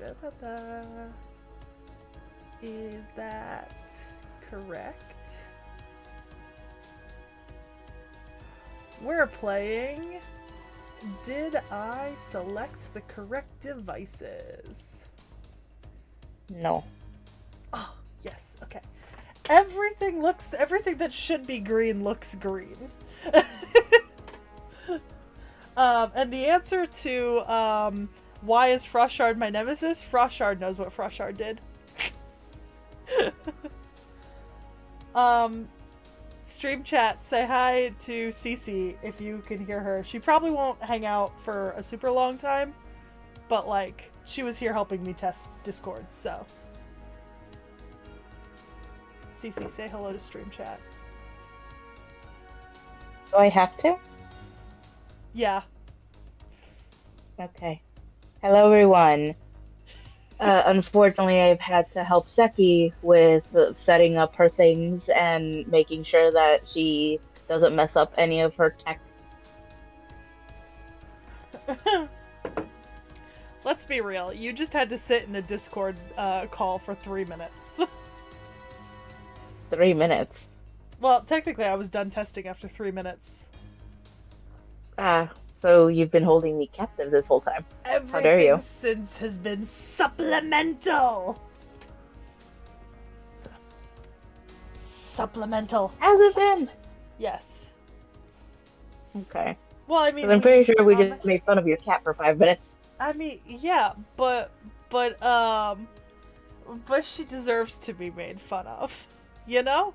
Da-da-da. Is that correct? We're playing Did I Select the Correct Devices? No. Oh, yes, okay. Everything that should be green looks green. And the answer to why is Frostshard my nemesis? Frostshard knows what Frostshard did. Stream chat, say hi to Cece if you can hear her. She probably won't hang out for a super long time, but like, she was here helping me test Discord, so. Cece, say hello to stream chat. Do I have to? Yeah. Okay. Hello, everyone. Unfortunately, I've had to help Seki with setting up her things and making sure that she doesn't mess up any of her tech. Let's be real. You just had to sit in a Discord call for 3 minutes. 3 minutes. Well, technically I was done testing after 3 minutes. So you've been holding me captive this whole time. Everything How dare you? since has been supplemental. Supplemental. How's it been? Yes. Okay. Well, I mean, 'Cause I'm pretty sure we just made fun of your cat for 5 minutes. I mean, yeah, but she deserves to be made fun of, you know?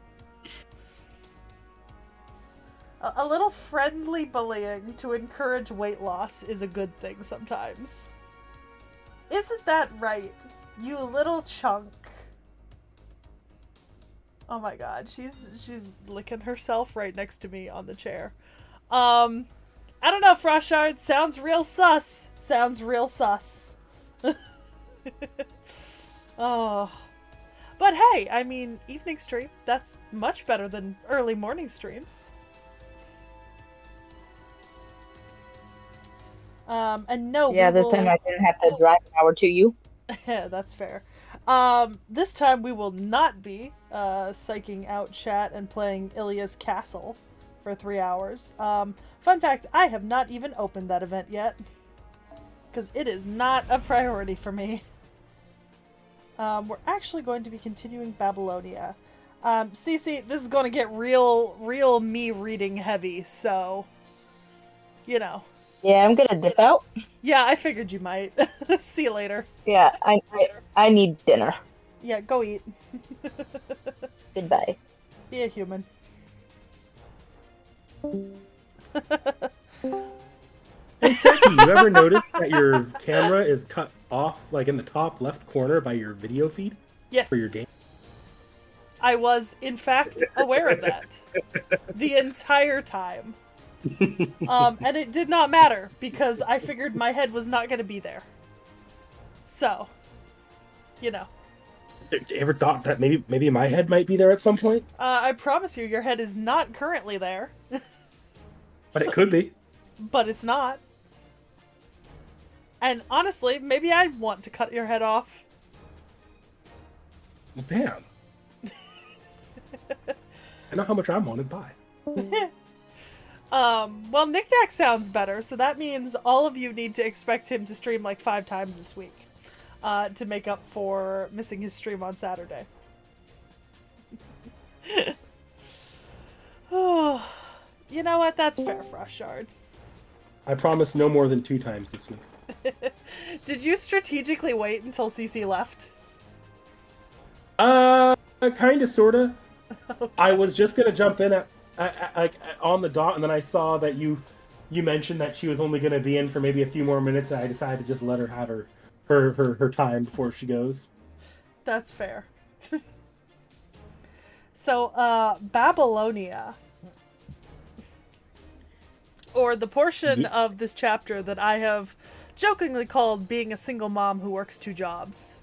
A little friendly bullying to encourage weight loss is a good thing sometimes. Isn't that right, you little chunk? Oh my god, she's licking herself right next to me on the chair. I don't know, Frostshard. Sounds real sus. Sounds real sus. Oh. But hey, I mean, evening stream, that's much better than early morning streams. And no, Yeah, this time I didn't have to drive an hour to you. Yeah, that's fair. This time we will not be psyching out chat and playing Ilya's Castle for 3 hours. Fun fact, I have not even opened that event yet. Because it is not a priority for me. We're actually going to be continuing Babylonia. Cece, this is going to get real me reading heavy, so, you know. Yeah, I'm gonna dip out. Yeah, I figured you might. See you later. Yeah, I need dinner. Yeah, go eat. Goodbye. Be a human. Hey Seki, you ever noticed that your camera is cut off, like in the top left corner by your video feed? Yes. For your game? I was, in fact, aware of that. The entire time. And it did not matter, because I figured my head was not going to be there. So, you know. You ever thought that maybe my head might be there at some point? I promise you, your head is not currently there. But it could be. But it's not. And honestly, maybe I'd want to cut your head off. Well, damn. I know how much I'm wanted by. Well, Knick-Knack sounds better, so that means all of you need to expect him to stream like 5 times this week. To make up for missing his stream on Saturday. Oh, you know what? That's fair, Frostshard. I promise no more than 2 times this week. Did you strategically wait until CC left? Kinda, sorta. Okay. I was just gonna jump in on the dot, and then I saw that you mentioned that she was only gonna be in for maybe a few more minutes, and I decided to just let her have her time before she goes. That's fair. So, Babylonia. Or the portion of this chapter that I have jokingly called being a single mom who works 2 jobs.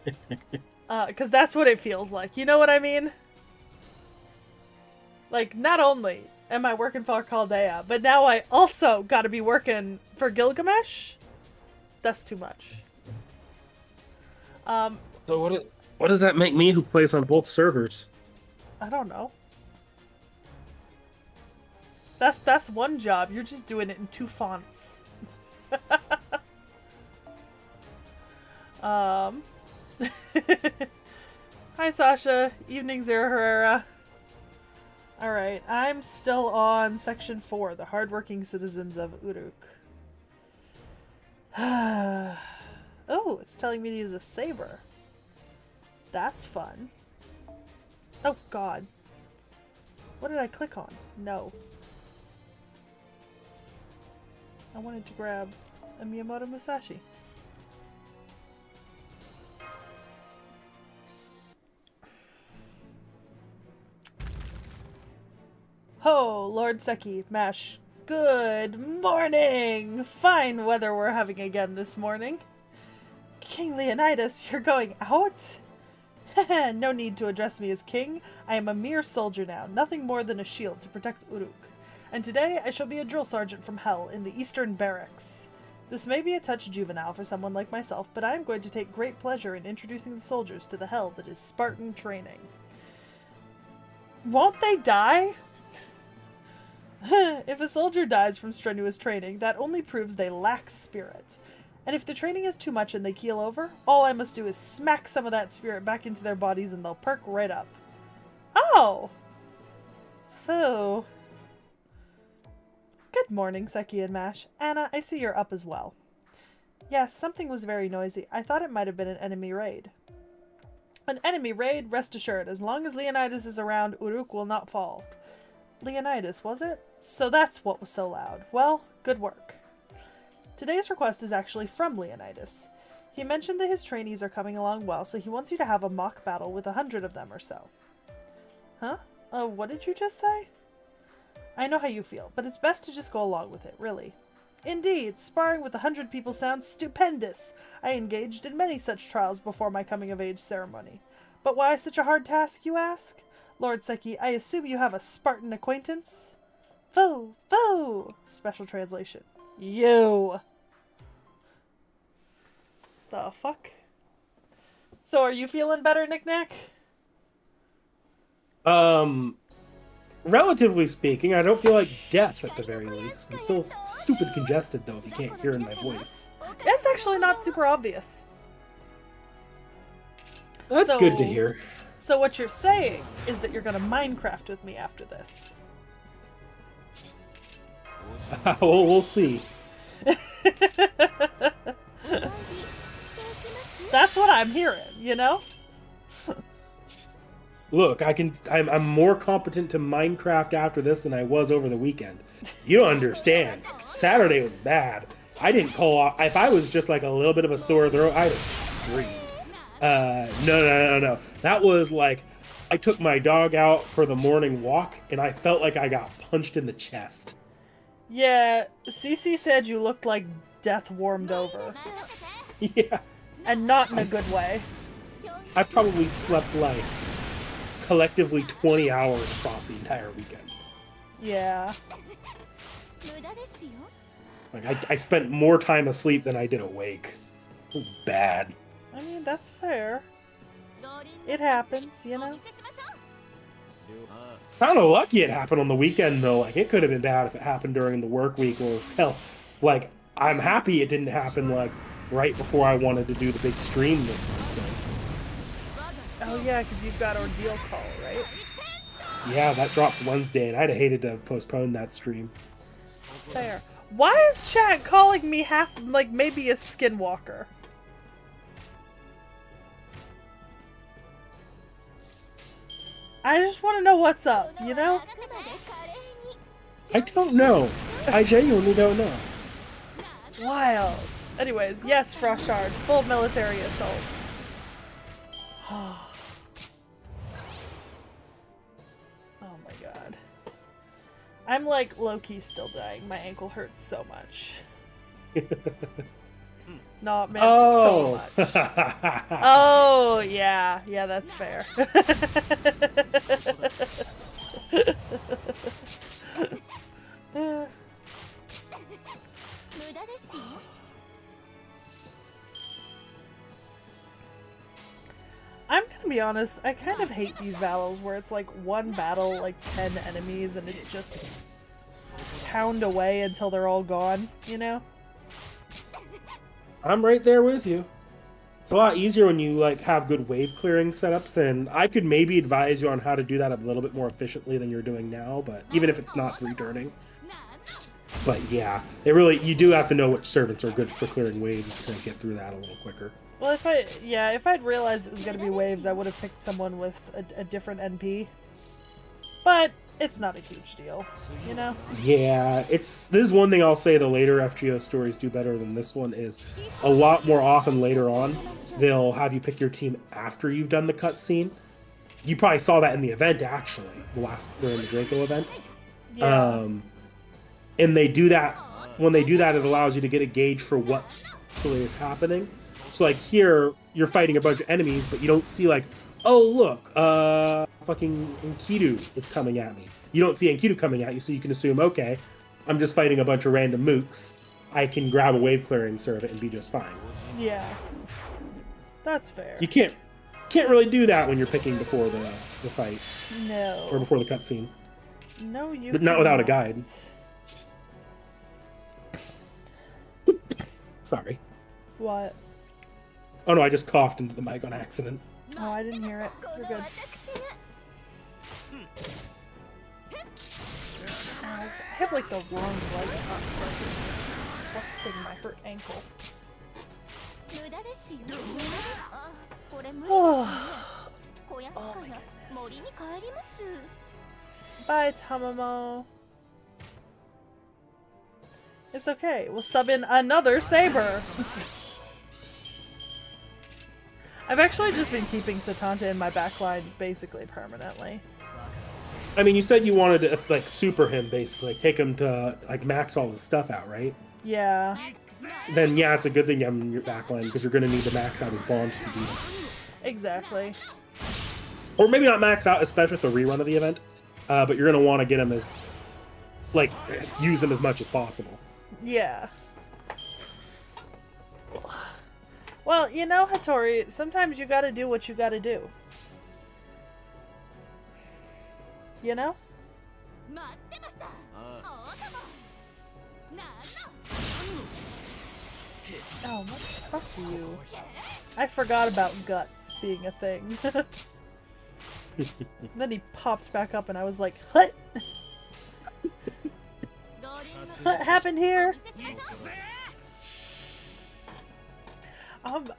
Because that's what it feels like. You know what I mean? Like, not only am I working for Chaldea, but now I also gotta be working for Gilgamesh? That's too much. So what does that make me who plays on both servers? I don't know. That's one job. You're just doing it in 2 fonts. Hi Sasha. Evening Zero Herrera. Alright, I'm still on section 4, the hardworking citizens of Uruk. Oh, it's telling me to use a saber. That's fun. Oh god. What did I click on? No. I wanted to grab a Miyamoto Musashi. Ho, Lord Seki, Mash. Good morning! Fine weather we're having again this morning. King Leonidas, you're going out? No need to address me as king. I am a mere soldier now, nothing more than a shield to protect Uruk. And today I shall be a drill sergeant from Hell in the Eastern Barracks. This may be a touch juvenile for someone like myself, but I am going to take great pleasure in introducing the soldiers to the hell that is Spartan training. Won't they die? If a soldier dies from strenuous training, that only proves they lack spirit. And if the training is too much and they keel over, all I must do is smack some of that spirit back into their bodies and they'll perk right up. Oh! Foo. Good morning, Seki and Mash. Anna, I see you're up as well. Yes, something was very noisy. I thought it might have been an enemy raid. An enemy raid? Rest assured, as long as Leonidas is around, Uruk will not fall. Leonidas, was it? So that's what was so loud. Well, good work. Today's request is actually from Leonidas. He mentioned that his trainees are coming along well, so he wants you to have a mock battle with 100 of them or so. Huh? What did you just say? I know how you feel, but it's best to just go along with it, really. Indeed, sparring with 100 people sounds stupendous. I engaged in many such trials before my coming-of-age ceremony. But why such a hard task, you ask? Lord Seki, I assume you have a Spartan acquaintance? Foo! Foo! Special translation. You! The fuck? So are you feeling better, Knick-Knack? Relatively speaking, I don't feel like death at the very least. I'm still stupid congested though, if you can't hear in my voice. It's actually not super obvious. That's good to hear. So what you're saying is that you're gonna Minecraft with me after this. Well, we'll see. That's what I'm hearing, you know? Look, I'm more competent to Minecraft after this than I was over the weekend. You don't understand. Saturday was bad. I didn't call off. If I was just like a little bit of a sore throat, I'd have screamed. No. That was like, I took my dog out for the morning walk, and I felt like I got punched in the chest. Yeah, Cece said you looked like death warmed over. Yeah. And not in a good way. I probably slept like collectively 20 hours across the entire weekend. Yeah. Like I spent more time asleep than I did awake. It was bad. I mean, that's fair. It happens, you know? Kind of lucky it happened on the weekend, though. Like, it could have been bad if it happened during the work week, or, hell, like, I'm happy it didn't happen, like, right before I wanted to do the big stream this Wednesday. Oh, yeah, because you've got Ordeal Call, right? Yeah, that drops Wednesday, and I'd have hated to have postponed that stream. Fair. Why is chat calling me half, like, maybe a skinwalker? I just want to know what's up, you know? I don't know. I genuinely don't know. Wild. Anyways, yes, Froshard, full military assault. Oh my god. I'm like low-key still dying. My ankle hurts so much. No, man, so much. Oh, yeah. Yeah, that's fair. honest, I kind of hate these battles where it's like one battle, like 10 enemies, and it's just pound away until they're all gone, you know? I'm right there with you. It's a lot easier when you like have good wave clearing setups, and I could maybe advise you on how to do that a little bit more efficiently than you're doing now, but even if it's not returning. But yeah, you do have to know which servants are good for clearing waves to get through that a little quicker. Well, if I'd realized it was going to be waves, I would have picked someone with a different NP. But it's not a huge deal, you know? Yeah, this is one thing I'll say the later FGO stories do better than this one is a lot more often later on, they'll have you pick your team after you've done the cutscene. You probably saw that in the event, actually, during the Draco event. Yeah. And they do that, when they do that, it allows you to get a gauge for what actually is happening. So like here, you're fighting a bunch of enemies, but you don't see like, oh look, fucking Enkidu is coming at me. You don't see Enkidu coming at you, so you can assume, okay, I'm just fighting a bunch of random mooks. I can grab a wave clearing servant and be just fine. Yeah. That's fair. You can't really do that when you're picking before the fight. No. Or before the cutscene. No, you But not without a guide. Sorry. What? Oh no, I just coughed into the mic on accident. Oh, I didn't hear it. You're good. I have like the wrong leg up, so I keep flexing my hurt ankle. Oh my goodness. Bye, Tamamo. It's okay. We'll sub in another saber. I've actually just been keeping Satanta in my backline basically permanently. I mean, you said you wanted to like super him basically, like, take him to like max all his stuff out, right? Yeah. Then yeah, it's a good thing you have him in your backline because you're going to need to max out his bonds to do that. Exactly. Or maybe not max out, especially with the rerun of the event, but you're going to want to get him as like use him as much as possible. Yeah. Well, you know, Hattori, sometimes you gotta do what you gotta do. You know? Oh, fuck you. I forgot about guts being a thing. Then he popped back up and I was like, what? What happened here?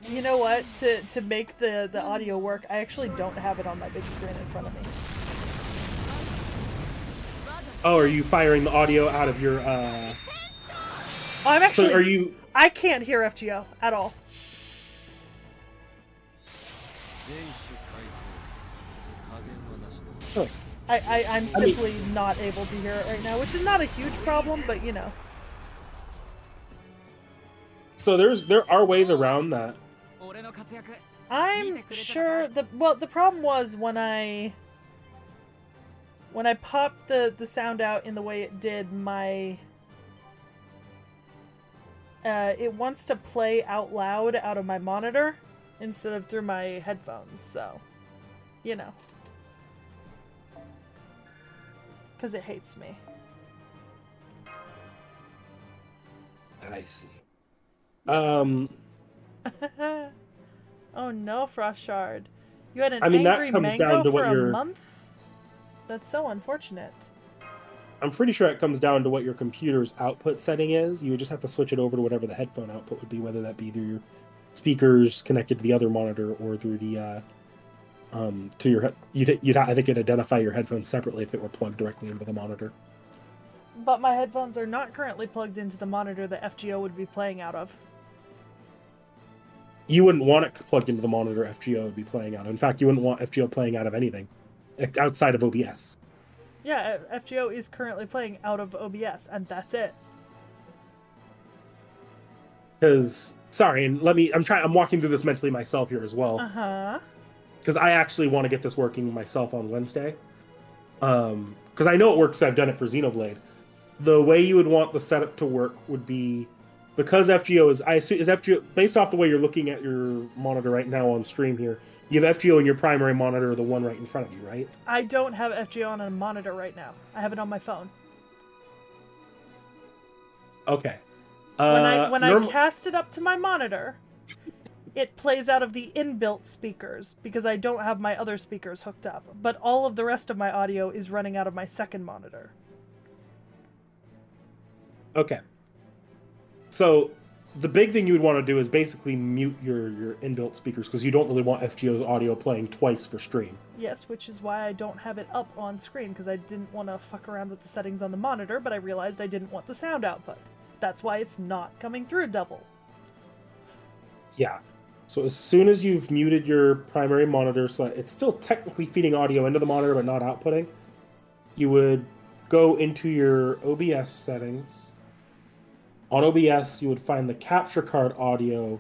You know what? To make the audio work, I actually don't have it on my big screen in front of me. Oh, are you firing the audio out of your Oh, I'm actually. So are you? I can't hear FGO at all. Oh. I'm simply not able to hear it right now, which is not a huge problem, but you know. So there are ways around that. I'm sure the problem was when I popped the sound out in the way it did, my it wants to play out loud out of my monitor instead of through my headphones, so you know. Because it hates me. I see. Oh no, Frostshard. You had an I mean, that angry comes mango down to what for a your- month? That's so unfortunate. I'm pretty sure it comes down to what your computer's output setting is. You would just have to switch it over to whatever the headphone output would be, whether that be through your speakers connected to the other monitor or through the to your I think it'd identify your headphones separately if it were plugged directly into the monitor. But my headphones are not currently plugged into the monitor that FGO would be playing out of. You wouldn't want it plugged into the monitor FGO would be playing out. In fact, you wouldn't want FGO playing out of anything outside of OBS. Yeah, FGO is currently playing out of OBS, and that's it. Because, sorry, and I'm walking through this mentally myself here as well. Uh-huh. Because I actually want to get this working myself on Wednesday. Because I know it works, I've done it for Xenoblade. The way you would want the setup to work would be, because FGO is FGO, based off the way you're looking at your monitor right now on stream here, You have FGO in your primary monitor, the one right in front of you, right? I don't have FGO on a monitor right now. I have it on my phone. Okay. When I cast it up to my monitor, it plays out of the inbuilt speakers because I don't have my other speakers hooked up. But all of the rest of my audio is running out of my second monitor. Okay. So the big thing you would want to do is basically mute your inbuilt speakers because you don't really want FGO's audio playing twice for stream. Yes, which is why I don't have it up on screen because I didn't want to fuck around with the settings on the monitor, but I realized I didn't want the sound output. That's why it's not coming through double. Yeah. So as soon as you've muted your primary monitor, so it's still technically feeding audio into the monitor but not outputting, you would go into your OBS settings. On OBS, you would find the capture card audio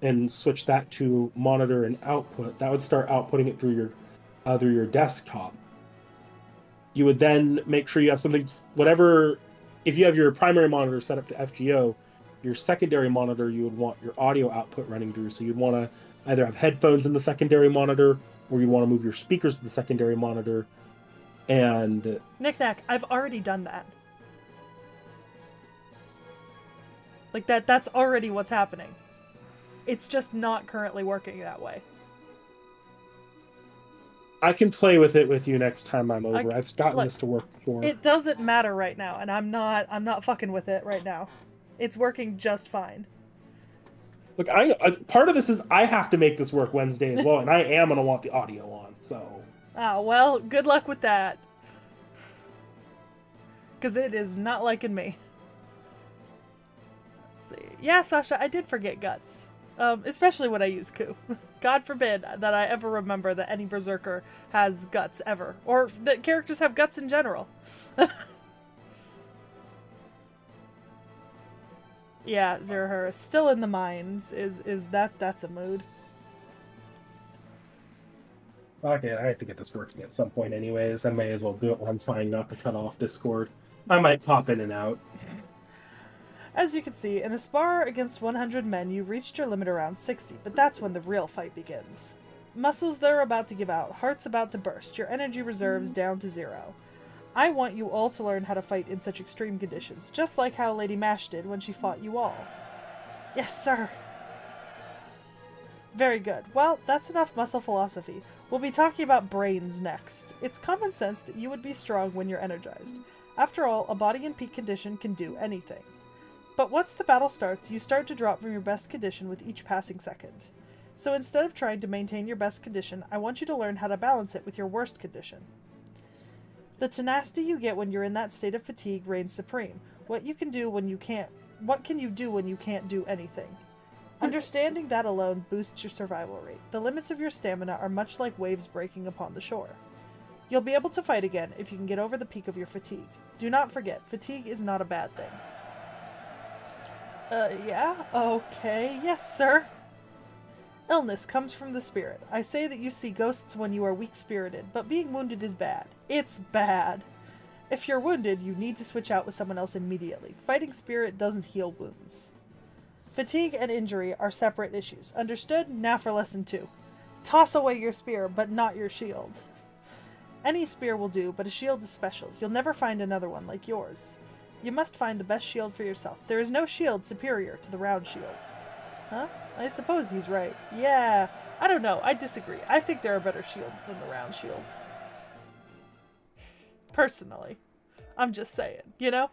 and switch that to monitor and output. That would start outputting it through your desktop. You would then make sure you have something, whatever, if you have your primary monitor set up to FGO, your secondary monitor, you would want your audio output running through. So you'd want to either have headphones in the secondary monitor, or you'd want to move your speakers to the secondary monitor. And Knick-knack, I've already done that. Like that's already what's happening. It's just not currently working that way. I can play with it with you next time I'm over. I've gotten this to work before. It doesn't matter right now, and I'm not fucking with it right now. It's working just fine. Look, part of this is I have to make this work Wednesday as well, and I am gonna want the audio on. So. Ah, well, good luck with that. Because it is not liking me. Let's see. Yeah, Sasha, I did forget guts. Especially when I use Ku. God forbid that I ever remember that any Berserker has guts ever. Or that characters have guts in general. Yeah, Zerahara, still in the mines. That's a mood. Okay, I have to get this working at some point anyways. I may as well do it while I'm trying not to cut off Discord. I might pop in and out. As you can see, in a spar against 100 men, you reached your limit around 60, but that's when the real fight begins. Muscles that are about to give out, hearts about to burst, your energy reserves down to 0. I want you all to learn how to fight in such extreme conditions, just like how Lady Mash did when she fought you all. Yes, sir! Very good. Well, that's enough muscle philosophy. We'll be talking about brains next. It's common sense that you would be strong when you're energized. After all, a body in peak condition can do anything. But once the battle starts, you start to drop from your best condition with each passing second. So instead of trying to maintain your best condition, I want you to learn how to balance it with your worst condition. The tenacity you get when you're in that state of fatigue reigns supreme. What can you do when you can't do anything? Understanding that alone boosts your survival rate. The limits of your stamina are much like waves breaking upon the shore. You'll be able to fight again if you can get over the peak of your fatigue. Do not forget, fatigue is not a bad thing. Yeah? Okay. Yes, sir. Illness comes from the spirit. I say that you see ghosts when you are weak-spirited, but being wounded is bad. It's bad. If you're wounded, you need to switch out with someone else immediately. Fighting spirit doesn't heal wounds. Fatigue and injury are separate issues. Understood? Now for lesson 2. Toss away your spear, but not your shield. Any spear will do, but a shield is special. You'll never find another one like yours. You must find the best shield for yourself. There is no shield superior to the round shield. Huh? I suppose he's right. Yeah, I don't know. I disagree. I think there are better shields than the round shield. Personally. I'm just saying, you know?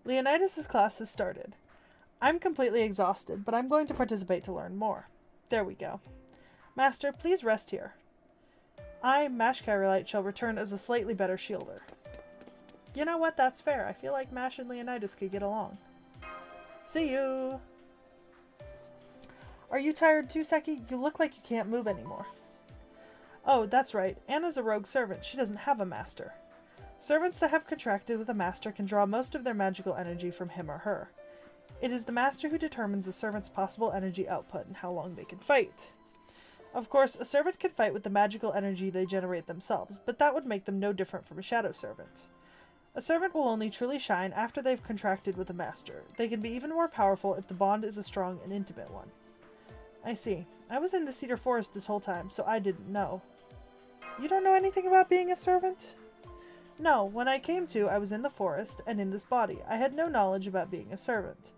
Leonidas' class has started. I'm completely exhausted, but I'm going to participate to learn more. There we go. Master, please rest here. I, Mash Kyrillite, shall return as a slightly better shielder. You know what? That's fair. I feel like Mash and Leonidas could get along. See you! Are you tired too, Seki? You look like you can't move anymore. Oh, that's right. Anna's a rogue servant. She doesn't have a master. Servants that have contracted with a master can draw most of their magical energy from him or her. It is the master who determines a servant's possible energy output and how long they can fight. Of course, a servant can fight with the magical energy they generate themselves, but that would make them no different from a shadow servant. A servant will only truly shine after they've contracted with a master. They can be even more powerful if the bond is a strong and intimate one. I see. I was in the Cedar Forest this whole time, so I didn't know. You don't know anything about being a servant? No, when I came to, I was in the forest, and in this body. I had no knowledge about being a servant.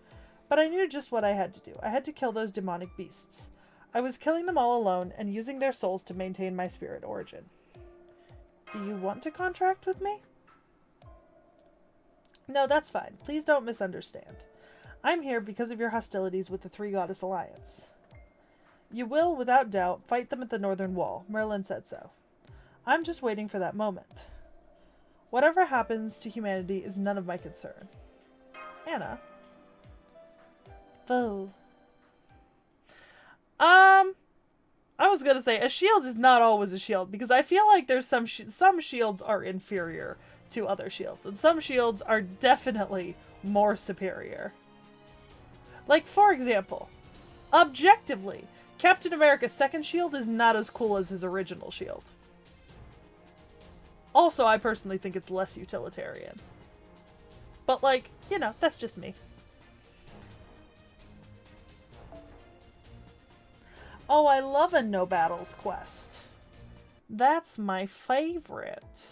But I knew just what I had to do. I had to kill those demonic beasts. I was killing them all alone, and using their souls to maintain my spirit origin. Do you want to contract with me? No, that's fine. Please don't misunderstand. I'm here because of your hostilities with the Three Goddess Alliance. You will, without doubt, fight them at the Northern Wall. Merlin said so. I'm just waiting for that moment. Whatever happens to humanity is none of my concern. Anna? Foe. I was gonna say, a shield is not always a shield, because I feel like there's some shields are inferior to other shields, and some shields are definitely more superior. Like, for example, objectively, Captain America's second shield is not as cool as his original shield. Also, I personally think it's less utilitarian. But, like, you know, that's just me. Oh, I love a no battles quest. That's my favorite.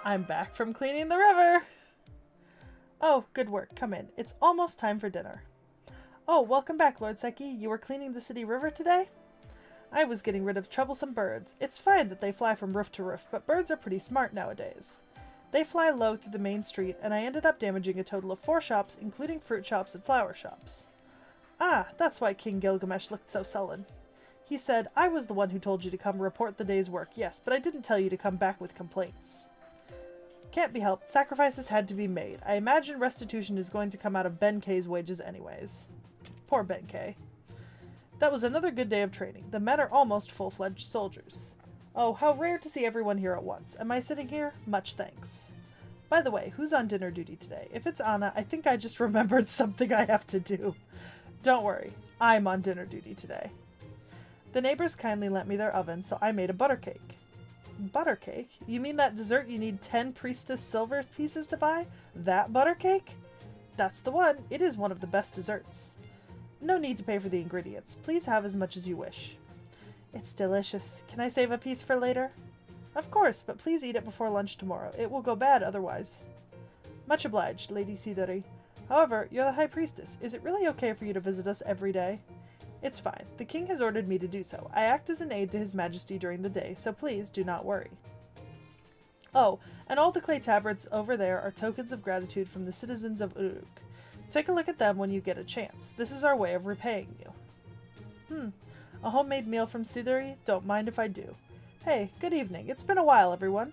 I'm back from cleaning the river. Oh, good work. Come in. It's almost time for dinner. Oh, welcome back, Lord Seki. You were cleaning the city river today? I was getting rid of troublesome birds. It's fine that they fly from roof to roof, but birds are pretty smart nowadays. They fly low through the main street, and I ended up damaging a total of 4 shops, including fruit shops and flower shops. Ah, that's why King Gilgamesh looked so sullen. He said, I was the one who told you to come report the day's work, yes, but I didn't tell you to come back with complaints. Can't be helped. Sacrifices had to be made. I imagine restitution is going to come out of Benkei's wages anyways. Poor Benkei. That was another good day of training. The men are almost full-fledged soldiers. Oh, how rare to see everyone here at once. Am I sitting here? Much thanks. By the way, who's on dinner duty today? If it's Anna, I think I just remembered something I have to do. Don't worry, I'm on dinner duty today. The neighbors kindly lent me their oven, so I made a butter cake. Butter cake? You mean that dessert you need 10 priestess silver pieces to buy? That butter cake? That's the one. It is one of the best desserts. No need to pay for the ingredients. Please have as much as you wish. It's delicious. Can I save a piece for later? Of course, but please eat it before lunch tomorrow. It will go bad otherwise. Much obliged, Lady Sidori. However, you're the High Priestess. Is it really okay for you to visit us every day? It's fine. The king has ordered me to do so. I act as an aide to his majesty during the day, so please do not worry. Oh, and all the clay tablets over there are tokens of gratitude from the citizens of Uruk. Take a look at them when you get a chance. This is our way of repaying you. A homemade meal from Sidori? Don't mind if I do. Hey, good evening. It's been a while, everyone.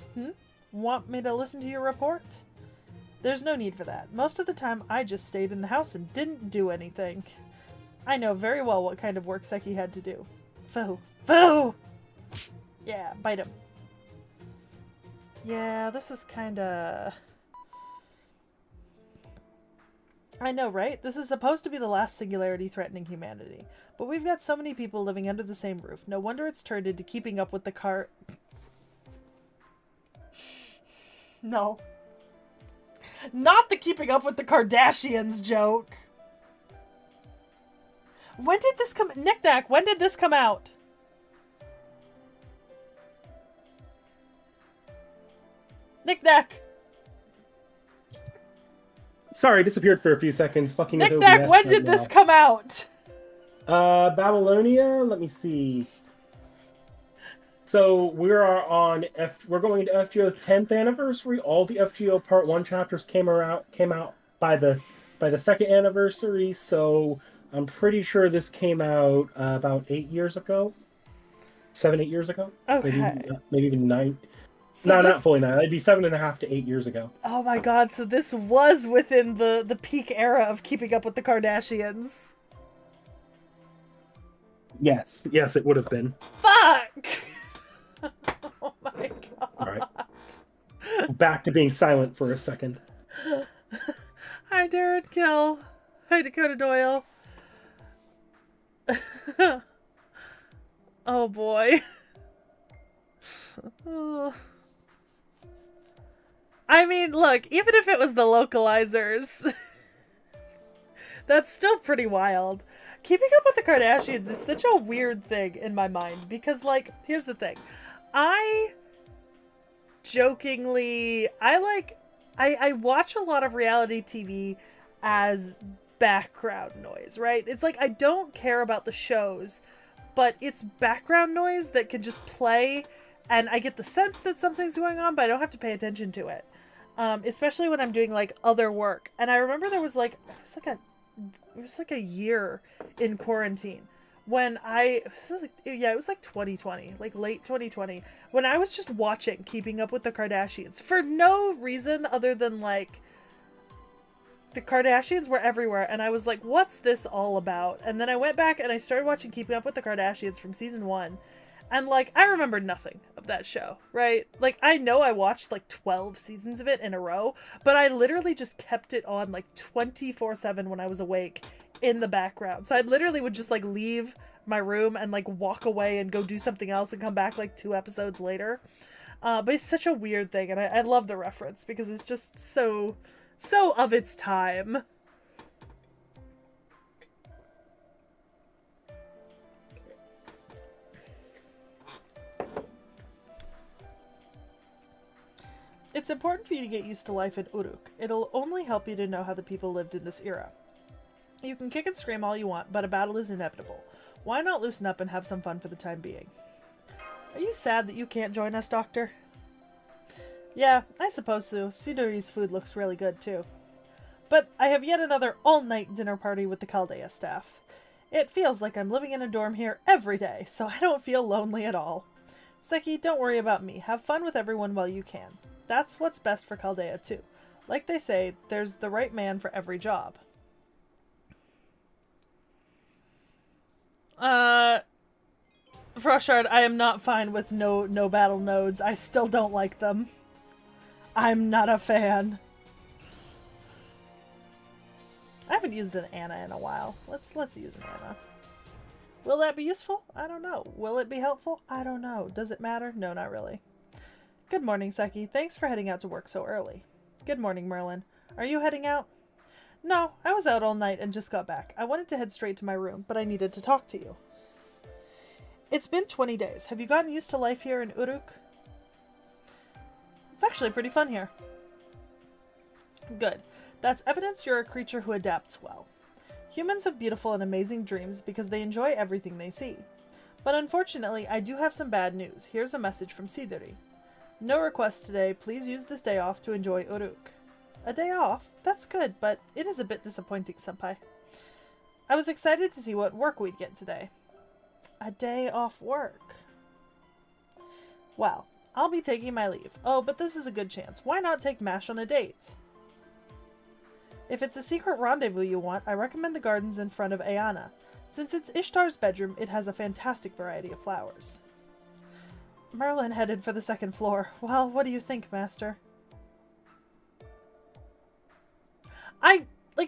Want me to listen to your report? There's no need for that. Most of the time, I just stayed in the house and didn't do anything. I know very well what kind of work Seki had to do. Foo! Foo! Yeah, bite him. Yeah, this is kinda... I know, right? This is supposed to be the last singularity threatening humanity. But we've got so many people living under the same roof. No wonder it's turned into keeping up with the No. Not the keeping up with the Kardashians joke. When did this come... Knick-Knack, when did this come out? Knick-Knack. Sorry, disappeared for a few seconds. Fucking with Knick-Knack, OBS when right did now. this come out? Babylonia. Let me see. So we're going into FGO's 10th anniversary. All the FGO Part 1 chapters came out by the second anniversary. So I'm pretty sure this came out about 8 years ago. 7-8 years ago. Okay. Maybe even 9. So No, this... not fully 9. It'd be 7.5 to 8 years ago. Oh my god, so this was within the peak era of keeping up with the Kardashians. Yes, it would have been. Fuck! Oh my god. All right. Back to being silent for a second. Hi, Darren Kill. Hi, Dakota Doyle. Oh boy. Oh. I mean, look, even if it was the localizers, That's still pretty wild. Keeping up with the Kardashians is such a weird thing in my mind because, like, here's the thing. I watch a lot of reality TV as background noise, right? It's like I don't care about the shows, but it's background noise that can just play and I get the sense that something's going on, but I don't have to pay attention to it. Especially when I'm doing like other work. And I remember there was like it was like a year in quarantine when it was like 2020, like late 2020, when I was just watching Keeping Up with the Kardashians for no reason other than like the Kardashians were everywhere and I was like, what's this all about? And then I went back and I started watching Keeping Up with the Kardashians from season 1. And, like, I remember nothing of that show, right? Like, I know I watched, like, 12 seasons of it in a row, but I literally just kept it on, like, 24/7 when I was awake in the background. So I literally would just, like, leave my room and, like, walk away and go do something else and come back, like, 2 episodes later. But it's such a weird thing, and I love the reference because it's just so of its time. It's important for you to get used to life in Uruk. It'll only help you to know how the people lived in this era. You can kick and scream all you want, but a battle is inevitable. Why not loosen up and have some fun for the time being? Are you sad that you can't join us, Doctor? Yeah, I suppose so. Sidori's food looks really good, too. But I have yet another all-night dinner party with the Chaldea staff. It feels like I'm living in a dorm here every day, so I don't feel lonely at all. Seki, don't worry about me. Have fun with everyone while you can. That's what's best for Chaldea, too. Like they say, there's the right man for every job. Froshard, I am not fine with no battle nodes. I still don't like them. I'm not a fan. I haven't used an Anna in a while. Let's use an Anna. Will that be useful? I don't know. Will it be helpful? I don't know. Does it matter? No, not really. Good morning, Seki. Thanks for heading out to work so early. Good morning, Merlin. Are you heading out? No, I was out all night and just got back. I wanted to head straight to my room, but I needed to talk to you. It's been 20 days. Have you gotten used to life here in Uruk? It's actually pretty fun here. Good. That's evidence you're a creature who adapts well. Humans have beautiful and amazing dreams because they enjoy everything they see. But unfortunately, I do have some bad news. Here's a message from Sidori. No request today. Please use this day off to enjoy Uruk. A day off? That's good, but it is a bit disappointing, Senpai. I was excited to see what work we'd get today. A day off work. Well, I'll be taking my leave. Oh, but this is a good chance. Why not take MASH on a date? If it's a secret rendezvous you want, I recommend the gardens in front of Ayanna. Since it's Ishtar's bedroom, it has a fantastic variety of flowers. Merlin headed for the 2nd floor. Well, what do you think, Master?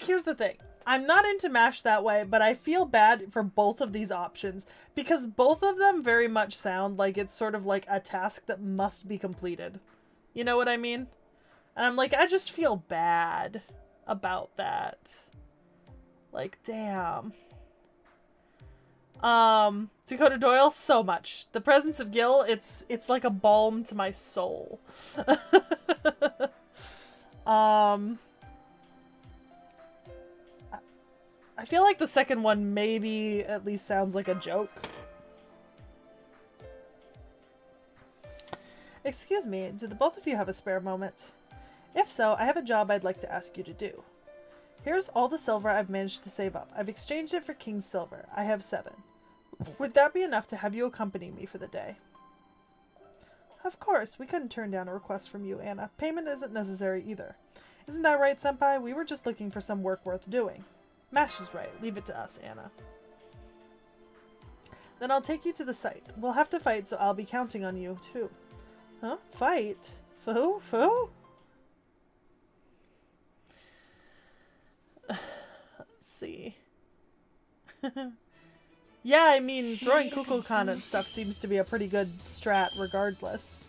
Here's the thing. I'm not into MASH that way, but I feel bad for both of these options because both of them very much sound like it's sort of like a task that must be completed. You know what I mean? And I'm like, I just feel bad about that. Like, damn. Dakota Doyle, so much. The presence of Gil, it's like a balm to my soul. I feel like the second one maybe at least sounds like a joke. Excuse me, do the both of you have a spare moment? If so, I have a job I'd like to ask you to do. Here's all the silver I've managed to save up. I've exchanged it for King's silver. I have 7. Would that be enough to have you accompany me for the day? Of course, we couldn't turn down a request from you, Anna. Payment isn't necessary either. Isn't that right, Senpai? We were just looking for some work worth doing. Mash is right. Leave it to us, Anna. Then I'll take you to the site. We'll have to fight, so I'll be counting on you, too. Huh? Fight? For who? For who? Let's see. Yeah, I mean, throwing Kukulkan and stuff seems to be a pretty good strat regardless.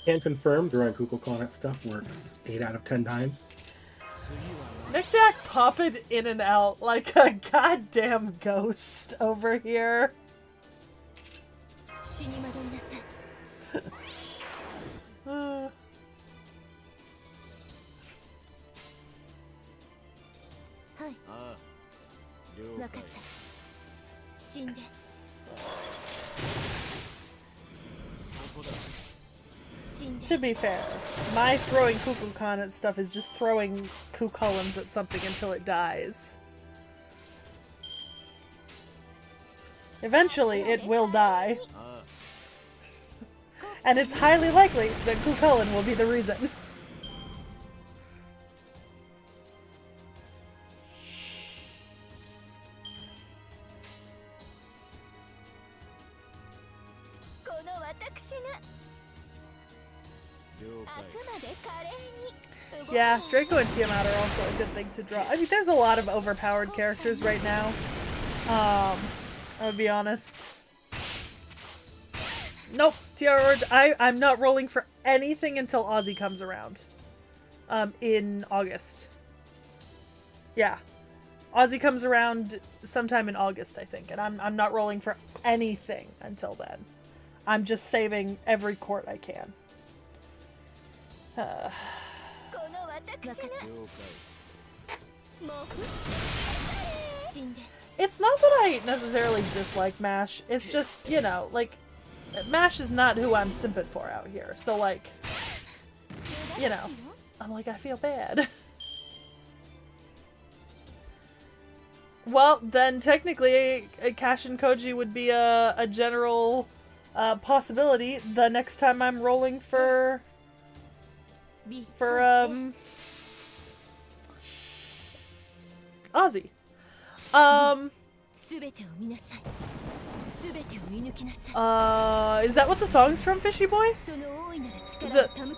Can't confirm. The Rankuko Comet stuff works 8 out of 10 times. Knick-Knack popping in and out like a goddamn ghost over here. To be fair, my throwing Kukulkan at stuff is just throwing Kukulans at something until it dies. Eventually, it will die. And it's highly likely that Kukulin will be the reason. Yeah, Draco and Tiamat are also a good thing to draw. I mean, there's a lot of overpowered characters right now. I'll be honest. Nope, Tiara, I'm not rolling for anything until Ozzy comes around. In August. Yeah. Ozzy comes around sometime in August, I think, and I'm not rolling for anything until then. I'm just saving every court I can. It's not that I necessarily dislike MASH, it's just, you know, like, MASH is not who I'm simping for out here, so like, you know, I'm like, I feel bad. Well, then technically, Cash and Koji would be a general possibility the next time I'm rolling for Ozzy. Is that what the song's from, Fishy Boy?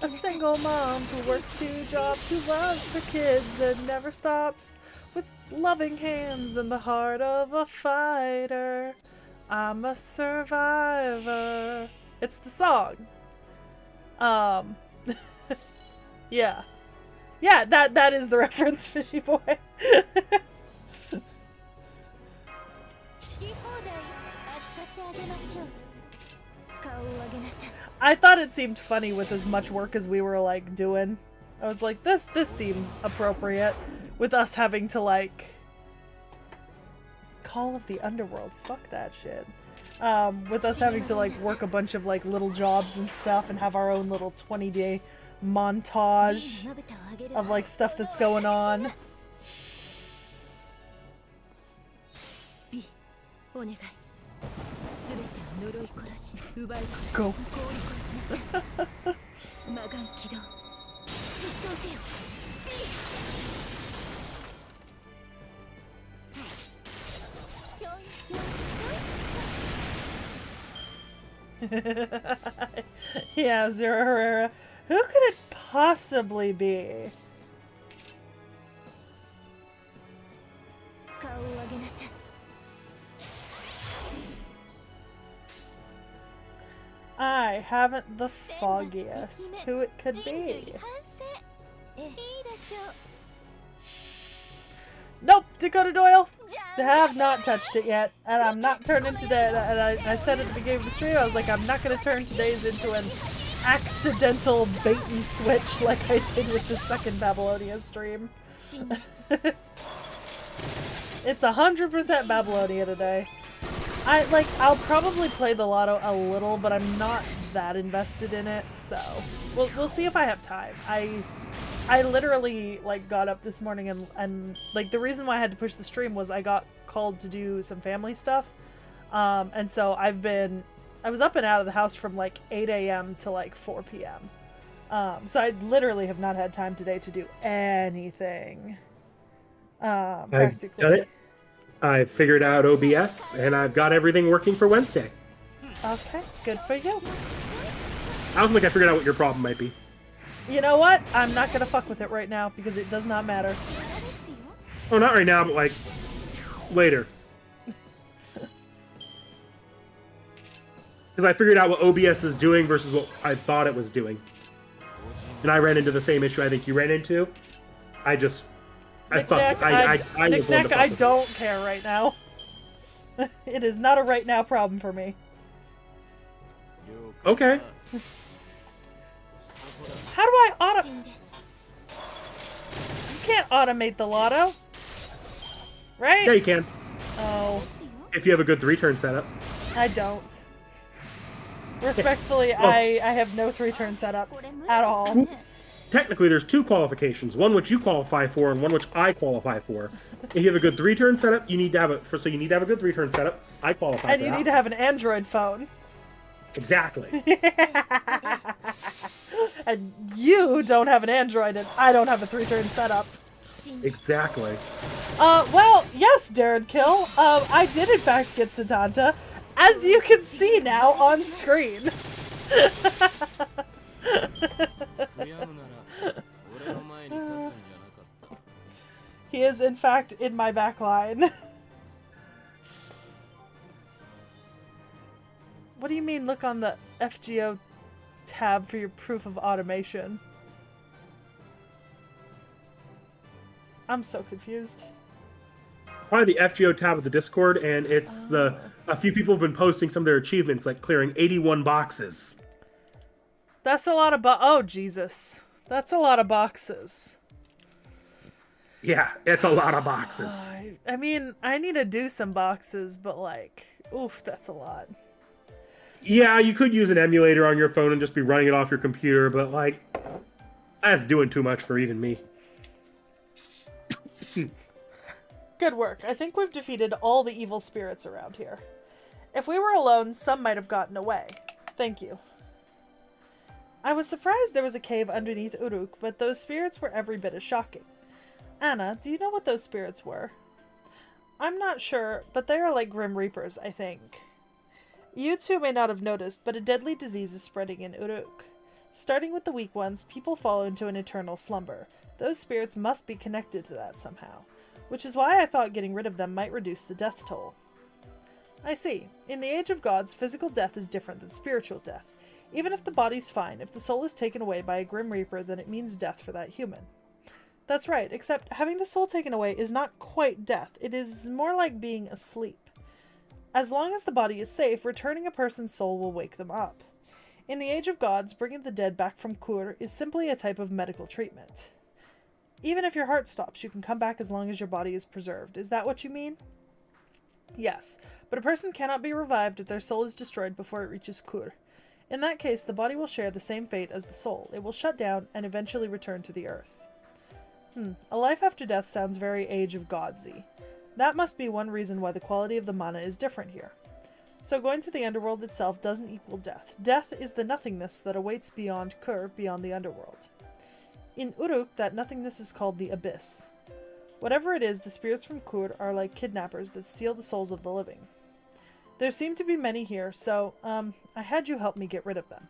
A single mom who works 2 jobs, who loves her kids and never stops, with loving hands and the heart of a fighter. I'm a survivor. It's the song. Yeah. Yeah, that is the reference, Fishy Boy. I thought it seemed funny with as much work as we were, like, doing. I was like, this seems appropriate with us having to, like... Call of the Underworld. Fuck that shit. With us having to, like, work a bunch of, like, little jobs and stuff and have our own little 20-day montage of, like, stuff that's going on. Ghosts. Yeah, Zero Herrera. Who could it possibly be? I haven't the foggiest who it could be. Nope, Dakota Doyle. They have not touched it yet, and I'm not turning today. And I said at the beginning of the stream, I was like, I'm not going to turn today's into an accidental bait and switch like I did with the second Babylonia stream. It's 100% Babylonia today. I'll probably play the lotto a little, but I'm not that invested in it, so we'll see if I have time. I literally, like, got up this morning and like, the reason why I had to push the stream was I got called to do some family stuff, and so I was up and out of the house from like 8 a.m. to like 4 p.m. So I literally have not had time today to do anything. Practically. I've done it. I figured out OBS, and I've got everything working for Wednesday. Okay, good for you. I also think I figured out what your problem might be. You know what? I'm not gonna fuck with it right now, because it does not matter. Oh, not right now, but, like, later. Because I figured out what OBS is doing versus what I thought it was doing. And I ran into the same issue I think you ran into. I just... I fucked. I was going to fuck I with don't care right now. It is not a right now problem for me. it. Okay. How do I auto... You can't automate the lotto. Right? Yeah, you can. Oh, If you have a good 3-turn setup. I don't. Respectfully, Well- I have no 3-turn setups at all. Technically, there's 2 qualifications. One which you qualify for, and one which I qualify for. If you have a good 3-turn setup, you need to have a you need to have a good 3-turn setup. I qualify And for you that need to have an Android phone. Exactly. And you don't have an Android, and I don't have a 3-turn setup. Exactly. Well, yes, Darren Kill. I did in fact get Siddhanta, as you can see now on screen. He is in fact in my back line. What do you mean look on the FGO tab for your proof of automation? I'm so confused. Probably the FGO tab of the Discord, and it's a few people have been posting some of their achievements, like clearing 81 boxes. That's a lot of oh, Jesus. That's a lot of boxes. Yeah, it's a lot of boxes. I mean, I need to do some boxes, but like, oof, that's a lot. Yeah, you could use an emulator on your phone and just be running it off your computer, but like, that's doing too much for even me. Good work. I think we've defeated all the evil spirits around here. If we were alone, some might have gotten away. Thank you. I was surprised there was a cave underneath Uruk, but those spirits were every bit as shocking. Anna, do you know what those spirits were? I'm not sure, but they are like Grim Reapers, I think. You two may not have noticed, but a deadly disease is spreading in Uruk. Starting with the weak ones, people fall into an eternal slumber. Those spirits must be connected to that somehow, which is why I thought getting rid of them might reduce the death toll. I see. In the Age of Gods, physical death is different than spiritual death. Even if the body's fine, if the soul is taken away by a Grim Reaper, then it means death for that human. That's right, except having the soul taken away is not quite death. It is more like being asleep. As long as the body is safe, returning a person's soul will wake them up. In the Age of Gods, bringing the dead back from Kur is simply a type of medical treatment. Even if your heart stops, you can come back as long as your body is preserved. Is that what you mean? Yes, but a person cannot be revived if their soul is destroyed before it reaches Kur. In that case, the body will share the same fate as the soul. It will shut down and eventually return to the earth. A life after death sounds very Age of Godsy. That must be one reason why the quality of the mana is different here. So going to the underworld itself doesn't equal death. Death is the nothingness that awaits beyond Kur, beyond the underworld. In Uruk, that nothingness is called the Abyss. Whatever it is, the spirits from Kur are like kidnappers that steal the souls of the living. There seem to be many here, so, I had you help me get rid of them.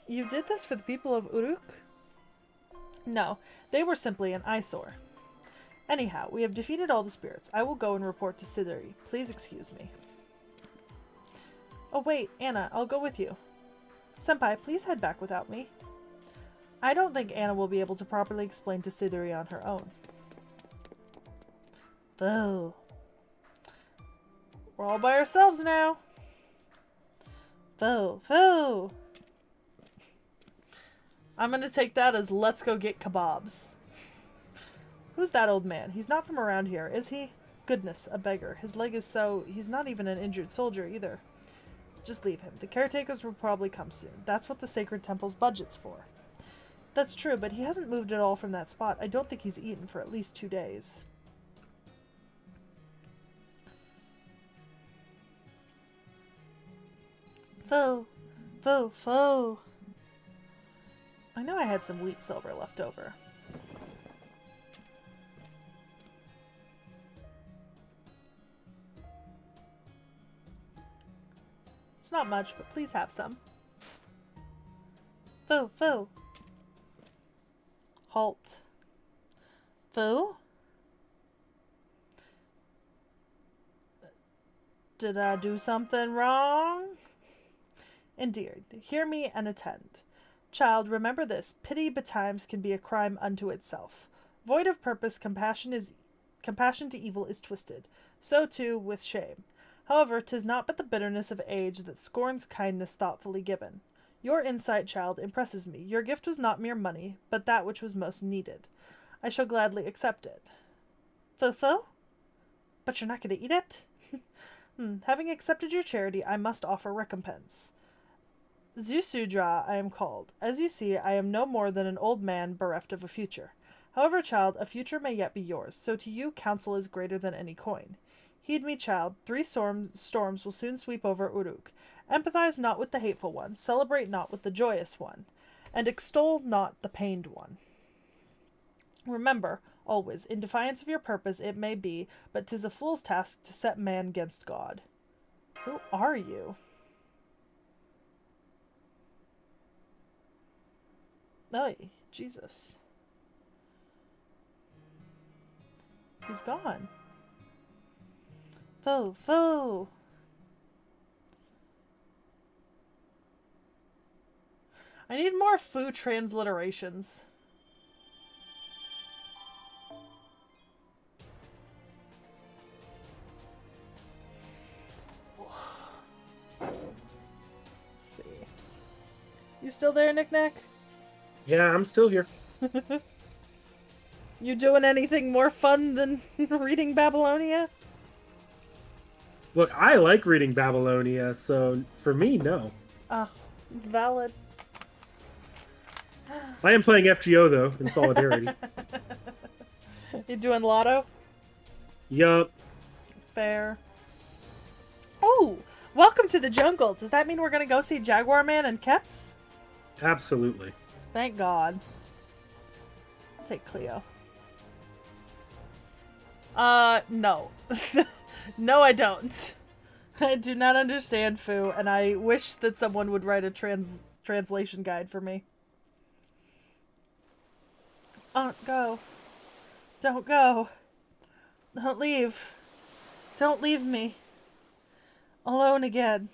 You did this for the people of Uruk? No, they were simply an eyesore. Anyhow, we have defeated all the spirits. I will go and report to Siduri. Please excuse me. Oh wait, Anna, I'll go with you. Senpai, please head back without me. I don't think Anna will be able to properly explain to Siduri on her own. Boo. We're all by ourselves now. Boo. Boo. I'm gonna take that as let's go get kebabs. Who's that old man? He's not from around here, is he? Goodness, a beggar. His leg is so... He's not even an injured soldier either. Just leave him. The caretakers will probably come soon. That's what the Sacred Temple's budget's for. That's true, but he hasn't moved at all from that spot. I don't think he's eaten for at least 2 days. Faux. Faux. Faux. I know I had some wheat silver left over. It's not much, but please have some. Faux. Faux. Halt. Faux? Did I do something wrong? Indeed, hear me and attend. Child, remember this, pity betimes can be a crime unto itself. Void of purpose, compassion to evil is twisted. So too with shame. However, 'tis not but the bitterness of age that scorns kindness thoughtfully given. Your insight, child, impresses me. Your gift was not mere money, but that which was most needed. I shall gladly accept it. Fo? But you're not going to eat it? Having accepted your charity, I must offer recompense. Zusudra I am called. As you see, I am no more than an old man bereft of a future. However, child, a future may yet be yours, so to you counsel is greater than any coin. Heed me, child, 3 storms will soon sweep over Uruk. Empathize not with the hateful one, celebrate not with the joyous one, and extol not the pained one. Remember, always, in defiance of your purpose it may be, but 'tis a fool's task to set man against God. Who are you? Oh, Jesus. He's gone. Fo. I need more foo transliterations. Let's see. You still there, Knick-Knack? Yeah, I'm still here. You doing anything more fun than reading Babylonia? Look, I like reading Babylonia, so for me, no. Valid. I am playing FGO, though, in solidarity. You doing Lotto? Yup. Fair. Oh, welcome to the jungle. Does that mean we're going to go see Jaguar Man and Kets? Absolutely. Thank God. I'll take Cleo. No. No, I don't. I do not understand Foo, and I wish that someone would write a translation guide for me. Don't go. Don't go. Don't leave. Don't leave me. Alone again.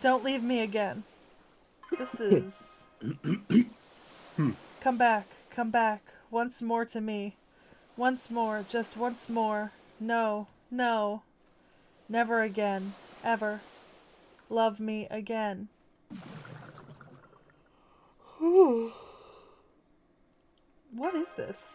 Don't leave me again. This is... Come back, once more to me. Once more, just once more. No, never again, ever. Love me again. What is this?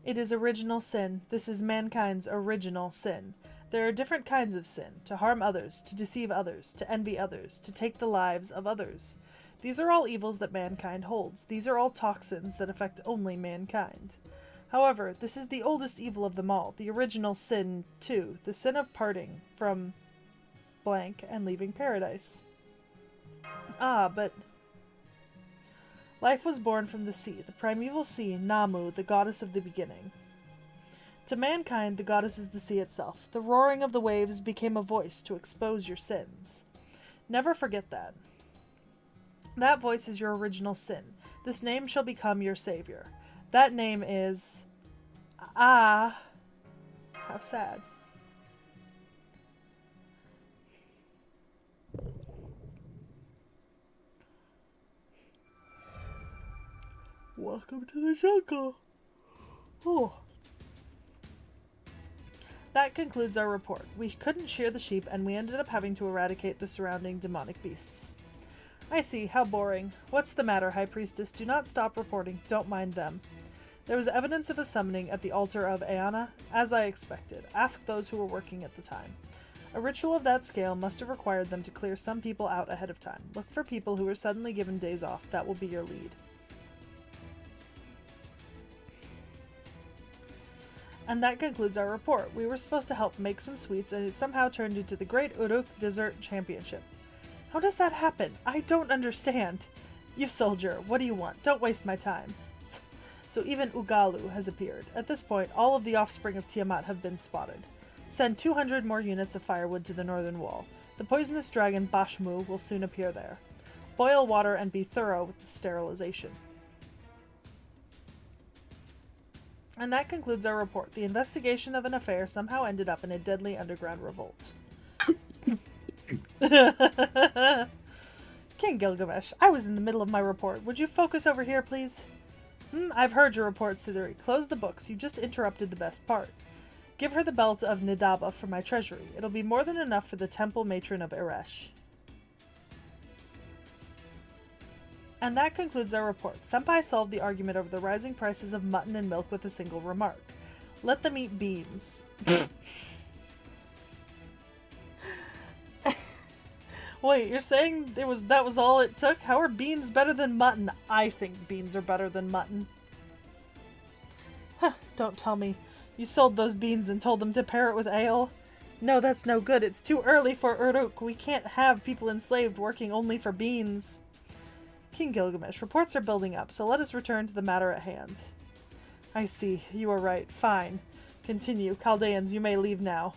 It is original sin. This is mankind's original sin. There are different kinds of sin: to harm others, to deceive others, to envy others, to take the lives of others. These are all evils that mankind holds. These are all toxins that affect only mankind. However, this is the oldest evil of them all, the original sin, too, the sin of parting from blank and leaving paradise. But life was born from the sea, the primeval sea, Namu, the goddess of the beginning. To mankind, the goddess is the sea itself. The roaring of the waves became a voice to expose your sins. Never forget that. That voice is your original sin. This name shall become your savior. That name is... how sad. Welcome to the jungle. Oh. That concludes our report. We couldn't shear the sheep, and we ended up having to eradicate the surrounding demonic beasts. I see, how boring. What's the matter, High Priestess? Do not stop reporting. Don't mind them. There was evidence of a summoning at the altar of Aeana, as I expected. Ask those who were working at the time. A ritual of that scale must have required them to clear some people out ahead of time. Look for people who were suddenly given days off. That will be your lead. And that concludes our report. We were supposed to help make some sweets, and it somehow turned into the Great Uruk Dessert Championship. How does that happen? I don't understand. You soldier, what do you want? Don't waste my time. So even Ugalu has appeared. At this point, all of the offspring of Tiamat have been spotted. Send 200 more units of firewood to the northern wall. The poisonous dragon Bashmu will soon appear there. Boil water and be thorough with the sterilization. And that concludes our report. The investigation of an affair somehow ended up in a deadly underground revolt. King Gilgamesh, I was in the middle of my report. Would you focus over here, please? I've heard your report, Siduri. Close the books. You just interrupted the best part. Give her the belt of Nidaba for my treasury. It'll be more than enough for the temple matron of Eresh. And that concludes our report. Senpai solved the argument over the rising prices of mutton and milk with a single remark. Let them eat beans. Wait, you're saying that was all it took? How are beans better than mutton? I think beans are better than mutton. Huh, don't tell me. You sold those beans and told them to pair it with ale? No, that's no good. It's too early for Uruk. We can't have people enslaved working only for beans. King Gilgamesh, reports are building up, so let us return to the matter at hand. I see. You are right. Fine. Continue. Chaldeans, you may leave now.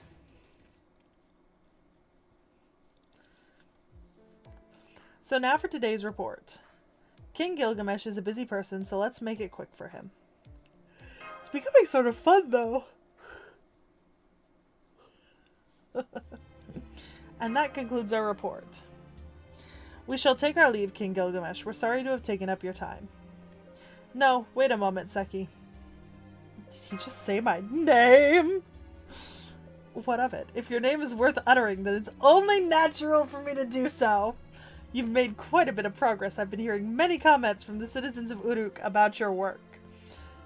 So now for today's report. King Gilgamesh is a busy person, so let's make it quick for him. It's becoming sort of fun, though. And that concludes our report. We shall take our leave, King Gilgamesh. We're sorry to have taken up your time. No, wait a moment, Seki. Did he just say my name? What of it? If your name is worth uttering, then it's only natural for me to do so. You've made quite a bit of progress. I've been hearing many comments from the citizens of Uruk about your work.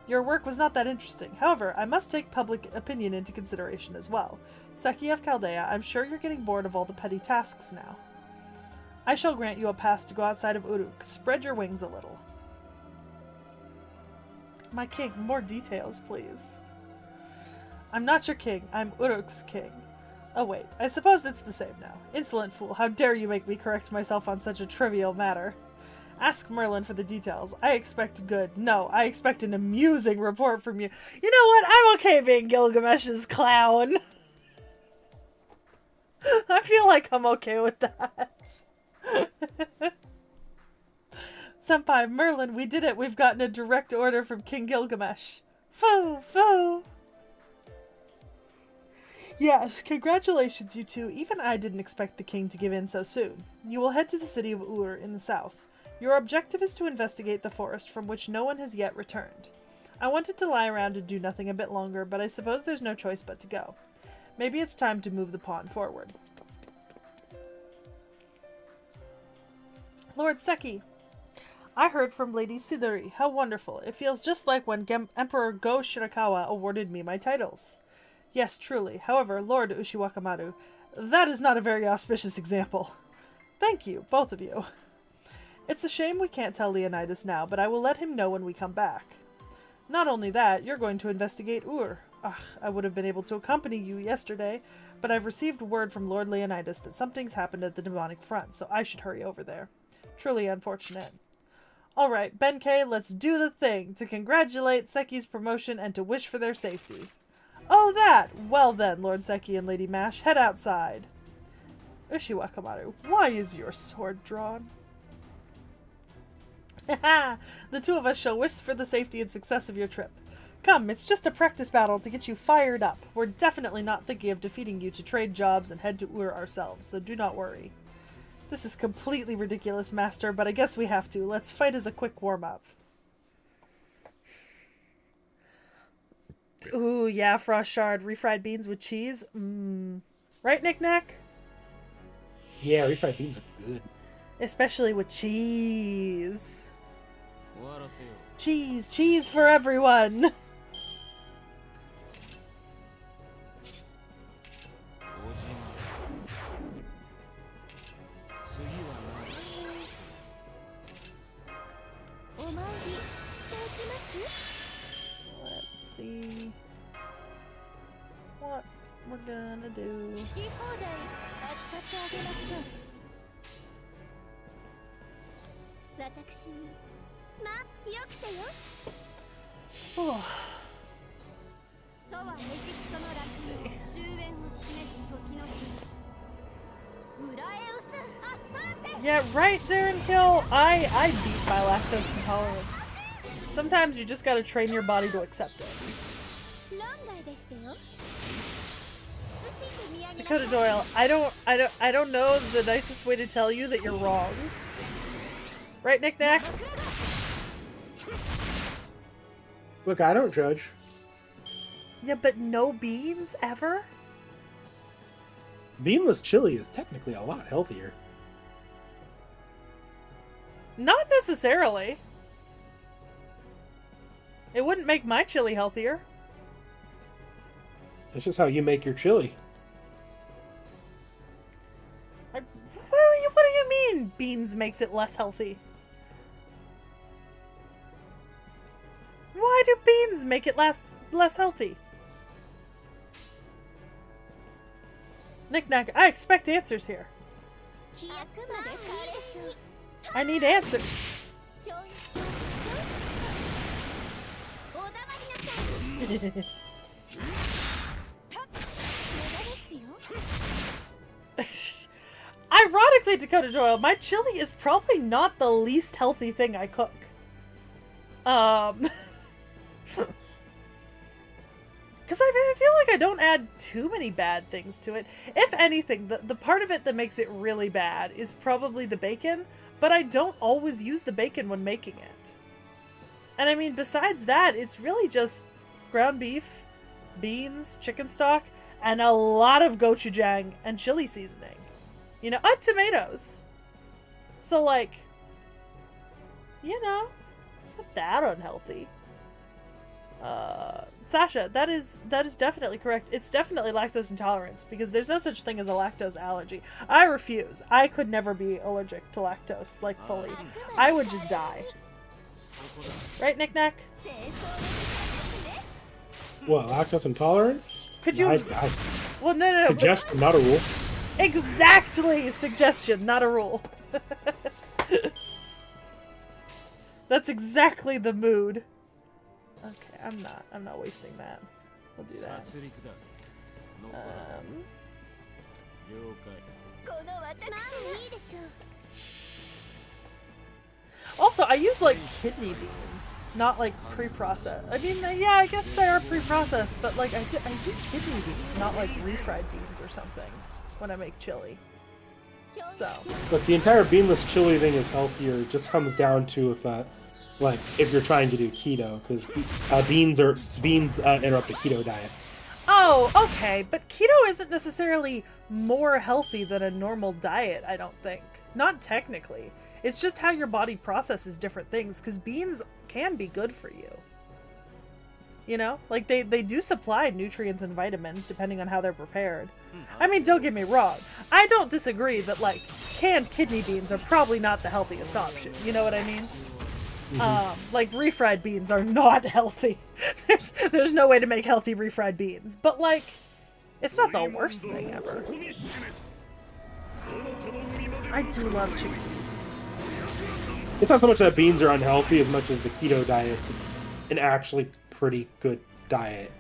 Your work was not that interesting. However, I must take public opinion into consideration as well. Seki of Chaldea, I'm sure you're getting bored of all the petty tasks now. I shall grant you a pass to go outside of Uruk. Spread your wings a little. My king, more details, please. I'm not your king. I'm Uruk's king. Oh wait, I suppose it's the same now. Insolent fool, how dare you make me correct myself on such a trivial matter. Ask Merlin for the details. I expect good. No, I expect an amusing report from you. You know what? I'm okay being Gilgamesh's clown. I feel like I'm okay with that. Senpai, Merlin, we did it. We've gotten a direct order from King Gilgamesh. Foo, foo. Yes, congratulations, you two. Even I didn't expect the king to give in so soon. You will head to the city of Ur in the south. Your objective is to investigate the forest from which no one has yet returned. I wanted to lie around and do nothing a bit longer, but I suppose there's no choice but to go. Maybe it's time to move the pawn forward. Lord Seki, I heard from Lady Siduri. How wonderful. It feels just like when Emperor Go Shirakawa awarded me my titles. Yes, truly. However, Lord Ushiwakamaru, that is not a very auspicious example. Thank you, both of you. It's a shame we can't tell Leonidas now, but I will let him know when we come back. Not only that, you're going to investigate Ur. Ugh, I would have been able to accompany you yesterday, but I've received word from Lord Leonidas that something's happened at the demonic front, so I should hurry over there. Truly unfortunate. Alright, Benkei, let's do the thing, to congratulate Seki's promotion and to wish for their safety. Oh, that! Well then, Lord Seki and Lady Mash, head outside. Ushiwakamaru, why is your sword drawn? Haha! The two of us shall wish for the safety and success of your trip. Come, it's just a practice battle to get you fired up. We're definitely not thinking of defeating you to trade jobs and head to Ur ourselves, so do not worry. This is completely ridiculous, Master, but I guess we have to. Let's fight as a quick warm-up. Ooh, yeah, Frost Shard. Refried beans with cheese. Right, Knick Knack? Yeah, refried beans are good. Especially with cheese. Cheese. Cheese for everyone. Let's see what we're gonna do. Oh. Yeah, right, Darren Kill. I beat my lactose intolerance Sometimes you just gotta train your body to accept it. Dakota Doyle, I don't know the nicest way to tell you that you're wrong. Right, Knick Knack? Look, I don't judge. Yeah, but no beans ever? Beanless chili is technically a lot healthier. Not necessarily. It wouldn't make my chili healthier. It's just how you make your chili. What do you mean beans makes it less healthy? Why do beans make it less healthy? Knick Knack, I expect answers here. I need answers. Ironically, Dakota Doyle, my chili is probably not the least healthy thing I cook. Because I feel like I don't add too many bad things to it. If anything, the part of it that makes it really bad is probably the bacon, but I don't always use the bacon when making it. And I mean, besides that, it's really just ground beef, beans, chicken stock, and a lot of gochujang and chili seasoning. You know, and tomatoes. So, like, you know, it's not that unhealthy. Sasha, that is definitely correct. It's definitely lactose intolerance, because there's no such thing as a lactose allergy. I refuse. I could never be allergic to lactose, like, fully. I would just die. Right, Knick Knack? What, lactose intolerance? Could you... Well, no. Suggestion, not a rule. Exactly! Suggestion, not a rule. That's exactly the mood. Okay, I'm not wasting that. We'll do that. Also, I use, like, kidney beans, not, like, pre-processed. I mean, yeah, I guess they are pre-processed, but, like, I use kidney beans, not, like, refried beans or something when I make chili. So. Look, the entire beanless chili thing is healthier. It just comes down to if you're trying to do keto, because beans interrupt the keto diet. Oh, okay, but keto isn't necessarily more healthy than a normal diet, I don't think. Not technically. It's just how your body processes different things, because beans can be good for you. You know? Like, they do supply nutrients and vitamins, depending on how they're prepared. I mean, don't get me wrong. I don't disagree that, like, canned kidney beans are probably not the healthiest option. You know what I mean? Like, refried beans are not healthy. There's no way to make healthy refried beans. But, like, it's not the worst thing ever. I do love chickpeas. It's not so much that beans are unhealthy as much as the keto diet's an actually pretty good diet.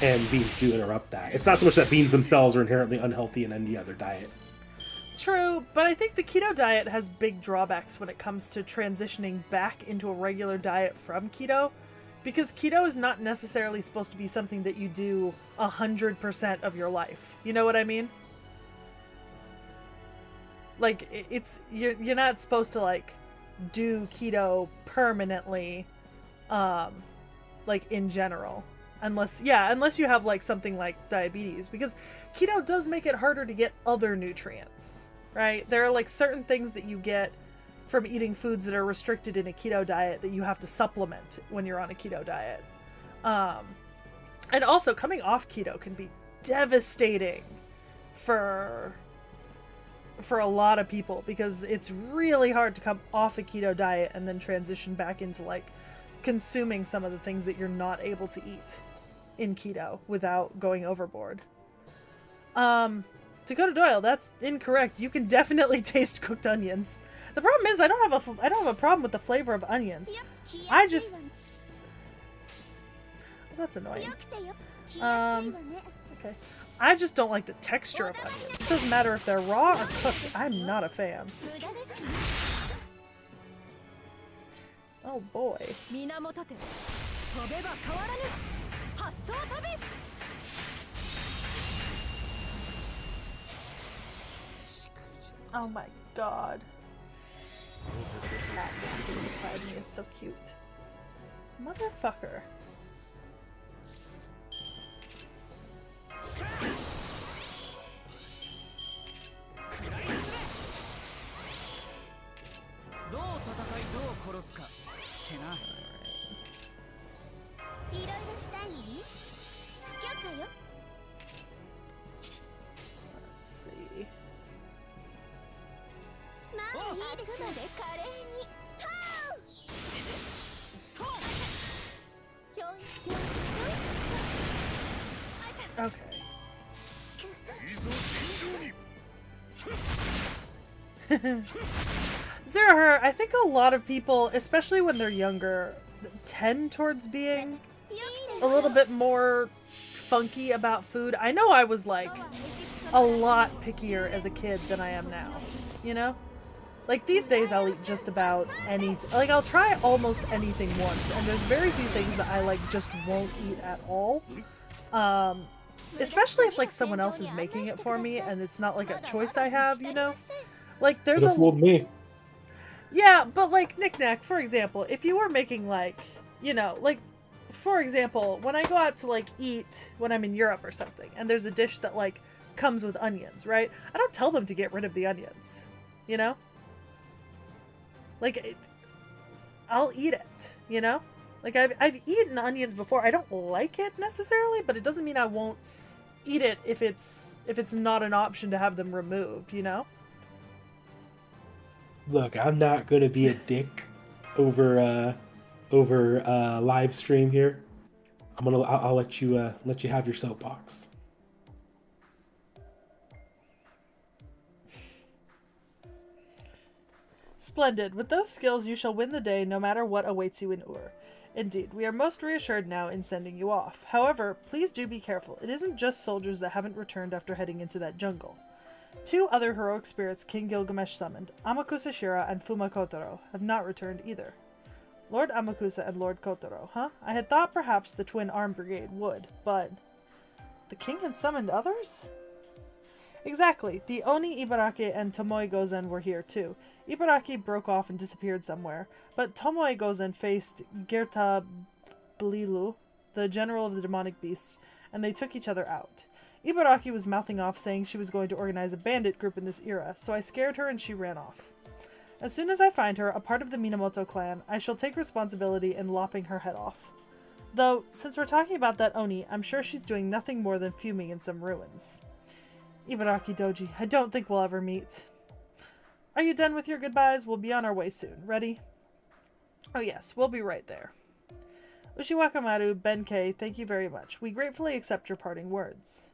And beans do interrupt that. It's not so much that beans themselves are inherently unhealthy in any other diet. True, but I think the keto diet has big drawbacks when it comes to transitioning back into a regular diet from keto, because keto is not necessarily supposed to be something that you do 100% of your life. You know what I mean? Like, you're not supposed to, like, do keto permanently, like, in general. Unless you have, like, something like diabetes, because keto does make it harder to get other nutrients, right? There are, like, certain things that you get from eating foods that are restricted in a keto diet that you have to supplement when you're on a keto diet. And also, coming off keto can be devastating for a lot of people, because it's really hard to come off a keto diet and then transition back into, like, consuming some of the things that you're not able to eat in keto without going overboard. Dakota Doyle, that's incorrect. You can definitely taste cooked onions. The problem is I don't have a problem with the flavor of onions. I just... That's annoying. Okay. I just don't like the texture of onions. It doesn't matter if they're raw or cooked. I'm not a fan. Oh boy. 源て飛べば変わらぬ発想旅 Oh my god. That walking beside me is so cute. Motherfucker. どう戦いどう殺すかってな。いろいろしたいのね。不許可よ。 Let's see. まあいいでしょ。で華麗に。トーン。ひょんひょん。 Okay. いいぞ尋常に Zeraher, I think a lot of people, especially when they're younger, tend towards being a little bit more funky about food. I know I was like a lot pickier as a kid than I am now, you know? Like these days I'll eat just about anything. Like I'll try almost anything once, and there's very few things that I like just won't eat at all. Especially if like someone else is making it for me and it's not like a choice I have, you know? Like there's Could have fooled me. Yeah, but like Knick-Knack, for example, if you were making like, you know, like for example, when I go out to like eat when I'm in Europe or something, and there's a dish that like comes with onions, right? I don't tell them to get rid of the onions, you know? Like, I'll eat it, you know? Like I've eaten onions before. I don't like it necessarily, but it doesn't mean I won't eat it if it's not an option to have them removed, you know? Look, I'm not gonna be a dick over live stream here. I'll let you have your soapbox. Splendid. With those skills, you shall win the day no matter what awaits you in Ur. Indeed, we are most reassured now in sending you off. However, please do be careful. It isn't just soldiers that haven't returned after heading into that jungle. 2 other heroic spirits King Gilgamesh summoned, Amakusa Shira and Fuma Kotaro, have not returned either. Lord Amakusa and Lord Kotaro, huh? I had thought perhaps the Twin Arm Brigade would, but... The king had summoned others? Exactly. The Oni Ibaraki and Tomoe Gozen were here too. Ibaraki broke off and disappeared somewhere, but Tomoe Gozen faced Gerta Blilu, the general of the demonic beasts, and they took each other out. Ibaraki was mouthing off saying she was going to organize a bandit group in this era, so I scared her and she ran off. As soon as I find her, a part of the Minamoto clan, I shall take responsibility in lopping her head off. Though, since we're talking about that Oni, I'm sure she's doing nothing more than fuming in some ruins. Ibaraki Doji, I don't think we'll ever meet. Are you done with your goodbyes? We'll be on our way soon. Ready? Oh yes, we'll be right there. Ushiwakamaru, Benkei, thank you very much. We gratefully accept your parting words.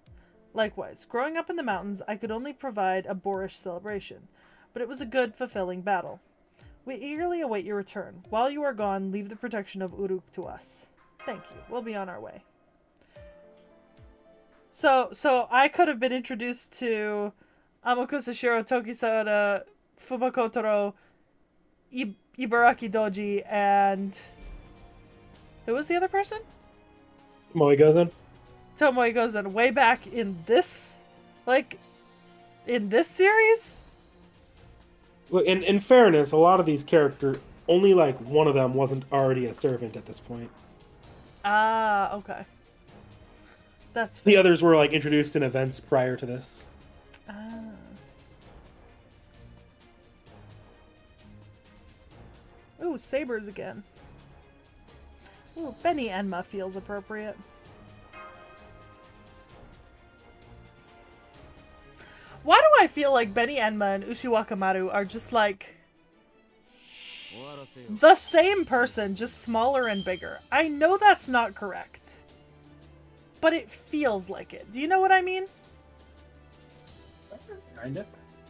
Likewise, growing up in the mountains, I could only provide a boorish celebration, but it was a good, fulfilling battle. We eagerly await your return. While you are gone, leave the protection of Uruk to us. Thank you. We'll be on our way. So I could have been introduced to Amakusa Shiro, Tokisada, Fuma Ibaraki Doji, and... Who was the other person? Tomoe Gozen? Tomoe Gozen, way back in this... Like, in this series? Look, in fairness, a lot of these characters, only like one of them wasn't already a servant at this point. Ah, okay. That's fair. The others were like introduced in events prior to this. Ah. Ooh, sabers again. Ooh, Benny Enma feels appropriate. Why do I feel like Benny Enma and Ushiwakamaru are just like the same person, just smaller and bigger? I know that's not correct, but it feels like it. Do you know what I mean? Kinda.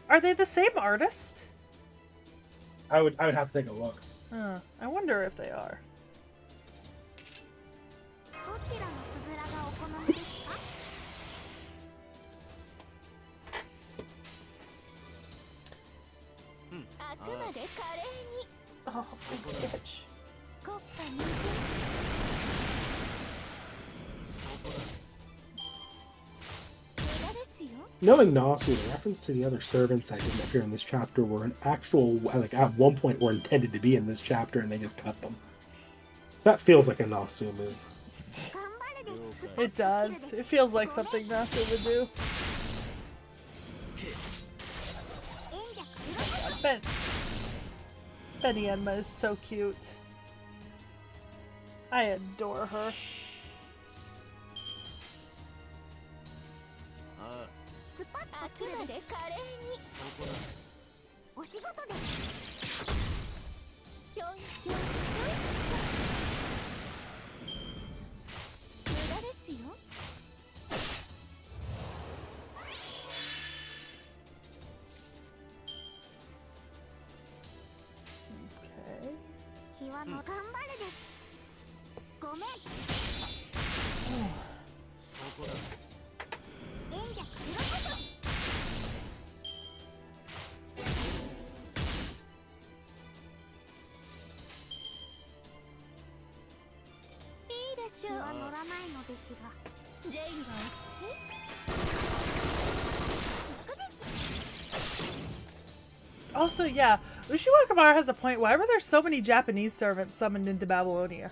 Are they the same artist? I would have to take a look. I wonder if they are. どちらのつづらがお好みですか？ あくまで華麗に Oh, big bitch. Knowing Nasu, the reference to the other servants that didn't appear in this chapter were an actual, like at one point were intended to be in this chapter and they just cut them. That feels like a Nasu move. 頑張るで突っ It does. It feels like something Natsu would do. 演者黒 Ben. Benny Enma is so cute. I adore her. ああスパッとあく切るでまで華麗にそこだお仕事でひょいひょいひょい無駄ですよ Okay. 日はの頑張るでごめんそこだ演者黒こいいでしょうそ日は乗らないのでちが ジェイルが行くでち Also, yeah, Ushiwakamaru has a point. Why were there so many Japanese servants summoned into Babylonia?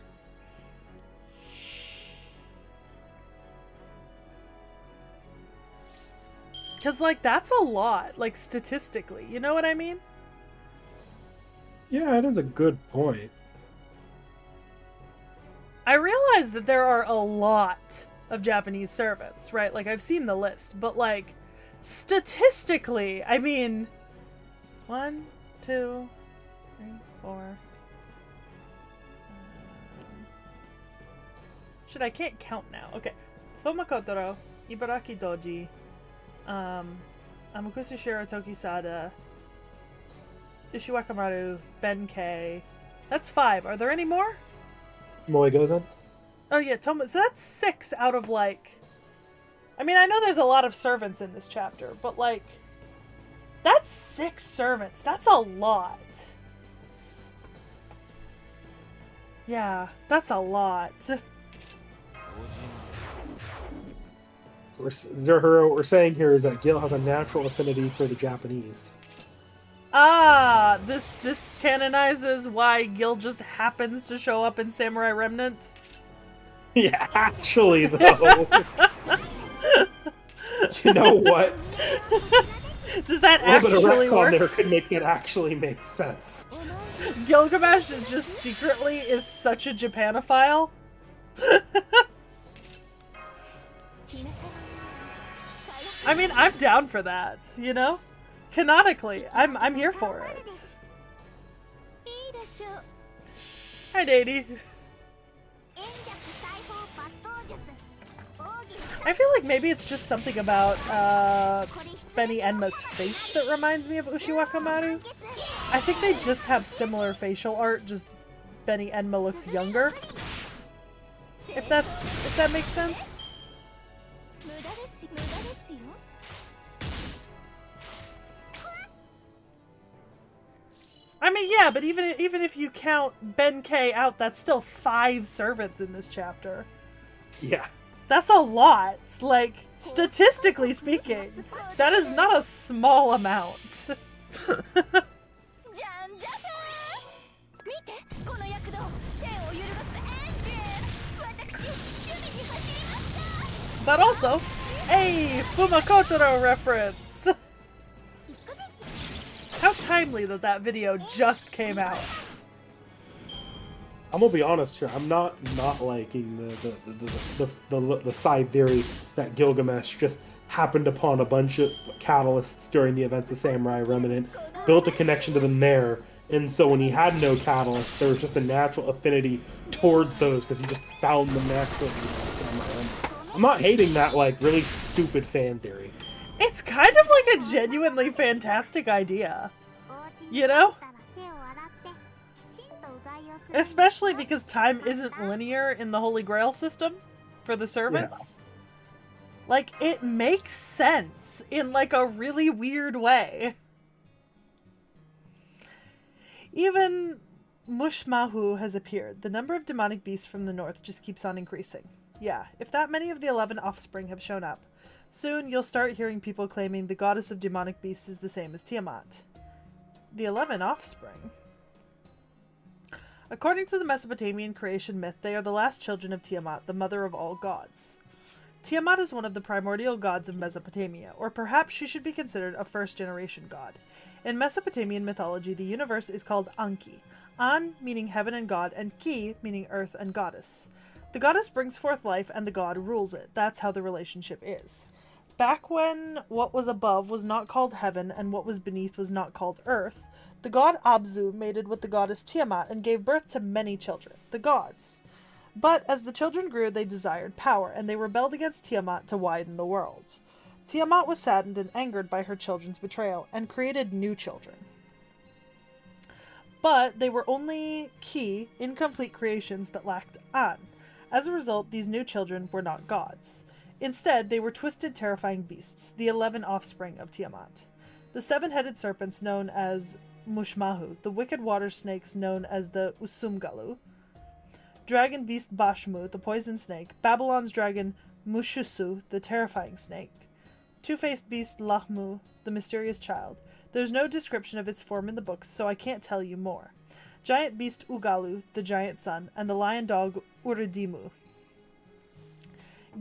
Because, like, that's a lot, like, statistically. You know what I mean? Yeah, it is a good point. I realize that there are a lot of Japanese servants, right? Like, I've seen the list, but, like, statistically, I mean, 1, 2, 3, 4. Shit, I can't count now. Okay. Fumakotaro, Ibaraki Doji, Amakusushiro Tokisada, Ishiwakamaru, Benkei. That's 5. Are there any more? Moe goes on. Oh yeah, Tomo. So that's 6 out of like. I mean, I know there's a lot of servants in this chapter, but like, that's 6 servants. That's a lot. Yeah, that's a lot. 同人 Zerhuro, what we're saying here is that Gil has a natural affinity for the Japanese. Ah, this canonizes why Gil just happens to show up in Samurai Remnant. Yeah, actually, though. You know what? Does that A little bit of actually retcon work? there could make it actually make sense. Gilgamesh is just secretly is such a Japanophile. I mean, I'm down for that, you know? Canonically, I'm here for it. いいでしょう Hi, Daddy. 演者裁縫抜刀術奥義 I feel like maybe it's just something about Benny Enma's face that reminds me of Ushiwakamaru. I think they just have similar facial art, just Benny Enma looks younger. If that makes sense. 無駄ですよ I mean, yeah, but even if you count Benkei out, that's still 5 servants in this chapter. Yeah. That's a lot. Like, statistically speaking, that is not a small amount. じゃんじゃじゃーん見てこの躍動天を揺るがすエンジン私趣味に走りました But also, a Fumakotaro reference. 行くでち How timely that that video just came out. I'm gonna be honest here. I'm not liking the side theory that Gilgamesh just happened upon a bunch of catalysts during the events of Samurai Remnant, built a connection to them there, and so when he had no catalyst, there was just a natural affinity towards those because he just found them naturally in Samurai Remnant. I'm not hating that like really stupid fan theory. It's kind of like a genuinely fantastic idea. お家 You に帰 know? ったら手を洗ってきちんとうがいをする Especially because time isn't linear in the Holy Grail system for the servants. Like, it makes sense in like a really weird way. Even Mushmahu has appeared. The number of demonic beasts from the north just keeps on increasing. Yeah, if that many of the 11 offspring have shown up, Soon you'll start hearing people claiming the goddess of demonic beasts is the same as Tiamat. The 11 offspring. According to the Mesopotamian creation myth, they are the last children of Tiamat, the mother of all gods. Tiamat is one of the primordial gods of Mesopotamia, or perhaps she should be considered a first-generation god. In Mesopotamian mythology, the universe is called Anki. An meaning heaven and god, and Ki meaning earth and goddess. The goddess brings forth life, and the god rules it. That's how the relationship is. Back when what was above was not called heaven, and what was beneath was not called earth, the god Abzu mated with the goddess Tiamat and gave birth to many children, the gods. But as the children grew, they desired power, and they rebelled against Tiamat to widen the world. Tiamat was saddened and angered by her children's betrayal, and created new children. But they were only Ki, incomplete creations that lacked An. As a result, these new children were not gods. Instead, they were twisted, terrifying beasts, the 11 offspring of Tiamat. The 7-headed serpents known as Mushmahu, the wicked water snakes known as the Usumgalu, dragon beast Bashmu, the poison snake, Babylon's dragon Mushusu, the terrifying snake, two-faced beast Lahmu, the mysterious child. There's no description of its form in the books, so I can't tell you more. Giant beast Ugalu, the giant sun, and the lion dog Uridimu.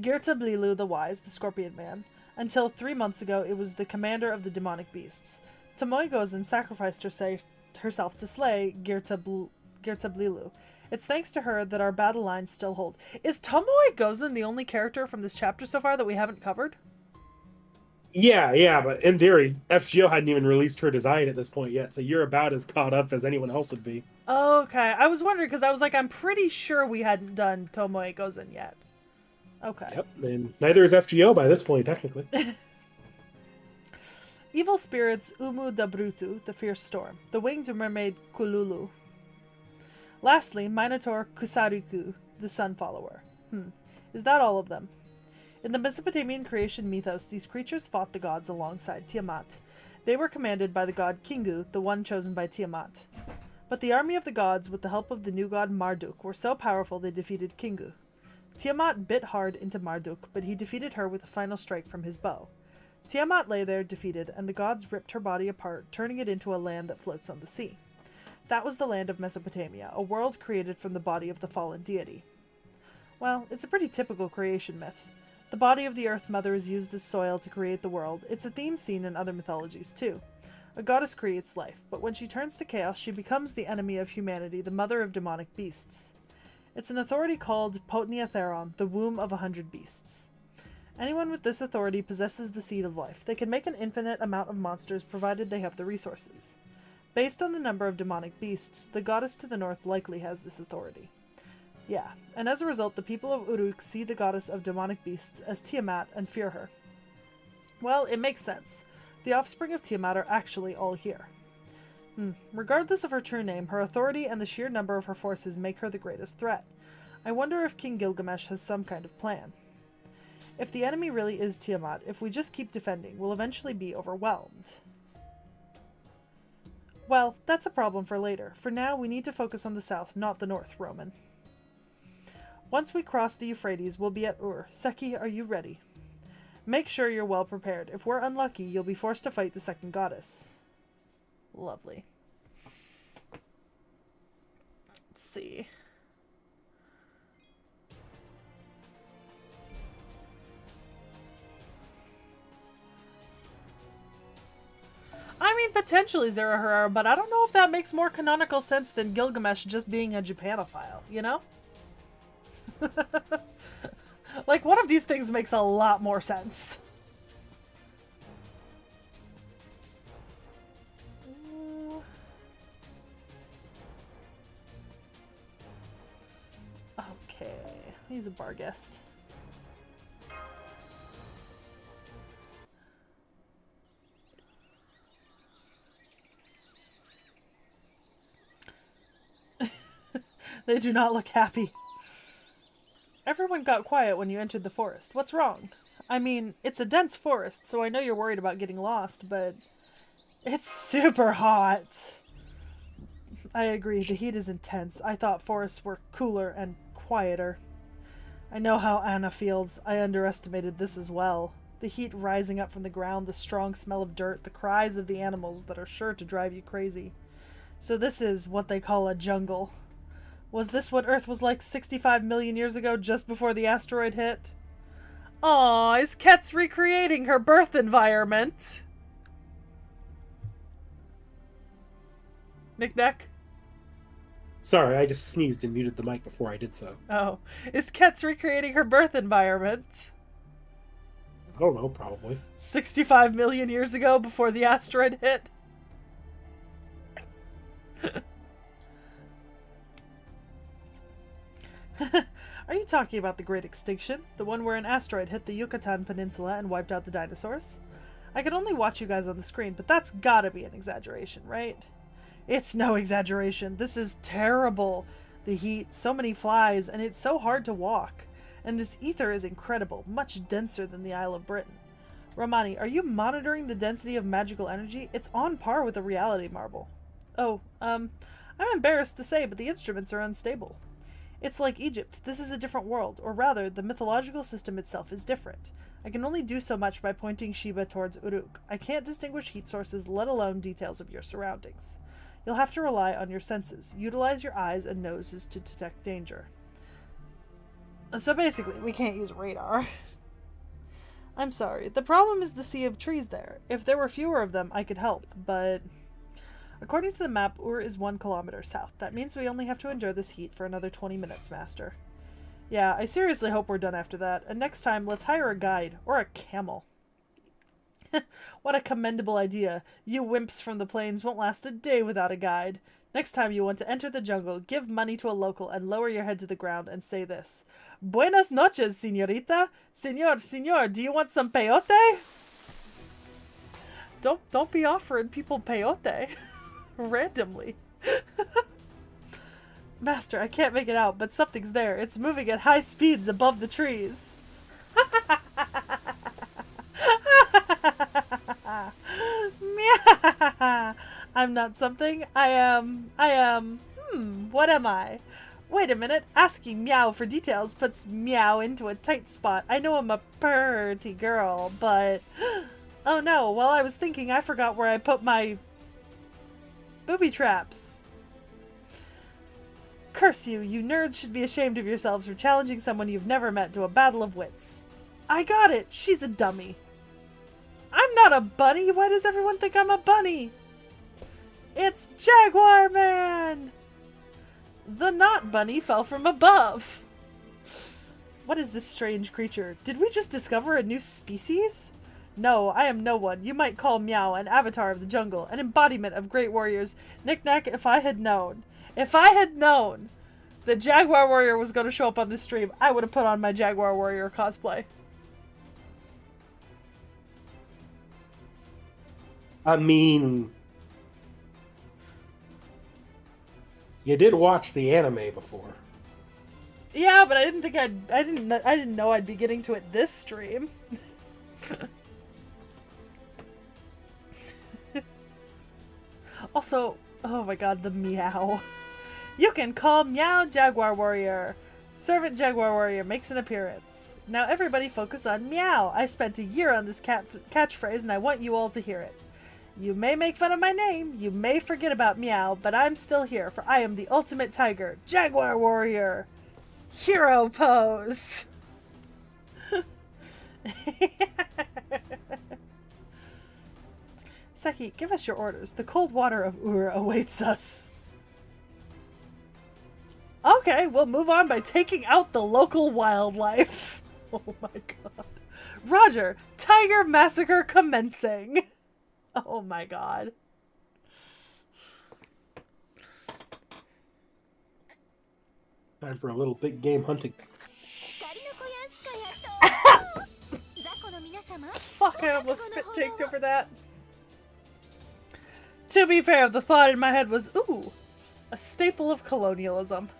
Girtablilu the wise, the scorpion man. Until 3 months ago, it was the commander of the demonic beasts. Tomoe-Gozen sacrificed herself to slay Girtablilu. It's thanks to her that our battle lines still hold. Is Tomoe-Gozen the only character from this chapter so far that we haven't covered? Yeah, but in theory, FGO hadn't even released her design at this point yet, so you're about as caught up as anyone else would be. Okay, I was wondering because I was like, I'm pretty sure we hadn't done Tomoe-Gozen yet. Okay. Yep, and neither is FGO by this point, technically. Evil spirits Umu Dabrutu, the fierce storm. The winged mermaid Kululu. Lastly, Minotaur Kusariku, the sun follower. Is that all of them? In the Mesopotamian creation mythos, these creatures fought the gods alongside Tiamat. They were commanded by the god Kingu, the one chosen by Tiamat. But the army of the gods, with the help of the new god Marduk, were so powerful they defeated Kingu. Tiamat bit hard into Marduk, but he defeated her with a final strike from his bow. Tiamat lay there defeated, and the gods ripped her body apart, turning it into a land that floats on the sea. That was the land of Mesopotamia, a world created from the body of the fallen deity. Well, it's a pretty typical creation myth. The body of the Earth Mother is used as soil to create the world. It's a theme seen in other mythologies, too. A goddess creates life, but when she turns to chaos, she becomes the enemy of humanity, the mother of demonic beasts. It's an authority called Potnia Theron, the womb of 100 beasts. Anyone with this authority possesses the seed of life. They can make an infinite amount of monsters, provided they have the resources. Based on the number of demonic beasts, the goddess to the north likely has this authority. Yeah, and as a result, the people of Uruk see the goddess of demonic beasts as Tiamat and fear her. Well, it makes sense. The offspring of Tiamat are actually all here. Regardless of her true name, her authority and the sheer number of her forces make her the greatest threat. I wonder if King Gilgamesh has some kind of plan. If the enemy really is Tiamat, if we just keep defending, we'll eventually be overwhelmed. Well, that's a problem for later. For now, we need to focus on the south, not the north, Roman. Once we cross the Euphrates, we'll be at Ur. Seki, are you ready? Make sure you're well prepared. If we're unlucky, you'll be forced to fight the second goddess. Lovely. Let's see. I mean, potentially Zerahara, but I don't know if that makes more canonical sense than Gilgamesh just being a Japanophile, you know? Like, one of these things makes a lot more sense. Okay, he's a bar guest. They do not look happy. Everyone got quiet when you entered the forest. What's wrong? I mean, it's a dense forest, so I know you're worried about getting lost, but it's super hot. I agree, the heat is intense. I thought forests were cooler and quieter. I know how Anna feels. I underestimated this as well. The heat rising up from the ground, the strong smell of dirt, the cries of the animals that are sure to drive you crazy. So this is what they call a jungle. Was this what Earth was like 65 million years ago, just before the asteroid hit? Aw, is Ket's recreating her birth environment? Knick-knack? Sorry, I just sneezed and muted the mic before I did so. Oh. Is Ket's recreating her birth environment? I don't know, probably. 65 million years ago, before the asteroid hit? Are you talking about the Great Extinction? The one where an asteroid hit the Yucatan Peninsula and wiped out the dinosaurs? I can only watch you guys on the screen, but that's gotta be an exaggeration, right? It's no exaggeration. This is terrible. The heat, so many flies, and it's so hard to walk. And this ether is incredible, much denser than the Isle of Britain. Romani, are you monitoring the density of magical energy? It's on par with a reality marble. Oh, I'm embarrassed to say, but the instruments are unstable. It's like Egypt. This is a different world, or rather, the mythological system itself is different. I can only do so much by pointing Sheba towards Uruk. I can't distinguish heat sources, let alone details of your surroundings. You'll have to rely on your senses. Utilize your eyes and noses to detect danger. So basically, we can't use radar. I'm sorry. The problem is the sea of trees there. If there were fewer of them, I could help, but... According to the map, Ur is 1 kilometer south. That means we only have to endure this heat for another 20 minutes, Master. Yeah, I seriously hope we're done after that, and next time, let's hire a guide, or a camel. What a commendable idea. You wimps from the plains won't last a day without a guide. Next time you want to enter the jungle, give money to a local and lower your head to the ground and say this. Buenas noches, señorita. Señor, do you want some peyote? Don't be offering people peyote. Randomly. Master, I can't make it out, but something's there. It's moving at high speeds above the trees. I'm not something. I am. What am I? Wait a minute. Asking Meow for details puts Meow into a tight spot. I know I'm a pretty girl, but... Oh no, while I was thinking, I forgot where I put my... booby traps. Curse you, you nerds should be ashamed of yourselves for challenging someone you've never met to a battle of wits. I got it! She's a dummy. I'm not a bunny! Why does everyone think I'm a bunny? It's Jaguar Man! The not bunny fell from above. What is this strange creature? Did we just discover a new species? No, I am no one. You might call Meow an avatar of the jungle, an embodiment of great warriors. Knick-knack, if I had known that Jaguar Warrior was going to show up on this stream, I would have put on my Jaguar Warrior cosplay. I mean... You did watch the anime before. Yeah, but I didn't know I'd be getting to it this stream. Also, oh my god, the meow. You can call Meow Jaguar Warrior. Servant Jaguar Warrior makes an appearance. Now everybody focus on meow. I spent a year on this catchphrase and I want you all to hear it. You may make fun of my name, you may forget about meow, but I'm still here, for I am the ultimate tiger, Jaguar Warrior. Hero pose. Seki, give us your orders. The cold water of Ur awaits us. Okay, we'll move on by taking out the local wildlife. Oh my god. Roger, tiger massacre commencing. Oh my god. Time for a little big game hunting. Fuck, I almost spit taked over that. To be fair, the thought in my head was, ooh, a staple of colonialism.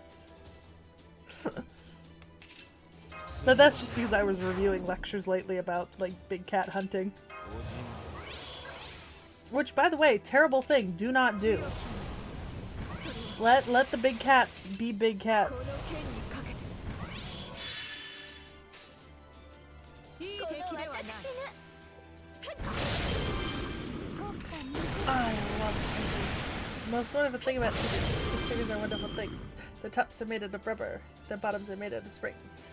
But that's just because I was reviewing lectures lately about, like, big cat hunting. Which, by the way, terrible thing, do not do. Let the big cats be big cats. I love triggers. The most wonderful thing about triggers is triggers are wonderful things. The tops are made out of rubber, the bottoms are made out of springs.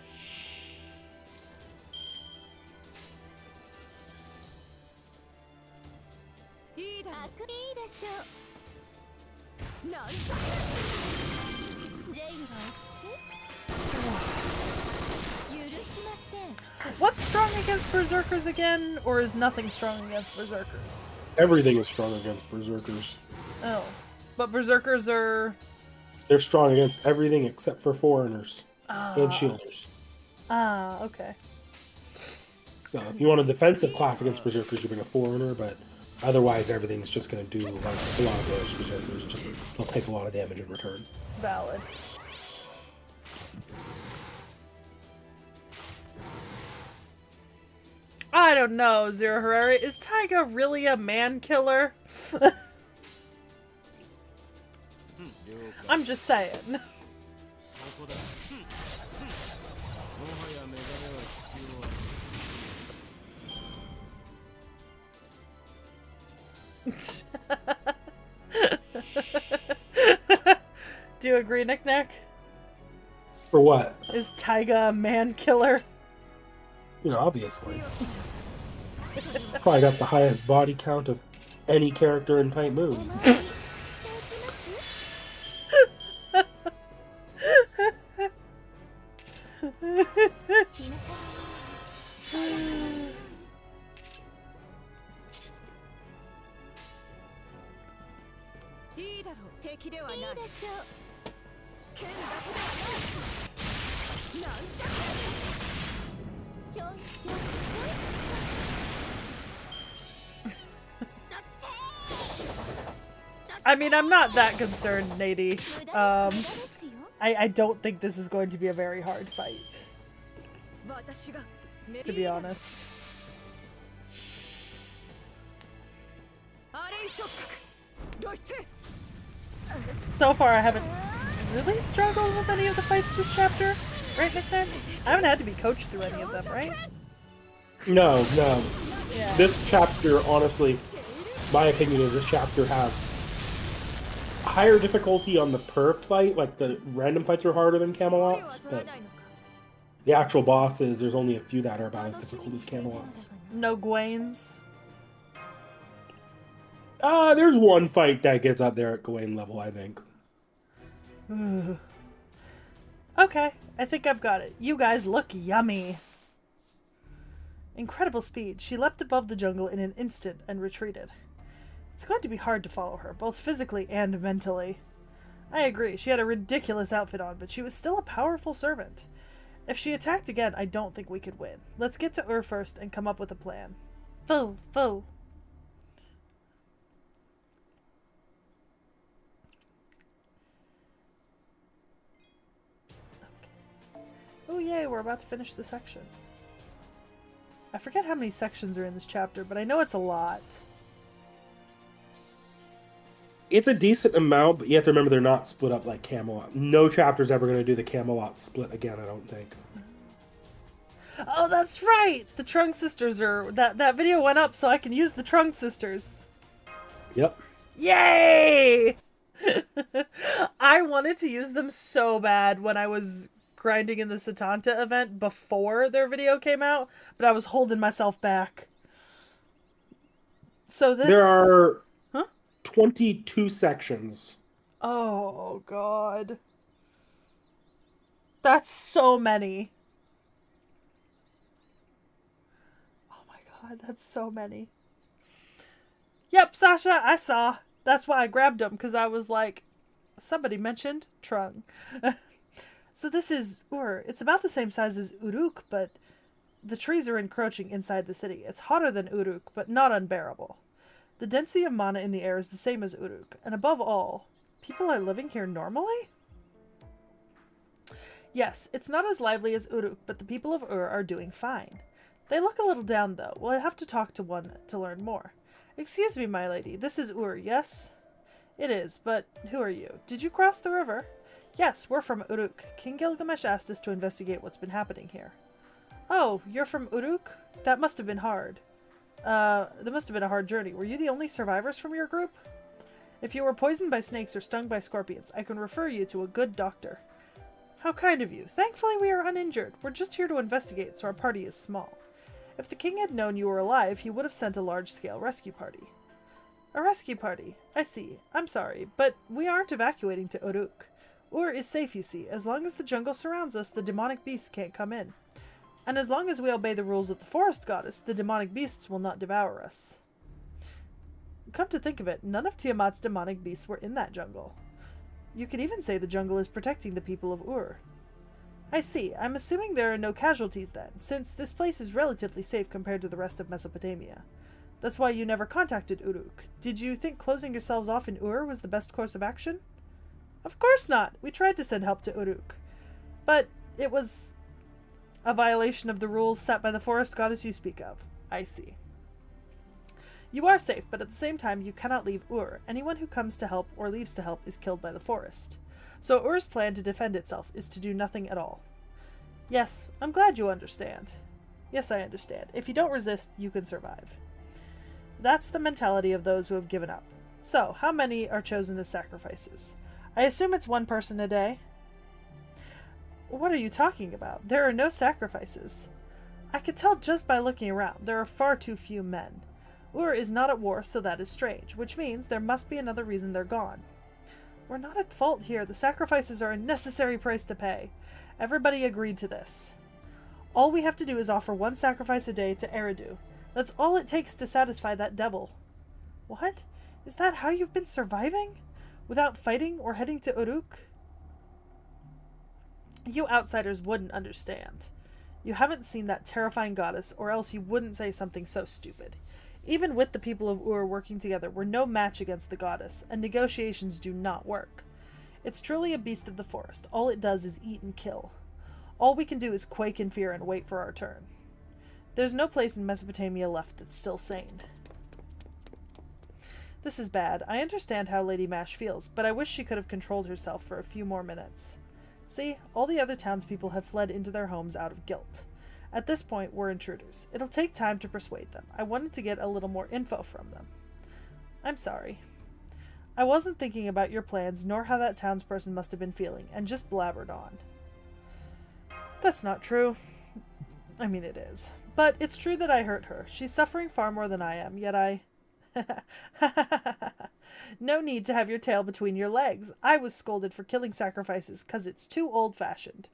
What's strong against berserkers again, or is nothing strong against berserkers? Everything is strong against berserkers. Oh, but berserkers are... They're strong against everything except for foreigners and shielders. Ah, okay. So if you want a defensive class against berserkers, you bring a foreigner, but otherwise everything's just going to do like a lot of damage to berserkers. Just they'll take a lot of damage in return. Valid. I don't know, Zero Herrera. Is Taiga really a man killer? I'm just saying. Do you agree, Nick Nack? For what? Is Taiga a man killer? You know, obviously. Probably got the highest body count of any character in Type Moon. I mean, I'm not that concerned, Nady. I don't think this is going to be a very hard fight, to be honest. So far, I haven't really struggled with any of the fights this chapter, right, Nick Nack? I haven't had to be coached through any of them, right? No. Yeah. This chapter, honestly, my opinion is this chapter has higher difficulty on the perp fight, like the random fights are harder than Camelot's, but the actual bosses, there's only a few that are about as difficult as Camelot's. No Gwaines. There's one fight that gets up there at Gawain level, I think. Okay, I think I've got it. You guys look yummy. Incredible speed. She leapt above the jungle in an instant and retreated. It's going to be hard to follow her, both physically and mentally. I agree, she had a ridiculous outfit on, but she was still a powerful servant. If she attacked again, I don't think we could win. Let's get to Ur first and come up with a plan. Foe. Okay. Oh yay, we're about to finish the section. I forget how many sections are in this chapter, but I know it's a lot. It's a decent amount, but you have to remember they're not split up like Camelot. No chapter's ever going to do the Camelot split again, I don't think. Oh, that's right! The Trunk Sisters are... That video went up so I can use the Trunk Sisters. Yep. Yay! I wanted to use them so bad when I was grinding in the Satanta event before their video came out, but I was holding myself back. So this... There are... Huh? 22 sections. Oh, God. That's so many. Oh my God, that's so many. Yep, Sasha, I saw. That's why I grabbed them, because I was like, somebody mentioned Trung. So this is Ur. It's about the same size as Uruk, but the trees are encroaching inside the city. It's hotter than Uruk, but not unbearable. The density of mana in the air is the same as Uruk, and above all, people are living here normally? Yes, it's not as lively as Uruk, but the people of Ur are doing fine. They look a little down, though. We'll have to talk to one to learn more. Excuse me, my lady. This is Ur, yes? It is, but who are you? Did you cross the river? Yes, we're from Uruk. King Gilgamesh asked us to investigate what's been happening here. Oh, you're from Uruk? That must have been hard. That must have been a hard journey. Were you the only survivors from your group? If you were poisoned by snakes or stung by scorpions, I can refer you to a good doctor. How kind of you. Thankfully we are uninjured. We're just here to investigate, so our party is small. If the king had known you were alive, he would have sent a large-scale rescue party. A rescue party. I see. I'm sorry, but we aren't evacuating to Uruk. Ur is safe, you see. As long as the jungle surrounds us, the demonic beasts can't come in. And as long as we obey the rules of the forest goddess, the demonic beasts will not devour us. Come to think of it, none of Tiamat's demonic beasts were in that jungle. You could even say the jungle is protecting the people of Ur. I see. I'm assuming there are no casualties then, since this place is relatively safe compared to the rest of Mesopotamia. That's why you never contacted Uruk. Did you think closing yourselves off in Ur was the best course of action? Of course not! We tried to send help to Uruk. But it was a violation of the rules set by the forest goddess you speak of. I see. You are safe, but at the same time you cannot leave Ur. Anyone who comes to help or leaves to help is killed by the forest. So Ur's plan to defend itself is to do nothing at all. Yes, I'm glad you understand. Yes, I understand. If you don't resist, you can survive. That's the mentality of those who have given up. So, how many are chosen as sacrifices? I assume it's one person a day? What are you talking about? There are no sacrifices. I could tell just by looking around. There are far too few men. Ur is not at war, so that is strange, which means there must be another reason they're gone. We're not at fault here. The sacrifices are a necessary price to pay. Everybody agreed to this. All we have to do is offer one sacrifice a day to Eridu. That's all it takes to satisfy that devil. What? Is that how you've been surviving? Without fighting or heading to Uruk? You outsiders wouldn't understand. You haven't seen that terrifying goddess, or else you wouldn't say something so stupid. Even with the people of Ur working together, we're no match against the goddess, and negotiations do not work. It's truly a beast of the forest. All it does is eat and kill. All we can do is quake in fear and wait for our turn. There's no place in Mesopotamia left that's still sane. This is bad. I understand how Lady Mash feels, but I wish she could have controlled herself for a few more minutes. See, all the other townspeople have fled into their homes out of guilt. At this point, we're intruders. It'll take time to persuade them. I wanted to get a little more info from them. I'm sorry. I wasn't thinking about your plans, nor how that townsperson must have been feeling, and just blabbered on. That's not true. I mean, it is. But it's true that I hurt her. She's suffering far more than I am, yet I... No need to have your tail between your legs. I was scolded for killing sacrifices, 'cause it's too old-fashioned.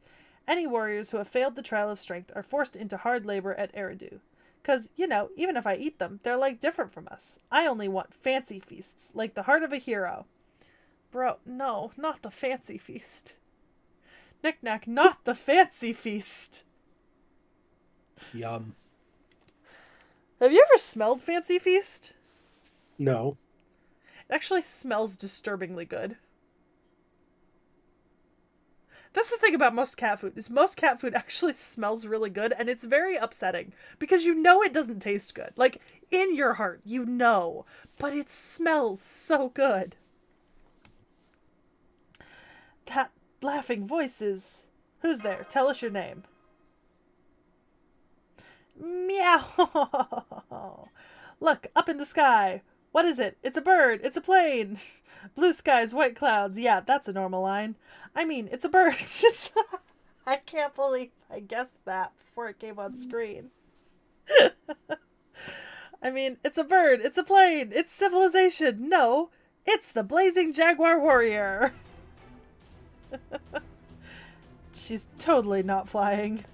Any warriors who have failed the trial of strength are forced into hard labor at Eridu. 'Cause, you know, even if I eat them, they're like different from us. I only want fancy feasts, like the heart of a hero. Bro, no, not the fancy feast. Knick-knack, not the fancy feast. Yum. Have you ever smelled Fancy Feast? No. It actually smells disturbingly good. That's the thing about most cat food, is most cat food actually smells really good, and it's very upsetting, because you know it doesn't taste good. Like, in your heart, you know, but it smells so good. That laughing voice is... Who's there? Tell us your name. Meow! Look, up in the sky. What is it? It's a bird. It's a plane. Blue skies, white clouds. Yeah, that's a normal line. I mean, it's a bird. I can't believe I guessed that before it came on screen. I mean, it's a bird. It's a plane. It's civilization. No, it's the blazing jaguar warrior. She's totally not flying.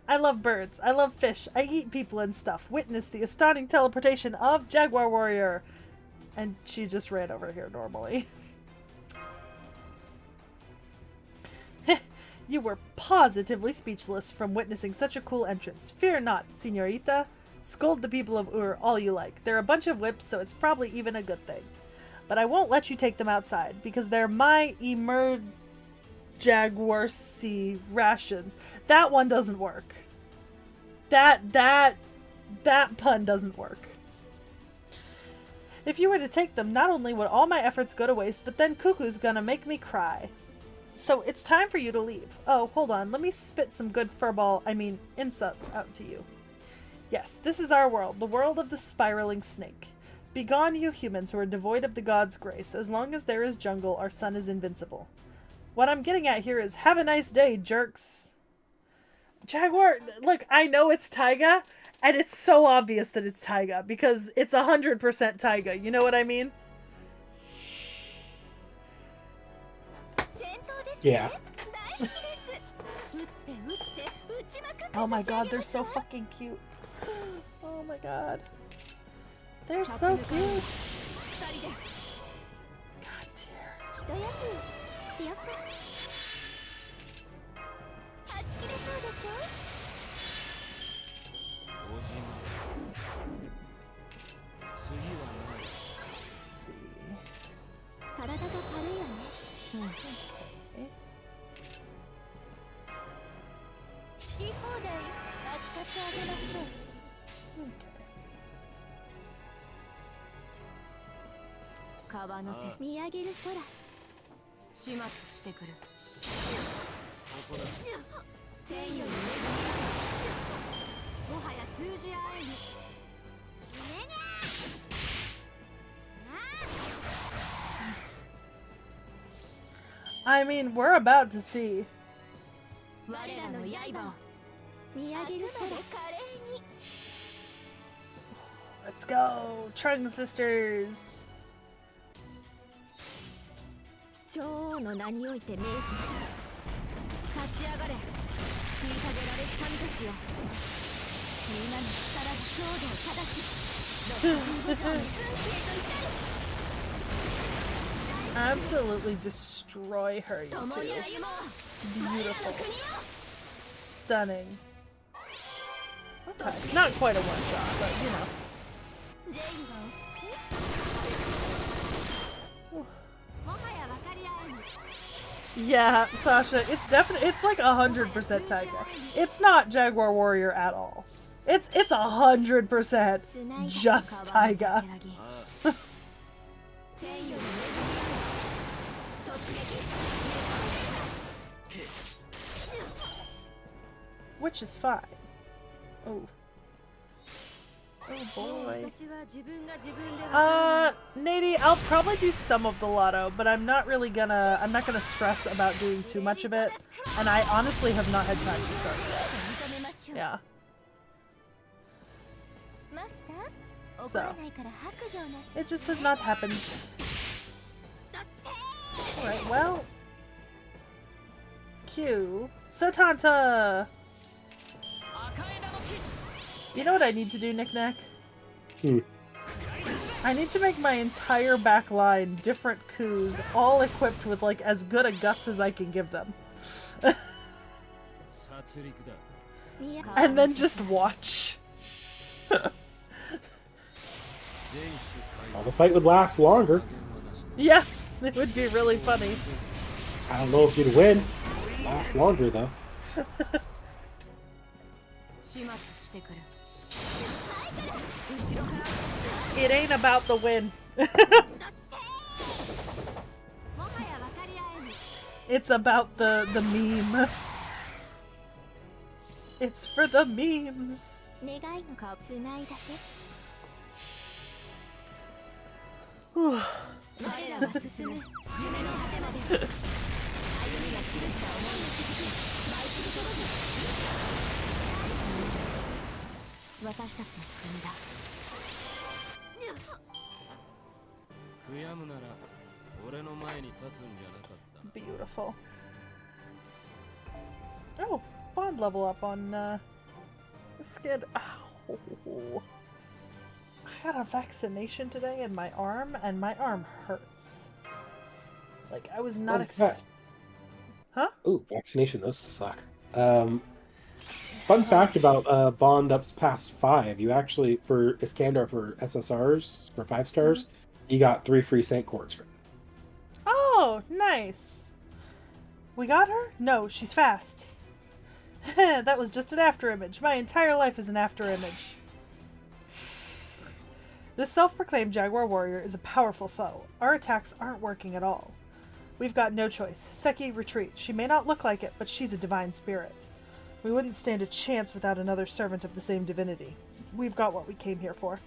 I love birds. I love fish. I eat people and stuff. Witness the astounding teleportation of Jaguar Warrior. And she just ran over here normally. You were positively speechless from witnessing such a cool entrance. Fear not, señorita. Scold the people of Ur all you like. They're a bunch of whips, so it's probably even a good thing. But I won't let you take them outside, because they're my Jaguar-C rations. That one doesn't work. That pun doesn't work. If you were to take them, not only would all my efforts go to waste, but then Cuckoo's gonna make me cry. So it's time for you to leave. Oh, hold on. Let me spit some good insults out to you. Yes, this is our world, the world of the spiraling snake. Begone, you humans who are devoid of the god's grace. As long as there is jungle, our sun is invincible. What I'm getting at here is, have a nice day, jerks. Jaguar, look, I know it's Taiga, and it's so obvious that it's Taiga, because it's 100% Taiga, you know what I mean? Yeah. Oh my god, they're so fucking cute. Oh my god. They're so cute. God dear. I mean, we're about to see. Let's go, Trung sisters. 女王の名において命じます立ち上がれ虐げられし民たちよ皆の力で強度を正し65条の奮起へと至る Absolutely destroy her, you two. Beautiful. Stunning. Okay. Not quite a one shot, but you know. Yeah, Sasha, it's definitely, it's like 100% Taiga. It's not Jaguar Warrior at all. It's 100% just Taiga. Which is fine. Oh. Oh boy. Nady, I'll probably do some of the lotto, but I'm not gonna stress about doing too much of it, and I honestly have not had time to start yet. Yeah. So, it just has not happened. Alright, well. Q. Satanta! You know what I need to do, Knick Knack? I need to make my entire back line different coups, all equipped with like as good a guts as I can give them. And then just watch. Well, the fight would last longer. Yeah, it would be really funny. I don't know if you'd win. It'd last longer though. It ain't about the win. It's about the meme. It's for the memes. Whew. Beautiful. Oh, bond level up on Skid. Ow. I got a vaccination today in my arm, and my arm hurts. Like, I was not Huh? Ooh, vaccination, those suck. Fun fact about bond ups past 5, you actually, for Iskandar, for SSRs, for 5 stars, you got 3 free Saint Cords for it. Oh, nice. We got her? No, she's fast. That was just an after image. My entire life is an after image. This self-proclaimed Jaguar Warrior is a powerful foe. Our attacks aren't working at all. We've got no choice. Seki, retreat. She may not look like it, but she's a divine spirit. We wouldn't stand a chance without another servant of the same divinity. We've got what we came here for.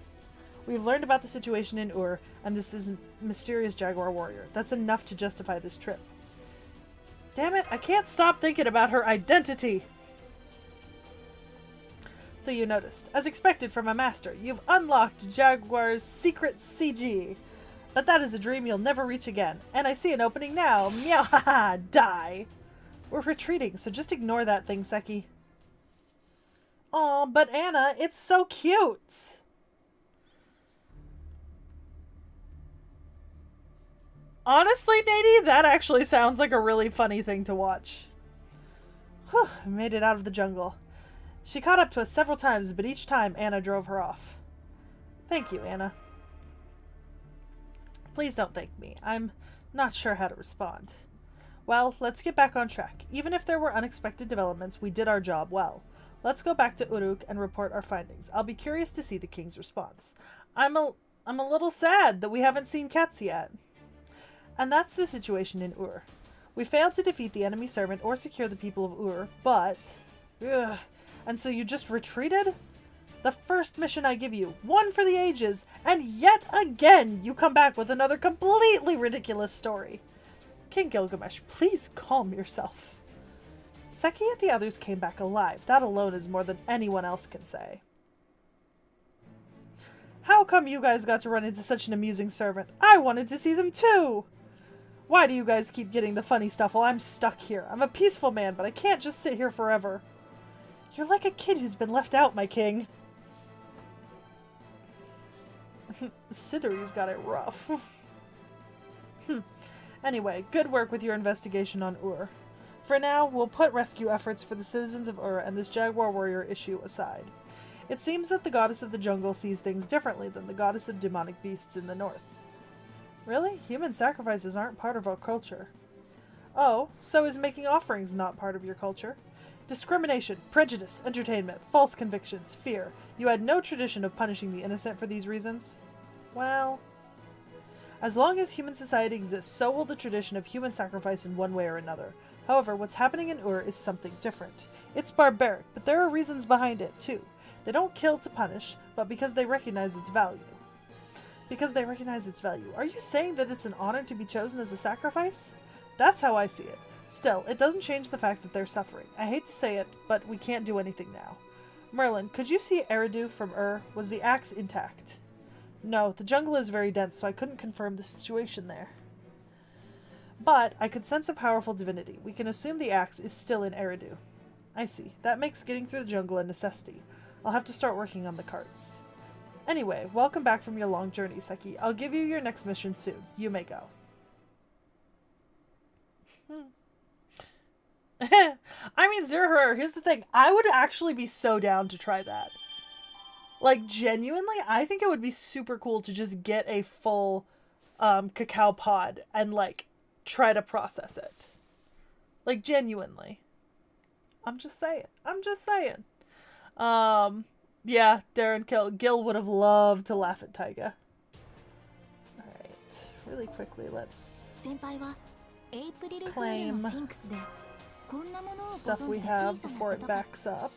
We've learned about the situation in Ur, and this is a mysterious jaguar warrior. That's enough to justify this trip. Damn it, I can't stop thinking about her identity! So you noticed. As expected from a master, you've unlocked Jaguar's secret CG. But that is a dream you'll never reach again. And I see an opening now. Meow ha ha, die! We're retreating, so just ignore that thing, Seki. Aw, but Anna, it's so cute! Honestly, Nady, that actually sounds like a really funny thing to watch. Whew, we made it out of the jungle. She caught up to us several times, but each time Anna drove her off. Thank you, Anna. Please don't thank me. I'm not sure how to respond. Well, let's get back on track. Even if there were unexpected developments, we did our job well. Let's go back to Uruk and report our findings. I'll be curious to see the king's response. I'm a little sad that we haven't seen Kets yet. And that's the situation in Ur. We failed to defeat the enemy servant or secure the people of Ur, but... Ugh. And so you just retreated? The first mission I give you, one for the ages, and yet again you come back with another completely ridiculous story. King Gilgamesh, please calm yourself. Seki and the others came back alive. That alone is more than anyone else can say. How come you guys got to run into such an amusing servant? I wanted to see them too! Why do you guys keep getting the funny stuff while I'm stuck here? I'm a peaceful man, but I can't just sit here forever. You're like a kid who's been left out, my king. Siduri's got it rough. Anyway, good work with your investigation on Ur. For now, we'll put rescue efforts for the citizens of Ur and this Jaguar Warrior issue aside. It seems that the goddess of the jungle sees things differently than the goddess of demonic beasts in the north. Really? Human sacrifices aren't part of our culture. Oh, so is making offerings not part of your culture? Discrimination, prejudice, entertainment, false convictions, fear. You had no tradition of punishing the innocent for these reasons? Well... As long as human society exists, so will the tradition of human sacrifice in one way or another. However, what's happening in Ur is something different. It's barbaric, but there are reasons behind it, too. They don't kill to punish, but because they recognize its value. Are you saying that it's an honor to be chosen as a sacrifice? That's how I see it. Still, it doesn't change the fact that they're suffering. I hate to say it, but we can't do anything now. Merlin, could you see Eridu from Ur? Was the axe intact? No, the jungle is very dense, so I couldn't confirm the situation there. But I could sense a powerful divinity. We can assume the axe is still in Eridu. I see. That makes getting through the jungle a necessity. I'll have to start working on the carts. Anyway, welcome back from your long journey, Seki. I'll give you your next mission soon. You may go. I mean, Zero, here's the thing. I would actually be so down to try that. Like, genuinely, I think it would be super cool to just get a full cacao pod and, like, try to process it. Like, genuinely. I'm just saying. Yeah, Darren Gil would have loved to laugh at Taiga. Alright, really quickly, let's claim stuff we have before it backs up.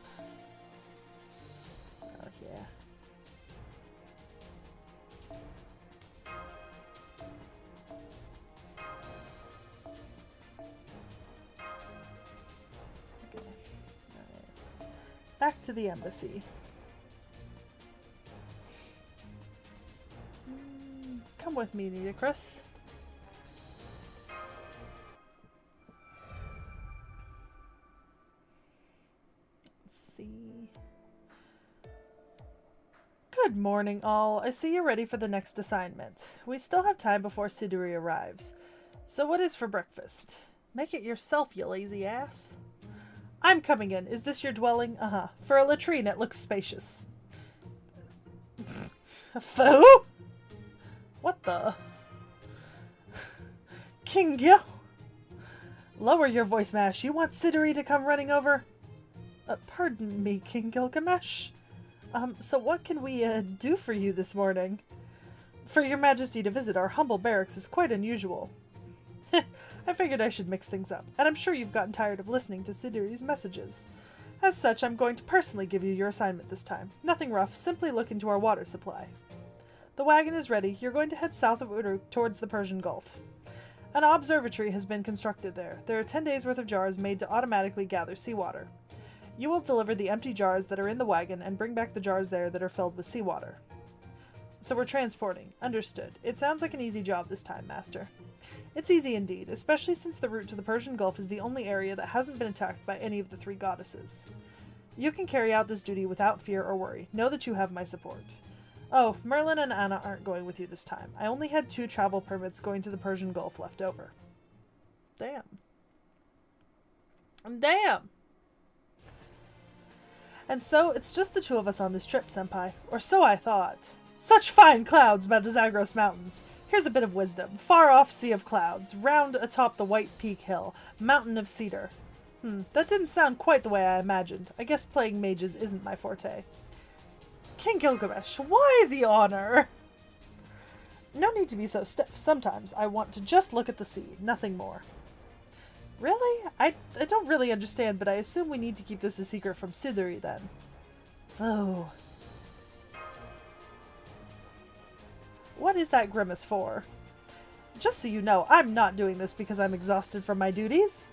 Oh, yeah. Okay. Alright. Back to the embassy. Come with me, Nitocris. Let's see. Good morning, all. I see you're ready for the next assignment. We still have time before Siduri arrives. So what is for breakfast? Make it yourself, you lazy ass. I'm coming in. Is this your dwelling? Uh-huh. For a latrine, it looks spacious. A foe? What the? King Gil? Lower your voice, Mash. You want Siduri to come running over? Pardon me, King Gilgamesh. So what can we, do for you this morning? For your majesty to visit our humble barracks is quite unusual. I figured I should mix things up, and I'm sure you've gotten tired of listening to Siduri's messages. As such, I'm going to personally give you your assignment this time. Nothing rough, simply look into our water supply. The wagon is ready. You're going to head south of Uruk towards the Persian Gulf. An observatory has been constructed there. There are 10 days' worth of jars made to automatically gather seawater. You will deliver the empty jars that are in the wagon and bring back the jars there that are filled with seawater. So we're transporting. Understood. It sounds like an easy job this time, Master. It's easy indeed, especially since the route to the Persian Gulf is the only area that hasn't been attacked by any of the 3 goddesses. You can carry out this duty without fear or worry. Know that you have my support. Oh, Merlin and Anna aren't going with you this time. I only had 2 travel permits going to the Persian Gulf left over. Damn. Damn! And so, it's just the 2 of us on this trip, Senpai. Or so I thought. Such fine clouds by the Zagros Mountains. Here's a bit of wisdom. Far off sea of clouds, round atop the White Peak Hill, mountain of cedar. That didn't sound quite the way I imagined. I guess playing mages isn't my forte. King Gilgamesh, why the honor? No need to be so stiff. Sometimes I want to just look at the sea, nothing more. Really? I don't really understand, but I assume we need to keep this a secret from Siduri then. Oh. What is that grimace for? Just so you know, I'm not doing this because I'm exhausted from my duties.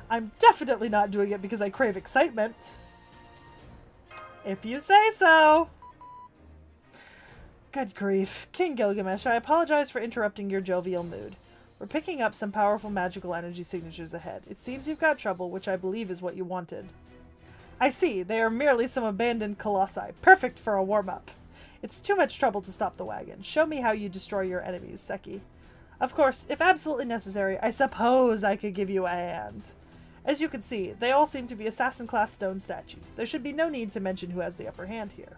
I'm definitely not doing it because I crave excitement. If you say so. Good grief. King Gilgamesh, I apologize for interrupting your jovial mood. We're picking up some powerful magical energy signatures ahead. It seems you've got trouble, which I believe is what you wanted. I see. They are merely some abandoned colossi. Perfect for a warm-up. It's too much trouble to stop the wagon. Show me how you destroy your enemies, Seki. Of course, if absolutely necessary, I suppose I could give you a hand. As you can see, they all seem to be assassin-class stone statues. There should be no need to mention who has the upper hand here.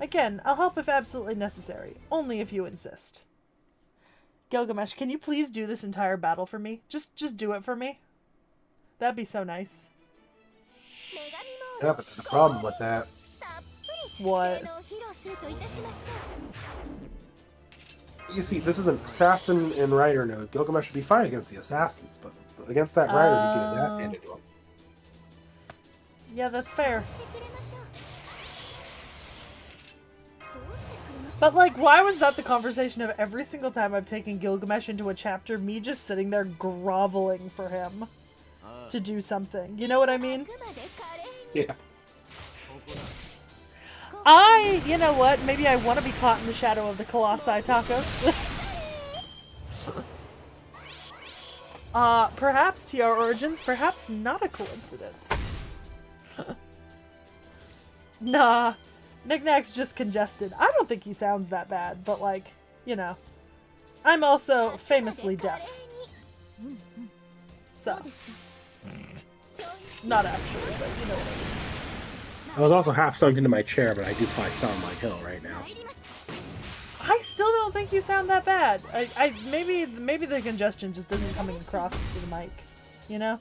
Again, I'll help if absolutely necessary. Only if you insist. Gilgamesh, can you please do this entire battle for me? Just do it for me. That'd be so nice. Yeah, but there's a problem with that. What? You see, this is an assassin and rider node. Gilgamesh should be fine against the assassins, but against that rider, he get his ass handed to him. Yeah, that's fair. But, like, why was that the conversation of every single time I've taken Gilgamesh into a chapter, me just sitting there groveling for him to do something? You know what I mean? Yeah. You know what? Maybe I want to be caught in the shadow of the Colossi tacos. Perhaps TR Origins, perhaps not a coincidence. Nah. Knickknack's just congested. I don't think he sounds that bad, but like, you know. I'm also famously deaf. So. Not actually, but you know what I mean. I was also half sunk into my chair, but I do probably sound like hell right now. I still don't think you sound that bad. Maybe the congestion just isn't coming across to the mic, you know?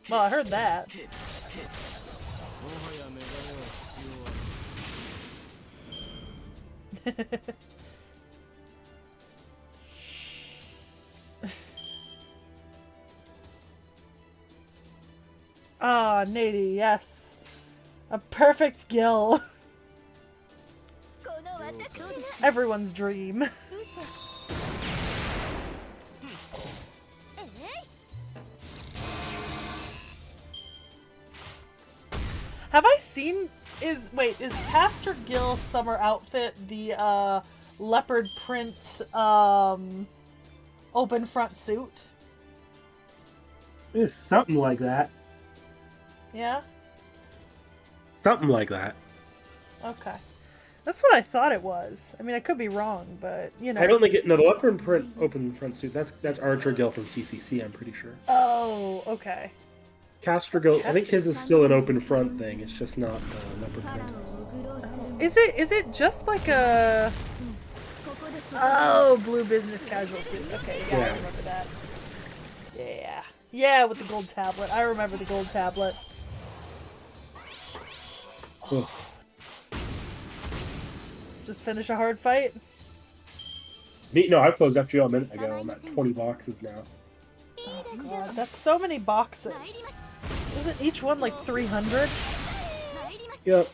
Well, I heard that. Ah, Nady, yes. A perfect gill. Everyone's dream. Have I seen... Is Pastor Gill's summer outfit the, leopard print, open front suit? It's something like that. Yeah? Something like that. Okay. That's what I thought it was. I mean, I could be wrong, but, you know. I don't think it... No, the leopard print open front suit, that's Archer Gill from CCC, I'm pretty sure. Oh, okay. Caster Gill, I think his is still an open front thing, it's just not leopard print. Is it just like a... Oh, blue business casual suit. Okay, yeah, I remember that. Yeah. Yeah, with the gold tablet. I remember the gold tablet. Oh. Just finish a hard fight. No, I closed FGO a minute ago. I'm at 20 boxes now. Oh god, that's so many boxes. Isn't each one like 300? Yep.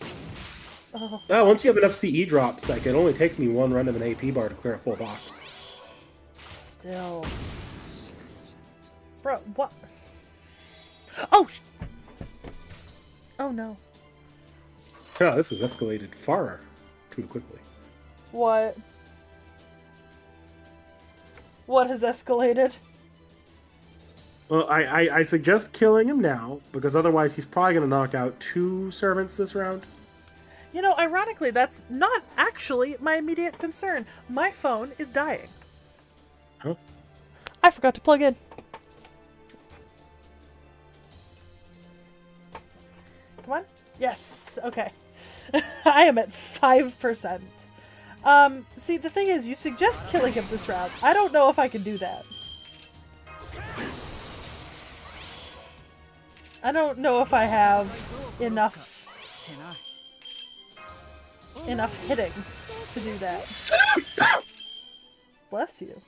Oh, Once you have enough CE drops, like it only takes me one run of an AP bar to clear a full box. still. Bro, what? Oh! Oh no. Oh, this has escalated far too quickly. What? What has escalated? Well, I suggest killing him now, because otherwise he's probably going to knock out 2 servants this round. You know, ironically, that's not actually my immediate concern. My phone is dying. Huh? I forgot to plug in. Come on. Yes. Okay. I am at 5%. See, the thing is, you suggest killing him this round. I don't know if I can do that. I don't know if I have enough hitting to do that. Bless you.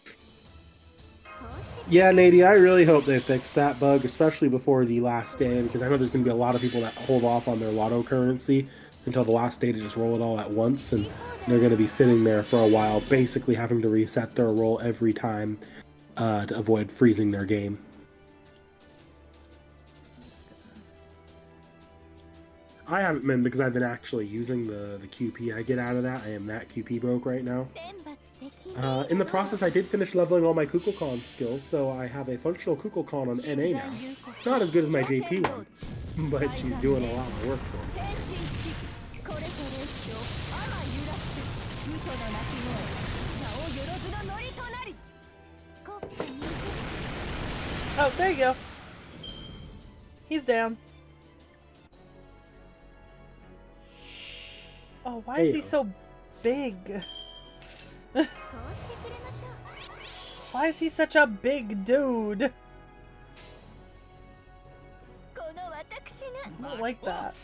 Yeah, Nady, I really hope they fix that bug, especially before the last day, because I know there's going to be a lot of people that hold off on their lotto currency until the last day to just roll it all at once, and they're going to be sitting there for a while, basically having to reset their roll every time to avoid freezing their game. I haven't been, because I've been actually using the QP I get out of that. I am that QP broke right now. In the process, I did finish leveling all my Kukulkan skills, so I have a functional Kukulkan on NA now. Not as good as my JP one, but she's doing a lot of work for me. Oh, there you go. He's down. Oh, why is he so big? Why is he such a big dude? I don't like that.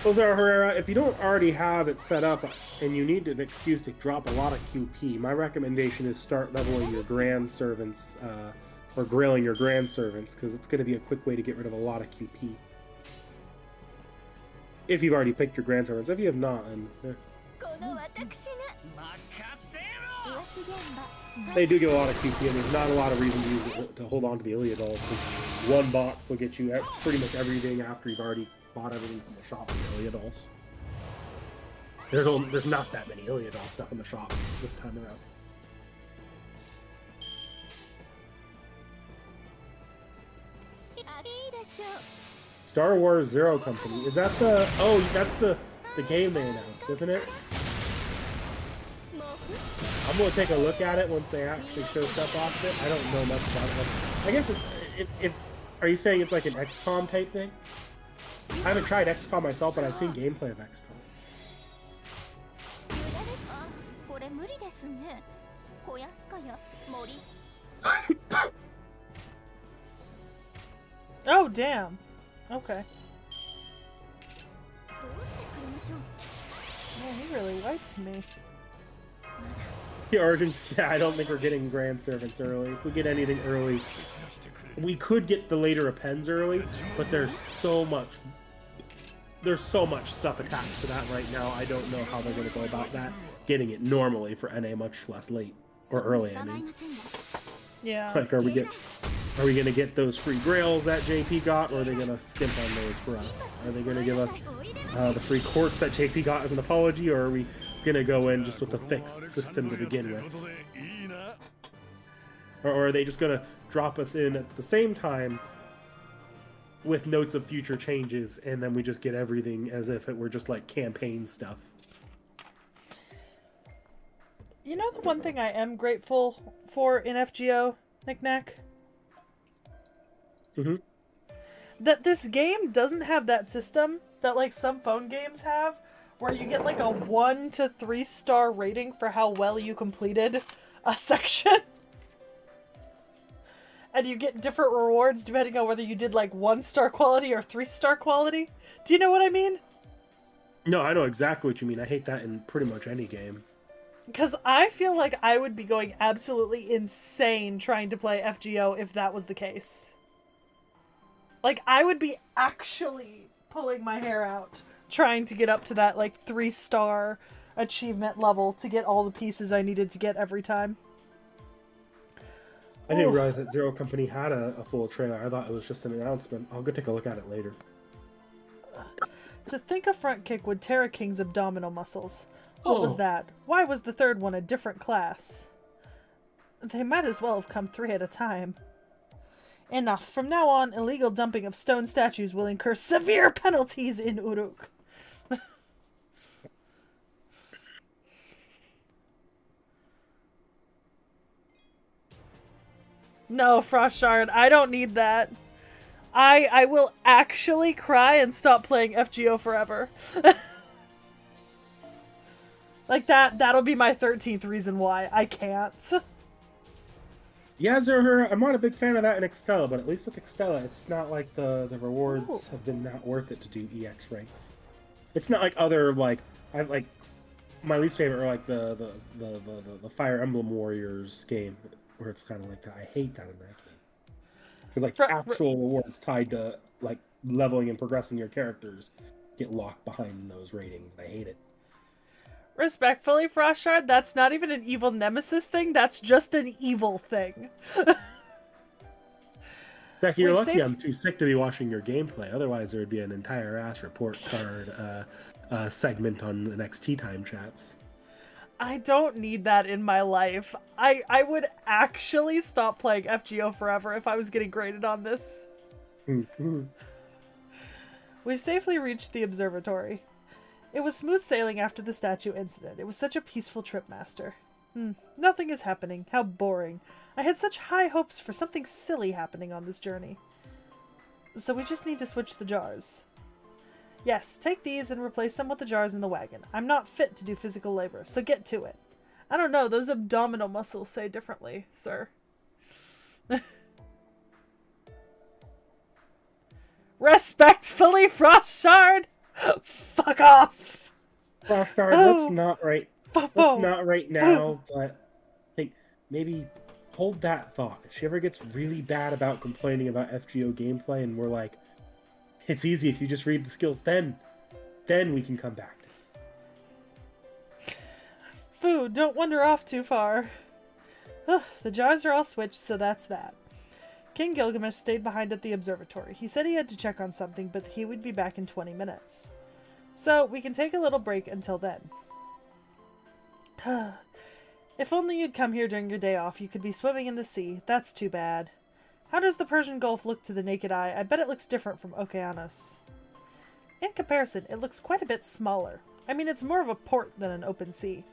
Ozar Herrera, if you don't already have it set up and you need an excuse to drop a lot of QP, my recommendation is start leveling your grand servants, or grailing your grand servants, because it's going to be a quick way to get rid of a lot of QP. If you've already picked your grand servants. If you have not, then they do get a lot of QP, and there's not a lot of reason to use it to hold on to the Iliad dolls, because one box will get you pretty much everything after you've already bought everything from the shop with the Iliad dolls. There's not that many Iliad doll stuff in the shop this time around. Star Wars Zero Company. Is that the... Oh, that's the game they announced, isn't it? I'm going to take a look at it once they actually show stuff off it. I don't know much about it. I guess it's... Are you saying it's like an XCOM type thing? I haven't tried XCOM myself, but I've seen gameplay of XCOM. Oh, damn. Okay. Man, he really wiped me. The Origins, yeah, I don't think we're getting Grand Servants early. If we get anything early, we could get the later Appends early, but there's so much stuff attached to that right now. I don't know how they're going to go about that, getting it normally for NA, much less late. Or early, I mean. Yeah. Like, are we going to get those free grails that JP got, or are they going to skimp on those for us? Are they going to give us the free quartz that JP got as an apology, or are we going to go in just with a fixed system to begin with? Or are they just going to drop us in at the same time with notes of future changes, and then we just get everything as if it were just like campaign stuff? You know the one thing I am grateful for in FGO, Knick-Knack? Mm-hmm. That this game doesn't have that system that like some phone games have, where you get like a 1 to 3 star rating for how well you completed a section. And you get different rewards depending on whether you did like 1-star quality or 3-star quality. Do you know what I mean? No, I know exactly what you mean. I hate that in pretty much any game. Because I feel like I would be going absolutely insane trying to play FGO if that was the case. Like, I would be actually pulling my hair out trying to get up to that, like, 3-star achievement level to get all the pieces I needed to get every time. I didn't realize that Zero Company had a full trailer. I thought it was just an announcement. I'll go take a look at it later. To think a front kick would tear a king's abdominal muscles. What was that? Why was the third one a different class? They might as well have come 3 at a time. Enough. From now on, illegal dumping of stone statues will incur severe penalties in Uruk. No, Frostshard, I don't need that. I will actually cry and stop playing FGO forever. Like, that'll be my 13th reason why. I can't. Yeah, Zero, I'm not a big fan of that in Extella, but at least with Extella, it's not like the rewards have been that worth it to do EX ranks. It's not like other, like, I like, my least favorite are like the Fire Emblem Warriors game, where it's kind of like that. I hate that in that game. Because, like, actual rewards tied to, like, leveling and progressing your characters get locked behind those ratings, and I hate it. Respectfully, Frostshard, that's not even an evil nemesis thing, that's just an evil thing. Becky, you're lucky I'm too sick to be watching your gameplay, otherwise there would be an entire ass report card segment on the next tea time chats. I don't need that in my life. I would actually stop playing FGO forever if I was getting graded on this. We've safely reached the observatory. It was smooth sailing after the statue incident. It was such a peaceful trip, Master. Nothing is happening. How boring. I had such high hopes for something silly happening on this journey. So we just need to switch the jars. Yes, take these and replace them with the jars in the wagon. I'm not fit to do physical labor, so get to it. I don't know, those abdominal muscles say differently, sir. Respectfully, Frostshard! Fuck off! Frostshard, let's not right now, but I think maybe hold that thought. If she ever gets really bad about complaining about FGO gameplay and we're like, it's easy if you just read the skills, then we can come back to it. Food, don't wander off too far. The jars are all switched, so that's that. King Gilgamesh stayed behind at the observatory. He said he had to check on something, but he would be back in 20 minutes. So, we can take a little break until then. If only you'd come here during your day off, you could be swimming in the sea. That's too bad. How does the Persian Gulf look to the naked eye? I bet it looks different from Okeanos. In comparison, it looks quite a bit smaller. I mean, it's more of a port than an open sea.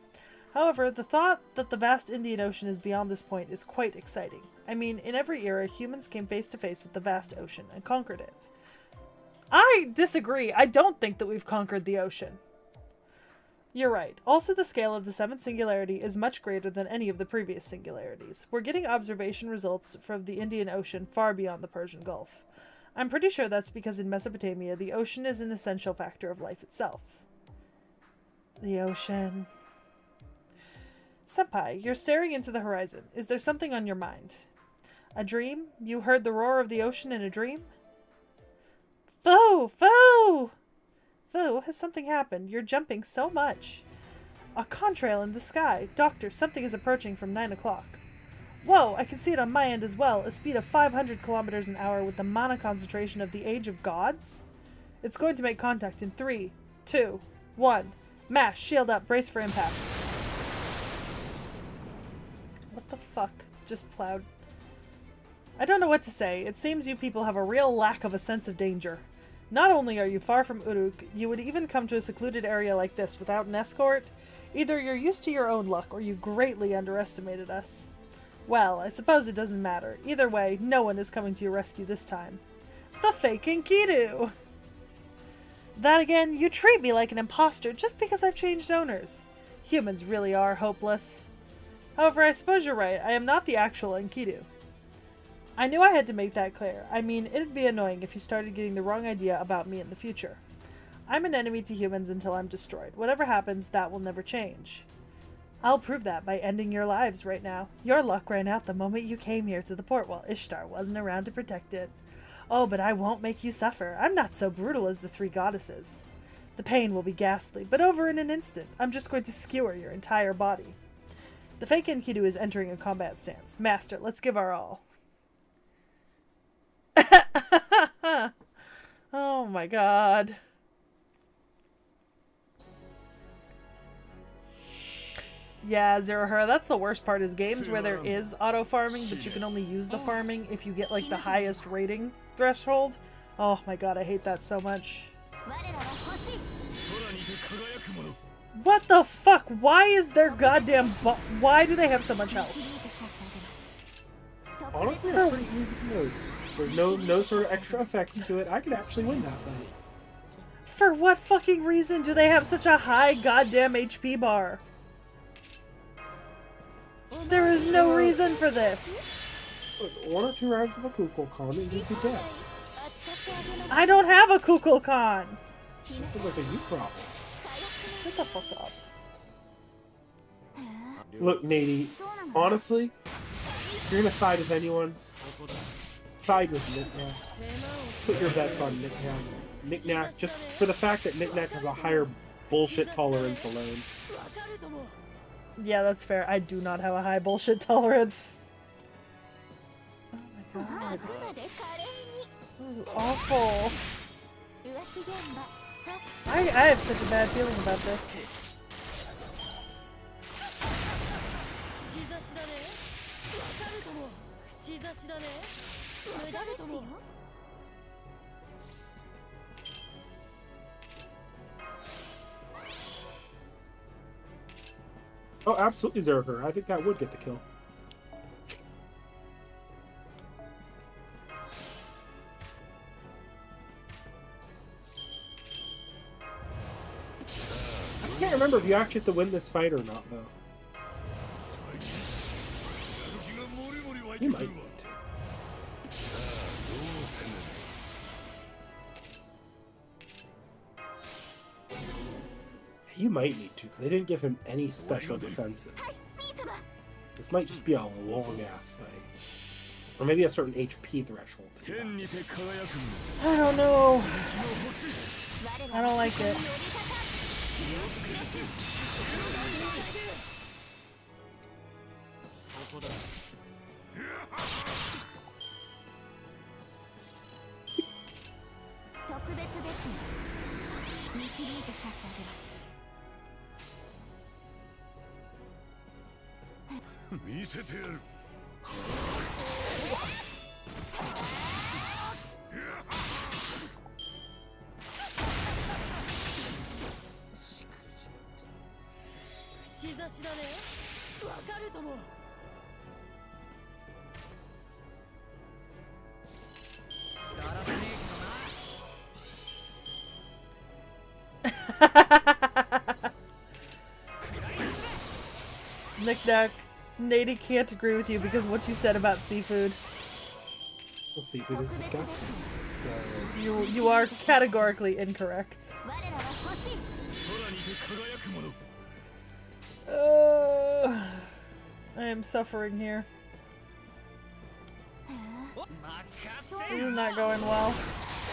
However, the thought that the vast Indian Ocean is beyond this point is quite exciting. I mean, in every era, humans came face to face with the vast ocean and conquered it. I disagree. I don't think that we've conquered the ocean. You're right. Also, the scale of the seventh singularity is much greater than any of the previous singularities. We're getting observation results from the Indian Ocean far beyond the Persian Gulf. I'm pretty sure that's because in Mesopotamia, the ocean is an essential factor of life itself. The ocean. Senpai, you're staring into the horizon. Is there something on your mind? A dream? You heard the roar of the ocean in a dream? Foo! Foo! Foo, has something happened? You're jumping so much. A contrail in the sky. Doctor, something is approaching from 9 o'clock. Whoa, I can see it on my end as well. A speed of 500 kilometers an hour with the mana concentration of the Age of Gods? It's going to make contact in 3, 2, 1. Mash, shield up, brace for impact. What the fuck just plowed? I don't know what to say. It seems you people have a real lack of a sense of danger. Not only are you far from Uruk, you would even come to a secluded area like this without an escort. Either you're used to your own luck, or you greatly underestimated us. Well, I suppose it doesn't matter. Either way, no one is coming to your rescue this time. The fake Enkidu! Then again, you treat me like an imposter just because I've changed owners. Humans really are hopeless. However, I suppose you're right. I am not the actual Enkidu. I knew I had to make that clear. I mean, it'd be annoying if you started getting the wrong idea about me in the future. I'm an enemy to humans until I'm destroyed. Whatever happens, that will never change. I'll prove that by ending your lives right now. Your luck ran out the moment you came here to the port while Ishtar wasn't around to protect it. Oh, but I won't make you suffer. I'm not so brutal as the three goddesses. The pain will be ghastly, but over in an instant. I'm just going to skewer your entire body. The fake Enkidu is entering a combat stance. Master, let's give our all. Oh my god. Yeah, Zerohara, that's the worst part, is games where there is auto-farming, but you can only use the farming if you get, like, the highest rating threshold. Oh my god, I hate that so much. What the fuck? Why is their goddamn why do they have so much health? Honestly, it's pretty easy to do. There's no sort of extra effects to it. I could actually win that fight. For what fucking reason do they have such a high goddamn HP bar? There is no reason for this. Look, 1 or 2 rounds of a Kukulkan and you'd be dead. I don't have a Kukulkan. This is like a you problem. Shut the fuck up. Look, Nady, honestly, if you're gonna side with anyone, side with Knick-Knack. Put your bets on Knick-Knack. Knick-Knack, just for the fact that Knick-Knack has a higher bullshit tolerance alone. Yeah, that's fair. I do not have a high bullshit tolerance. Oh my god. This is awful. I have such a bad feeling about this. Oh, absolutely, Zerker. I think that would get the kill. I can't remember if you actually have to win this fight or not, though. You might need to. You might need to, because they didn't give him any special defenses. This might just be a long-ass fight. Or maybe a certain HP threshold. I don't know. I don't like it. Knick-Knack, Nady can't agree with you because what you said about seafood. Well, seafood is disgusting. So... You are categorically incorrect. I am suffering here. This is not going well.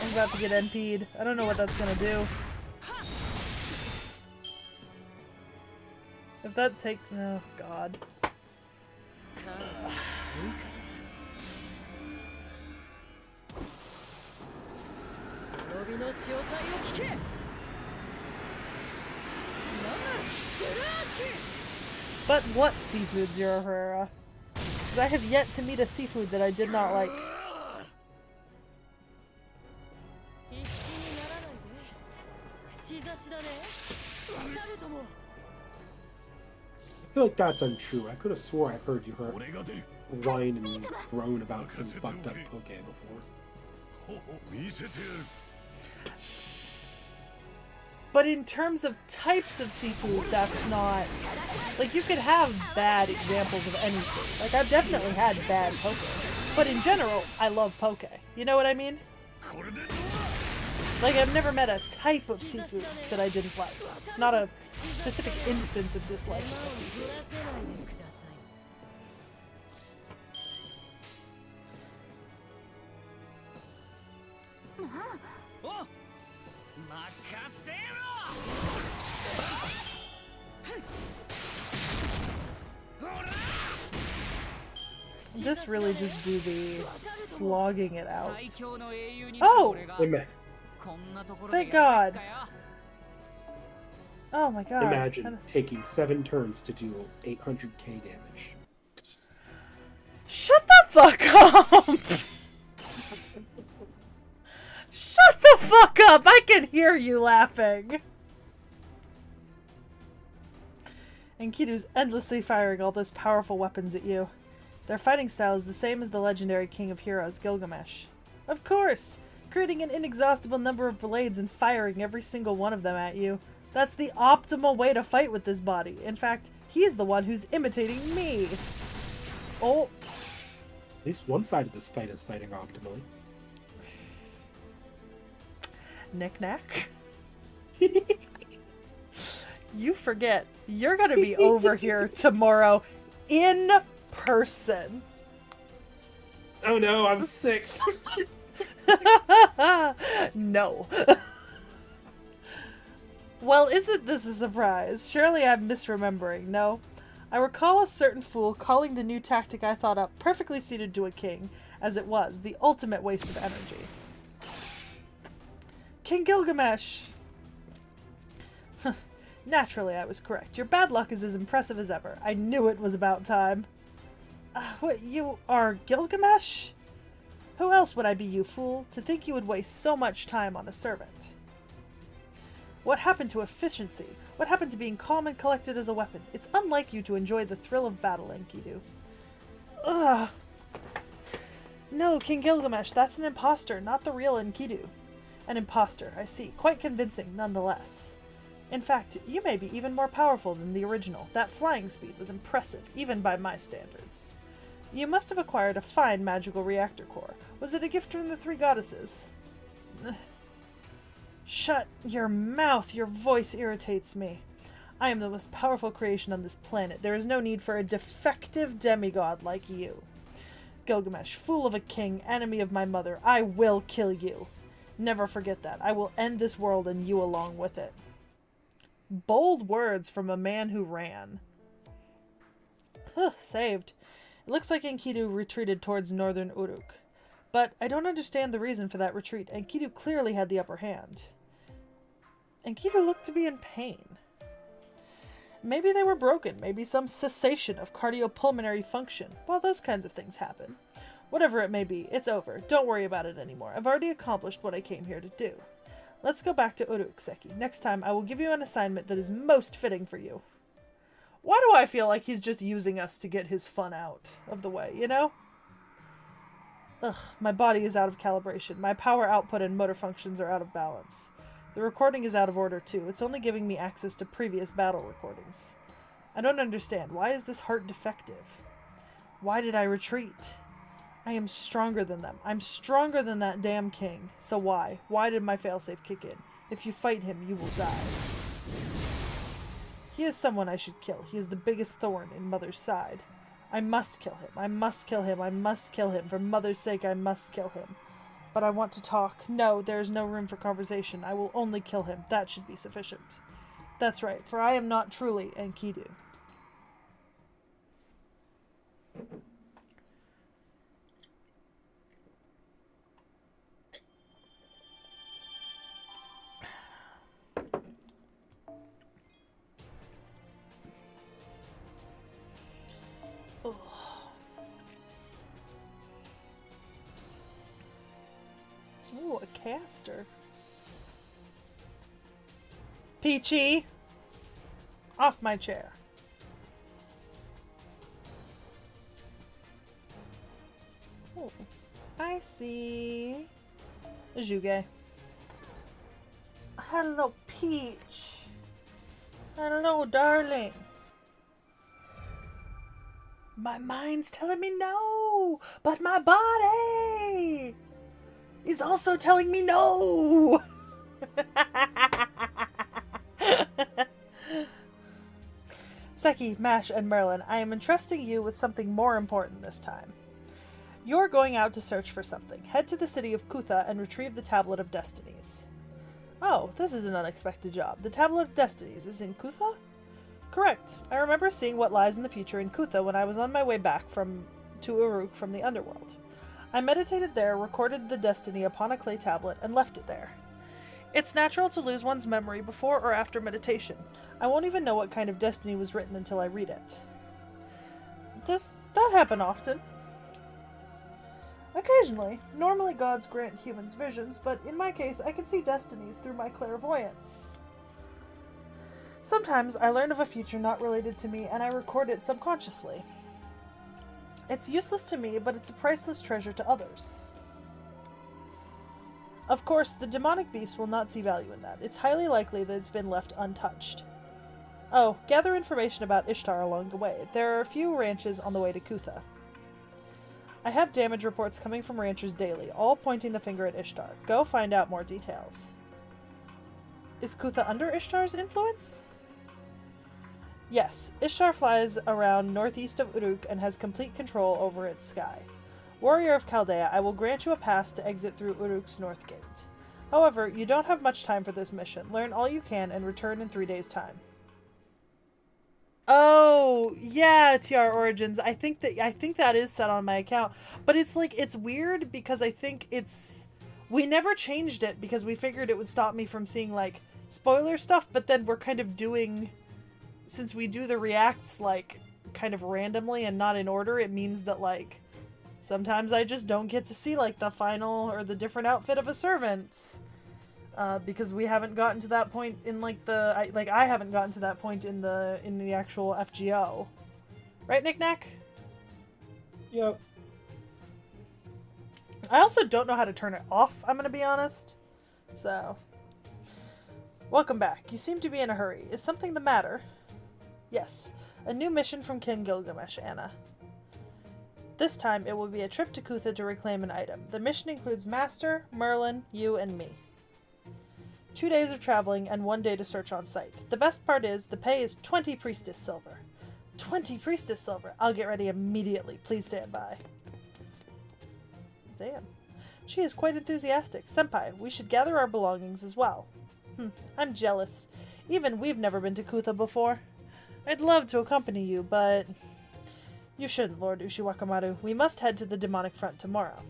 I'm about to get NP'd. I don't know what that's gonna do. If that take... oh, God. But what seafood, Zero Herrera? Because I have yet to meet a seafood that I did not like. I feel like that's untrue. I could have swore I've heard you whine and groan about some fucked up poke before. But in terms of types of seafood, that's not... like, you could have bad examples of anything. Like, I've definitely had bad poke. But in general, I love poke. You know what I mean? Like, I've never met a type of seafood that I didn't like. Not a specific instance of disliking of seafood. Just really just do the slogging it out. Oh! Thank God. Oh my God. Imagine taking 7 turns to do 800k damage. Shut the fuck up! Shut the fuck up! I can hear you laughing! Enkidu's endlessly firing all those powerful weapons at you. Their fighting style is the same as the legendary king of heroes, Gilgamesh. Of course! Creating an inexhaustible number of blades and firing every single one of them at you. That's the optimal way to fight with this body. In fact, he's the one who's imitating me. Oh. At least one side of this fight is fighting optimally. Knick-knack. You forget. You're gonna be over here tomorrow in person. Oh no, I'm sick. No. Well, isn't this a surprise? Surely I'm misremembering, no? I recall a certain fool calling the new tactic I thought up perfectly suited to a king, as it was, the ultimate waste of energy. King Gilgamesh! Naturally, I was correct. Your bad luck is as impressive as ever. I knew it was about time. What, you are Gilgamesh? Who else would I be, you fool, to think you would waste so much time on a servant? What happened to efficiency? What happened to being calm and collected as a weapon? It's unlike you to enjoy the thrill of battle, Enkidu. Ugh. No, King Gilgamesh, that's an imposter, not the real Enkidu. An imposter, I see. Quite convincing, nonetheless. In fact, you may be even more powerful than the original. That flying speed was impressive, even by my standards. You must have acquired a fine magical reactor core. Was it a gift from the 3 goddesses? Shut your mouth. Your voice irritates me. I am the most powerful creation on this planet. There is no need for a defective demigod like you. Gilgamesh, fool of a king, enemy of my mother, I will kill you. Never forget that. I will end this world and you along with it. Bold words from a man who ran. Saved. It looks like Enkidu retreated towards northern Uruk. But I don't understand the reason for that retreat. Enkidu clearly had the upper hand. Enkidu looked to be in pain. Maybe they were broken. Maybe some cessation of cardiopulmonary function. Well, those kinds of things happen. Whatever it may be, it's over. Don't worry about it anymore. I've already accomplished what I came here to do. Let's go back to Uruk, Seki. Next time, I will give you an assignment that is most fitting for you. Why do I feel like he's just using us to get his fun out of the way, you know? Ugh, my body is out of calibration. My power output and motor functions are out of balance. The recording is out of order, too. It's only giving me access to previous battle recordings. I don't understand. Why is this heart defective? Why did I retreat? I am stronger than them. I'm stronger than that damn king. So why? Why did my failsafe kick in? If you fight him, you will die. He is someone I should kill. He is the biggest thorn in Mother's side. I must kill him. I must kill him. I must kill him. For Mother's sake, I must kill him. But I want to talk. No, there is no room for conversation. I will only kill him. That should be sufficient. That's right, for I am not truly Enkidu. Ooh, a caster. T.H.E. Off my chair. Oh, I see. Juge. Hello, Peach. Hello, darling. My mind's telling me no. no, but my body is also telling me no. Seki, Mash, and Merlin, I am entrusting you with something more important this time. You're going out to search for something. Head to the city of Kutha and retrieve the Tablet of Destinies. Oh, this is an unexpected job. The Tablet of Destinies is in Kutha? Correct. I remember seeing what lies in the future in Kutha when I was on my way back to Uruk from the underworld. I meditated there, recorded the destiny upon a clay tablet, and left it there. It's natural to lose one's memory before or after meditation. I won't even know what kind of destiny was written until I read it. Does that happen often? Occasionally. Normally gods grant humans visions, but in my case I can see destinies through my clairvoyance. Sometimes I learn of a future not related to me and I record it subconsciously. It's useless to me, but it's a priceless treasure to others. Of course, the demonic beast will not see value in that. It's highly likely that it's been left untouched. Oh, gather information about Ishtar along the way. There are a few ranches on the way to Kutha. I have damage reports coming from ranchers daily, all pointing the finger at Ishtar. Go find out more details. Is Kutha under Ishtar's influence? Yes, Ishtar flies around northeast of Uruk and has complete control over its sky. Warrior of Chaldea, I will grant you a pass to exit through Uruk's north gate. However, you don't have much time for this mission. Learn all you can and return in 3 days' time. Oh, yeah, TR Origins. I think that is set on my account. But it's like, it's weird because I think we never changed it because we figured it would stop me from seeing like spoiler stuff, but then we're kind of doing, since we do the reacts like kind of randomly and not in order, it means that like sometimes I just don't get to see like the final or the different outfit of a servant. Because we haven't gotten to that point in like I haven't gotten to that point in the actual FGO. Right, Knick Knack? Yep. I also don't know how to turn it off, I'm gonna be honest. So, welcome back. You seem to be in a hurry. Is something the matter? Yes. A new mission from King Gilgamesh, Anna. This time, it will be a trip to Kutha to reclaim an item. The mission includes Master, Merlin, you, and me. 2 days of traveling and 1 day to search on site. The best part is, the pay is 20 Priestess Silver. 20 Priestess Silver! I'll get ready immediately. Please stand by. Damn. She is quite enthusiastic. Senpai, we should gather our belongings as well. I'm jealous. Even we've never been to Kutha before. I'd love to accompany you, but... You shouldn't, Lord Ushiwakamaru. We must head to the demonic front tomorrow.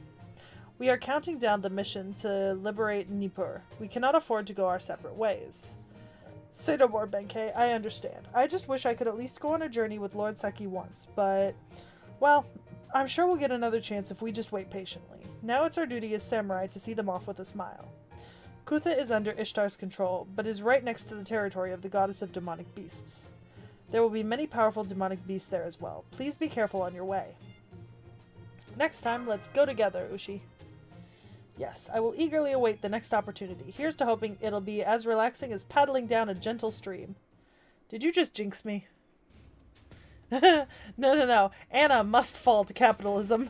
We are counting down the mission to liberate Nippur. We cannot afford to go our separate ways. Say no more, Benkei. I understand. I just wish I could at least go on a journey with Lord Seki once, but... Well, I'm sure we'll get another chance if we just wait patiently. Now it's our duty as samurai to see them off with a smile. Kutha is under Ishtar's control, but is right next to the territory of the goddess of demonic beasts. There will be many powerful demonic beasts there as well. Please be careful on your way. Next time, let's go together, Ushi. Yes, I will eagerly await the next opportunity. Here's to hoping it'll be as relaxing as paddling down a gentle stream. Did you just jinx me? No. Anna must fall to capitalism.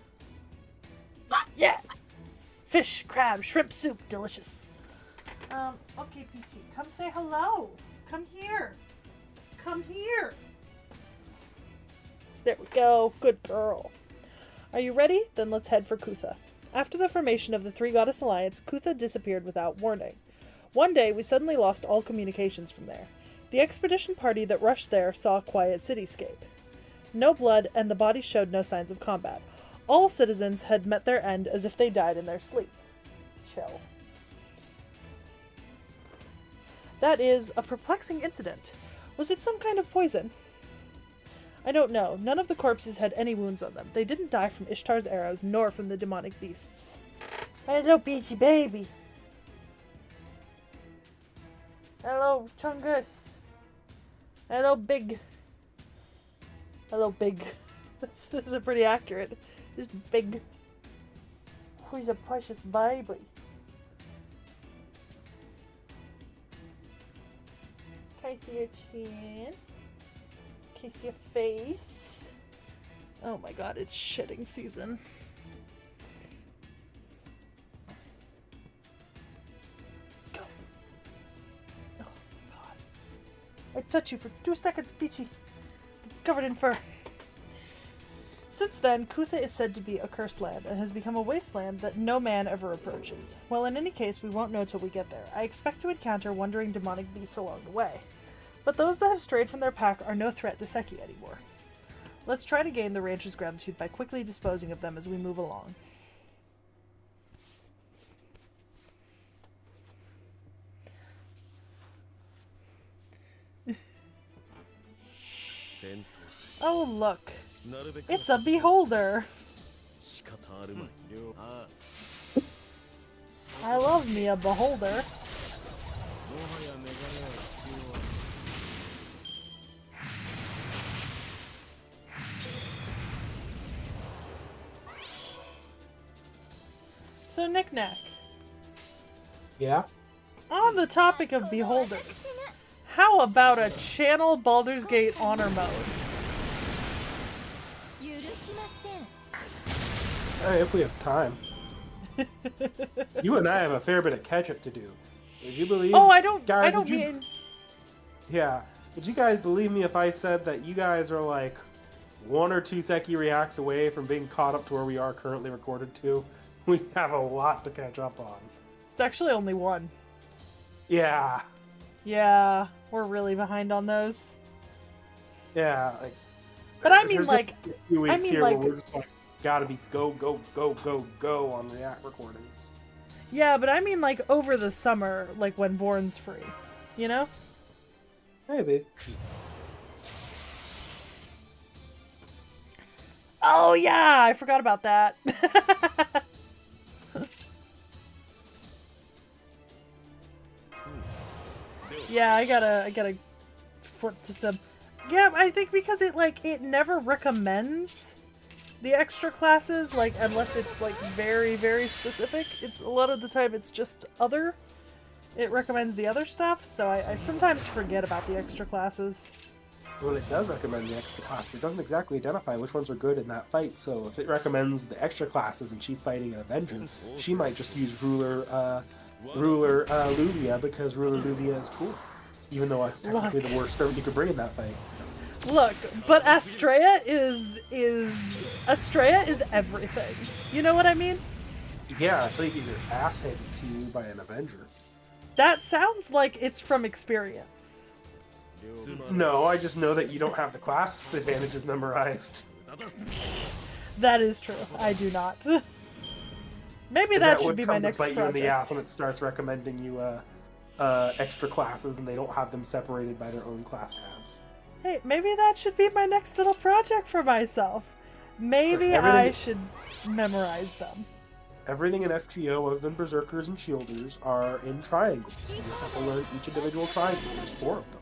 Yeah! Fish, crab, shrimp soup, delicious. Okay, Peachy, come say hello. Come here. Come here. There we go. Good girl. Are you ready? Then let's head for Kutha. After the formation of the Three Goddess Alliance, Kutha disappeared without warning. One day, we suddenly lost all communications from there. The expedition party that rushed there saw a quiet cityscape. No blood, and the bodies showed no signs of combat. All citizens had met their end as if they died in their sleep. Chill. That is a perplexing incident. Was it some kind of poison? I don't know. None of the corpses had any wounds on them. They didn't die from Ishtar's arrows, nor from the demonic beasts. Hello, Peachy baby. Hello, Chungus. Hello, Big. Hello, Big. This is pretty accurate. Just Big. Who's a precious baby? Can I see your chin? Can you see your face? Oh my god, it's shitting season. touch you for 2 seconds, Peachy. Covered in fur. Since then, Kutha is said to be a cursed land and has become a wasteland that no man ever approaches. Well, in any case, we won't know till we get there. I expect to encounter wandering demonic beasts along the way. But those that have strayed from their pack are no threat to Seki anymore. Let's try to gain the rancher's gratitude by quickly disposing of them as we move along. Oh, look. It's a beholder. I love me a beholder. So, Knick-Knack. Yeah? On the topic of beholders, how about a channel Baldur's Gate honor mode? Hey, if we have time. You and I have a fair bit of catch-up to do. Would you believe? Oh, I don't guys, mean... Yeah. Would you guys believe me if I said that you guys are like 1 or 2 Seki reacts away from being caught up to where we are currently recorded to? We have a lot to catch up on. It's actually only 1. Yeah. Yeah, we're really behind on those. Yeah, like... But I mean, like... A few weeks I mean, here like... where we're just like, gotta be go, go, go, go, go on React recordings. Yeah, but I mean, like, over the summer, like, when Vorn's free. You know? Maybe. Oh, yeah! I forgot about that. Yeah, I gotta flip to some... Yeah, I think because it never recommends the extra classes, like, unless it's, like, very, very specific. It's, a lot of the time, it's just other. It recommends the other stuff, so I sometimes forget about the extra classes. When it does recommend the extra classes, it doesn't exactly identify which ones are good in that fight, so if it recommends the extra classes and she's fighting an Avenger, she might just use Ruler Luvia because Ruler Luvia is cool. Even though it's technically the worst term you could bring in that fight. Look, but Astrea is everything. You know what I mean? Yeah, until you get your ass handed to you by an Avenger. That sounds like it's from experience. No, I just know that you don't have the class advantages memorized. That is true. I do not. Maybe that should be my next project. Bite you in the project. ass when it starts recommending you extra classes and they don't have them separated by their own class tabs. Hey, maybe that should be my next little project for myself. Maybe I should memorize them. Everything in FGO other than Berserkers and Shielders are in triangles. You just have to learn each individual triangle. There's 4 of them.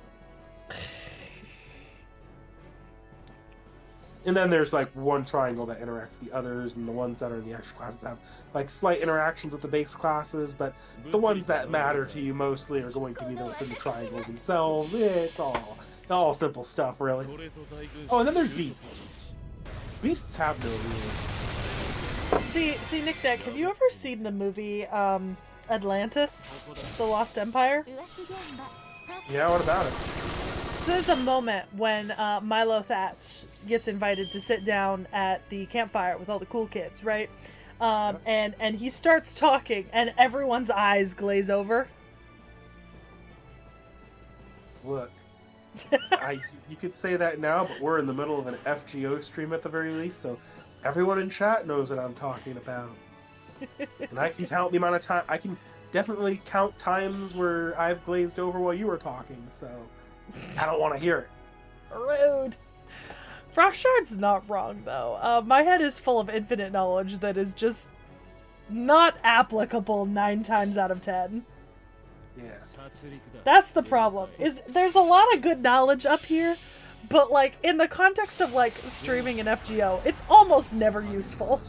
And then there's like one triangle that interacts with the others, and the ones that are in the extra classes have like slight interactions with the base classes, but the ones that matter to you mostly are going to be within the triangles themselves. It's all simple stuff, really. Oh, and then there's beasts. Beasts have no rules. See, Nick-Nack, have you ever seen the movie Atlantis, The Lost Empire? Yeah, what about it? So there's a moment when Milo Thatch gets invited to sit down at the campfire with all the cool kids, right? And he starts talking, and everyone's eyes glaze over. Look, you could say that now, but we're in the middle of an FGO stream at the very least, so everyone in chat knows what I'm talking about. And I can count the amount of time. I can definitely count times where I've glazed over while you were talking, so I don't want to hear it. Rude. Frostshard's not wrong, though. My head is full of infinite knowledge that is just not applicable 9 times out of 10. Yeah. That's the problem. Is there's a lot of good knowledge up here, but like in the context of like streaming and FGO, it's almost never useful.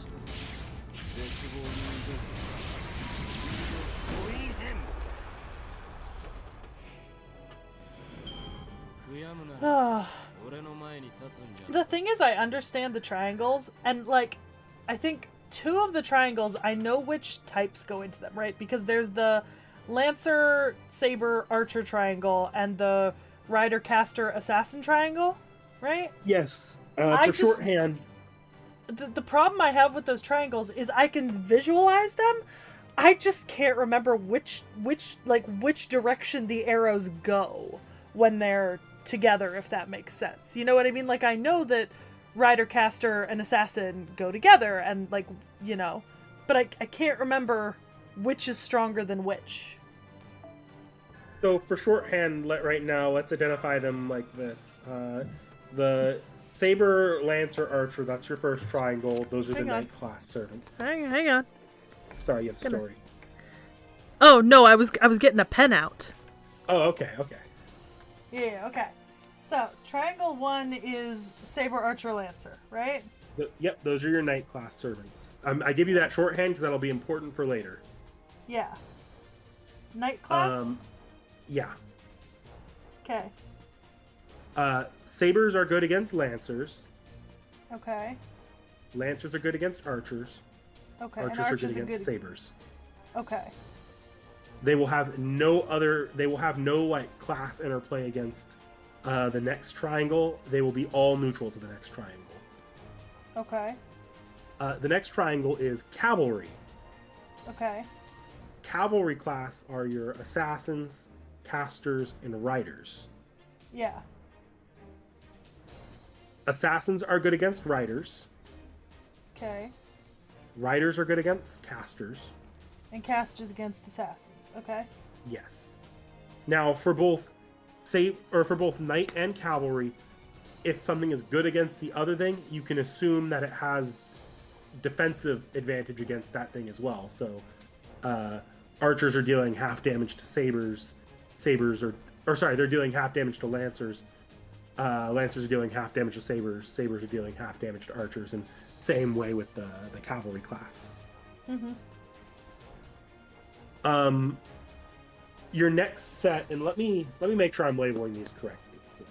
The thing is, I understand the triangles, and like, I think 2 of the triangles, I know which types go into them, right? Because there's the Lancer, Saber, Archer triangle, and the rider, caster, assassin triangle, right? Yes. I For just- shorthand, The problem I have with those triangles is I can visualize them. I just can't remember which direction the arrows go when they're together, if that makes sense. You know what I mean? Like, I know that rider, caster, and assassin go together, and like, you know, but I can't remember which is stronger than which. so for shorthand, right now, let's identify them like this. The Saber, Lancer, Archer, that's your first triangle. Those are the Hang on. Knight class servants. Hang on. Sorry, you have Gonna- story. Oh no, I was getting a pen out. Oh, okay. Yeah, okay. So triangle 1 is Saber, Archer, Lancer, right? Yep, those are your Knight class servants. I give you that shorthand because that'll be important for later. Yeah. Knight class? Yeah. Okay. Sabers are good against Lancers. Okay. Lancers are good against Archers. Okay. Archers and are Archer's good a against Sabers. Okay. They will have no like class interplay against the next triangle. They will be all neutral to the next triangle. Okay. The next triangle is Cavalry. Okay. Cavalry class are your assassins, casters, and riders. Yeah. Assassins are good against riders. Okay. Riders are good against casters. And casters against assassins. Okay. Yes. Now, for both knight and cavalry, if something is good against the other thing, you can assume that it has defensive advantage against that thing as well. So, archers are dealing half damage to sabers. They're dealing half damage to lancers. Lancers are dealing half damage to sabers. Sabers are dealing half damage to archers, and same way with the cavalry class. Mm-hmm. Your next set, and let me make sure I'm labeling these correctly here.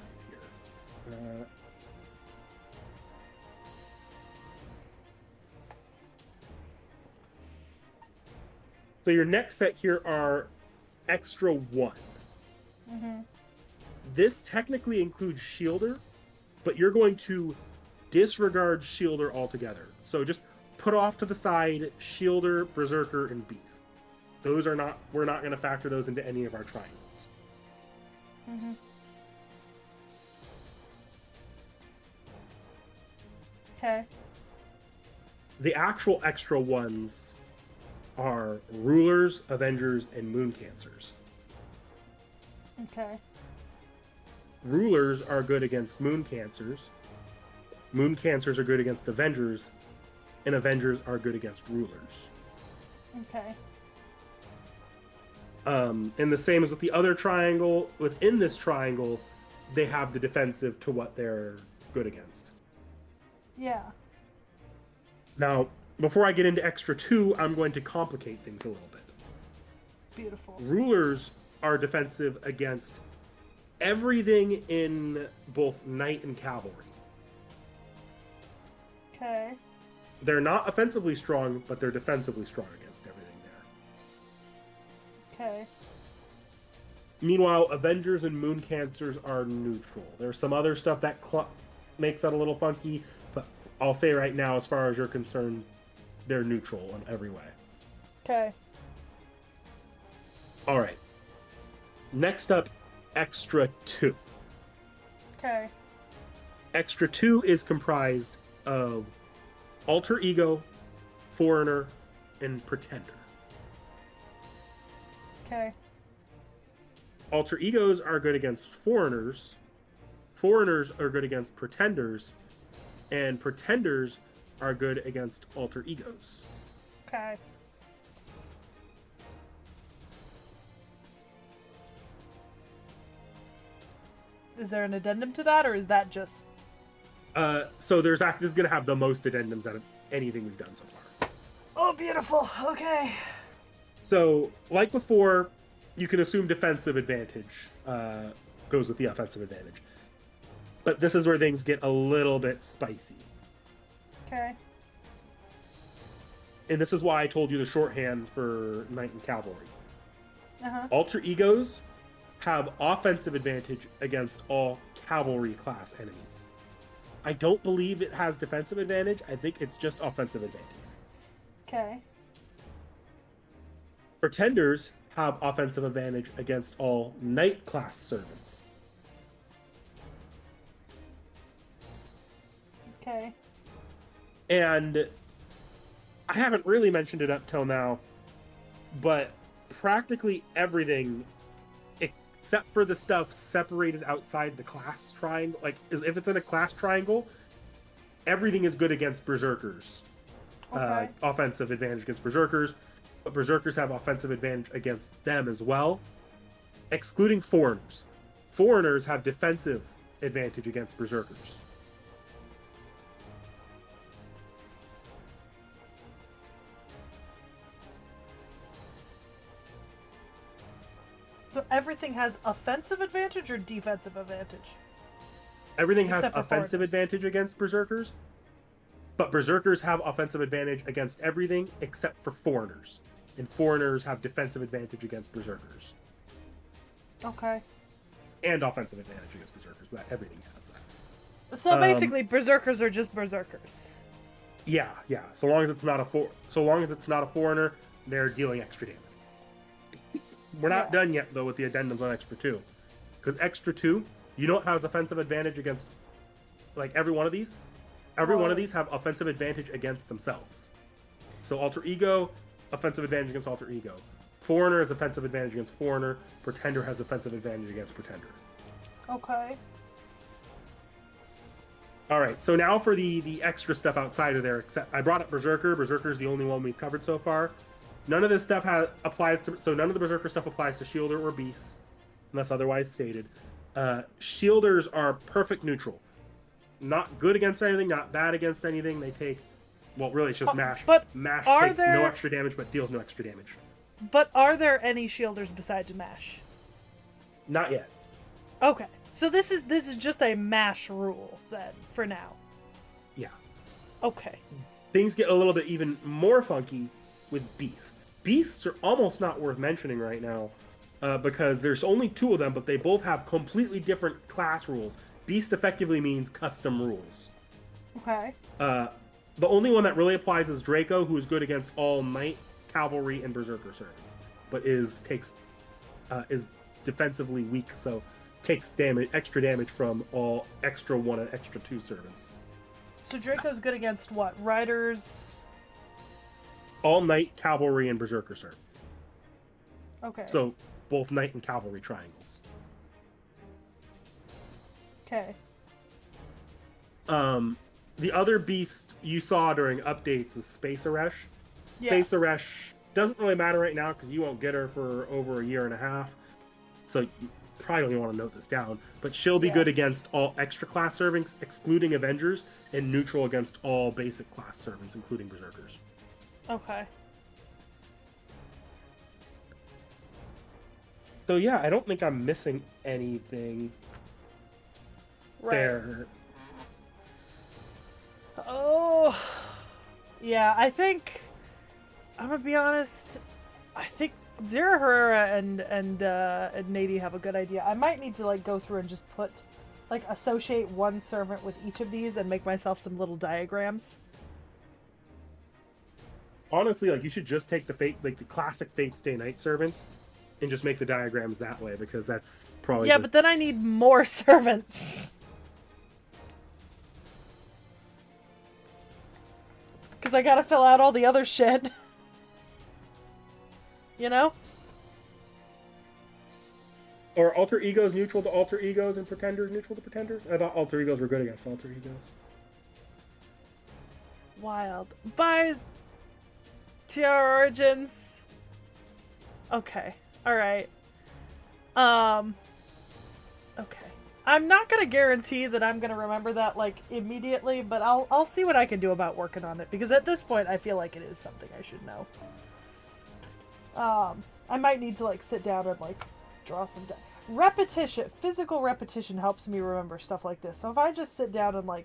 So your next set here are extra 1. Mm-hmm. This technically includes Shielder, but you're going to disregard Shielder altogether. So just put off to the side Shielder, Berserker, and Beast. We're not going to factor those into any of our triangles. Mm-hmm. Okay. The actual extra ones are Rulers, Avengers, and Moon Cancers. Okay. Rulers are good against Moon Cancers. Moon Cancers are good against Avengers, and Avengers are good against Rulers. Okay. And the same as with the other triangle, within this triangle, they have the defensive to what they're good against. Yeah. Now, before I get into extra 2, I'm going to complicate things a little bit. Beautiful. Rulers are defensive against everything in both Knight and Cavalry. Okay. They're not offensively strong, but they're defensively strong against everything there. Okay. Meanwhile, Avengers and Moon Cancers are neutral. There's some other stuff that makes that a little funky, but I'll say right now, as far as you're concerned, they're neutral in every way. Okay. All right. Next up, Extra 2. Okay. Extra 2 is comprised of Alter Ego, Foreigner, and Pretender. Okay. Alter Egos are good against Foreigners. Foreigners are good against Pretenders. And Pretenders are good against Alter Egos. Okay. Is there an addendum to that, or is that just... So this is going to have the most addendums out of anything we've done so far. Oh, beautiful. Okay. So, like before, you can assume defensive advantage goes with the offensive advantage. But this is where things get a little bit spicy. Okay. And this is why I told you the shorthand for Knight and Cavalry. Uh-huh. Alter Egos have offensive advantage against all cavalry class enemies. I don't believe it has defensive advantage. I think it's just offensive advantage. Okay. Pretenders have offensive advantage against all knight class servants. Okay. And I haven't really mentioned it up till now, but practically everything except for the stuff separated outside the class triangle, like if it's in a class triangle, everything is good against berserkers. Okay. Offensive advantage against berserkers, but berserkers have offensive advantage against them as well, excluding foreigners. Foreigners have defensive advantage against berserkers. So everything has offensive advantage or defensive advantage? Everything has Except for offensive foreigners. advantage against berserkers, but berserkers have offensive advantage against everything except for foreigners. And foreigners have defensive advantage against berserkers. Okay. And offensive advantage against berserkers, but everything has that. So basically, berserkers are just berserkers. Yeah. So long as it's not a foreigner, they're dealing extra damage. We're not done yet though with the addendums on Extra 2. Because Extra 2, you know it has offensive advantage against like every one of these? Every one of these have offensive advantage against themselves. So Alter Ego, offensive advantage against Alter Ego. Foreigner has offensive advantage against Foreigner. Pretender has offensive advantage against Pretender. Okay. Alright, so now for the extra stuff outside of there, except I brought up Berserker. Berserker is the only one we've covered so far. None of this stuff applies to, so none of the Berserker stuff applies to Shielder or Beast, unless otherwise stated. Shielders are perfect neutral. Not good against anything, not bad against anything. They take, well, really, it's just Mash. But Mash are takes there- no extra damage, but deals no extra damage. But are there any shielders besides Mash? Not yet. Okay. So this is just a Mash rule then for now. Yeah. Okay. Things get a little bit even more funky with Beasts. Beasts are almost not worth mentioning right now because there's only 2 of them, but they both have completely different class rules. Beast effectively means custom rules. Okay. The only one that really applies is Draco, who is good against all Knight, Cavalry, and Berserker servants, but is defensively weak, so takes extra damage from all extra 1 and extra 2 servants. So Draco's good against what? Riders? All Knight, Cavalry, and Berserker servants. Okay. So both Knight and Cavalry triangles. Okay. The other beast you saw during updates is Space Aresh. Yeah. Space Aresh doesn't really matter right now because you won't get her for over a year and a half. So you probably don't even want to note this down. But she'll be good against all extra class servants, excluding Avengers, and neutral against all basic class servants, including Berserkers. Okay. So yeah, I don't think I'm missing anything there. Oh. Yeah, I think I'm gonna be honest. I think Zira Herrera and Nady have a good idea. I might need to like go through and just put associate one servant with each of these and make myself some little diagrams. Honestly, you should just take the classic Fate Stay Night servants and just make the diagrams that way because that's probably but then I need more servants. Because I gotta fill out all the other shit. You know? Or Alter Egos neutral to Alter Egos and Pretenders neutral to Pretenders? I thought Alter Egos were good against Alter Egos. Wild. Bye, TR Origins. Okay. Alright. Okay. I'm not gonna guarantee that I'm gonna remember that, immediately, but I'll see what I can do about working on it, because at this point I feel like it is something I should know. I might need to, sit down and, draw some repetition. Physical repetition helps me remember stuff like this, so if I just sit down and,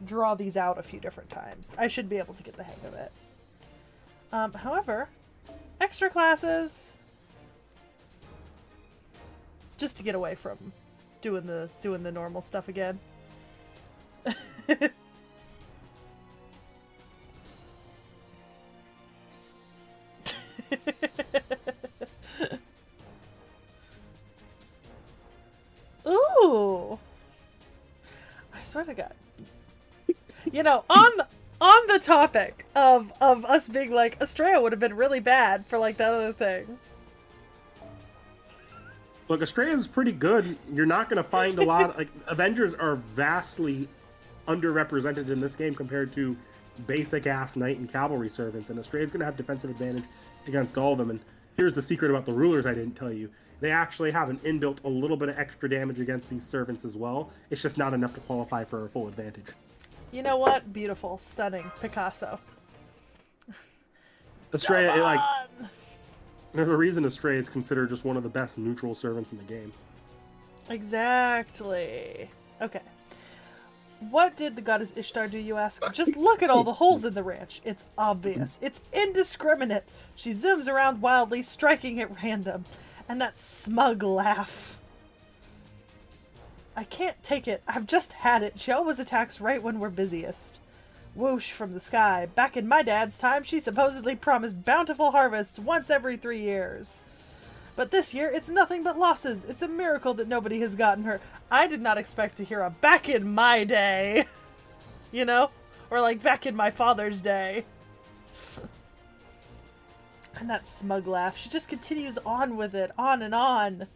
draw these out a few different times, I should be able to get the hang of it. However, extra classes... just to get away from doing the normal stuff again. Ooh. I swear to God. You know, on the topic of us being like, Estrella would have been really bad for like that other thing. Look, Estrella's pretty good. You're not going to find a lot. Like, Avengers are vastly underrepresented in this game compared to basic ass knight and cavalry servants, and Estrella's going to have defensive advantage against all of them. And here's the secret about the rulers I didn't tell you. They actually have an inbuilt a little bit of extra damage against these servants as well. It's just not enough to qualify for a full advantage. You know what? Beautiful. Stunning. Picasso. Estrella, like, there's a reason Estrella is considered just one of the best neutral servants in the game. Exactly. Okay. What did the goddess Ishtar do, you ask? Just look at all the holes in the ranch. It's obvious. It's indiscriminate. She zooms around wildly, striking at random. And that smug laugh. I can't take it. I've just had it. She always attacks right when we're busiest. Whoosh from the sky. Back in my dad's time, she supposedly promised bountiful harvests once every 3 years. But this year, it's nothing but losses. It's a miracle that nobody has gotten her. I did not expect to hear a back in my day. You know? Or like back in my father's day. And that smug laugh. She just continues on with it. On and on.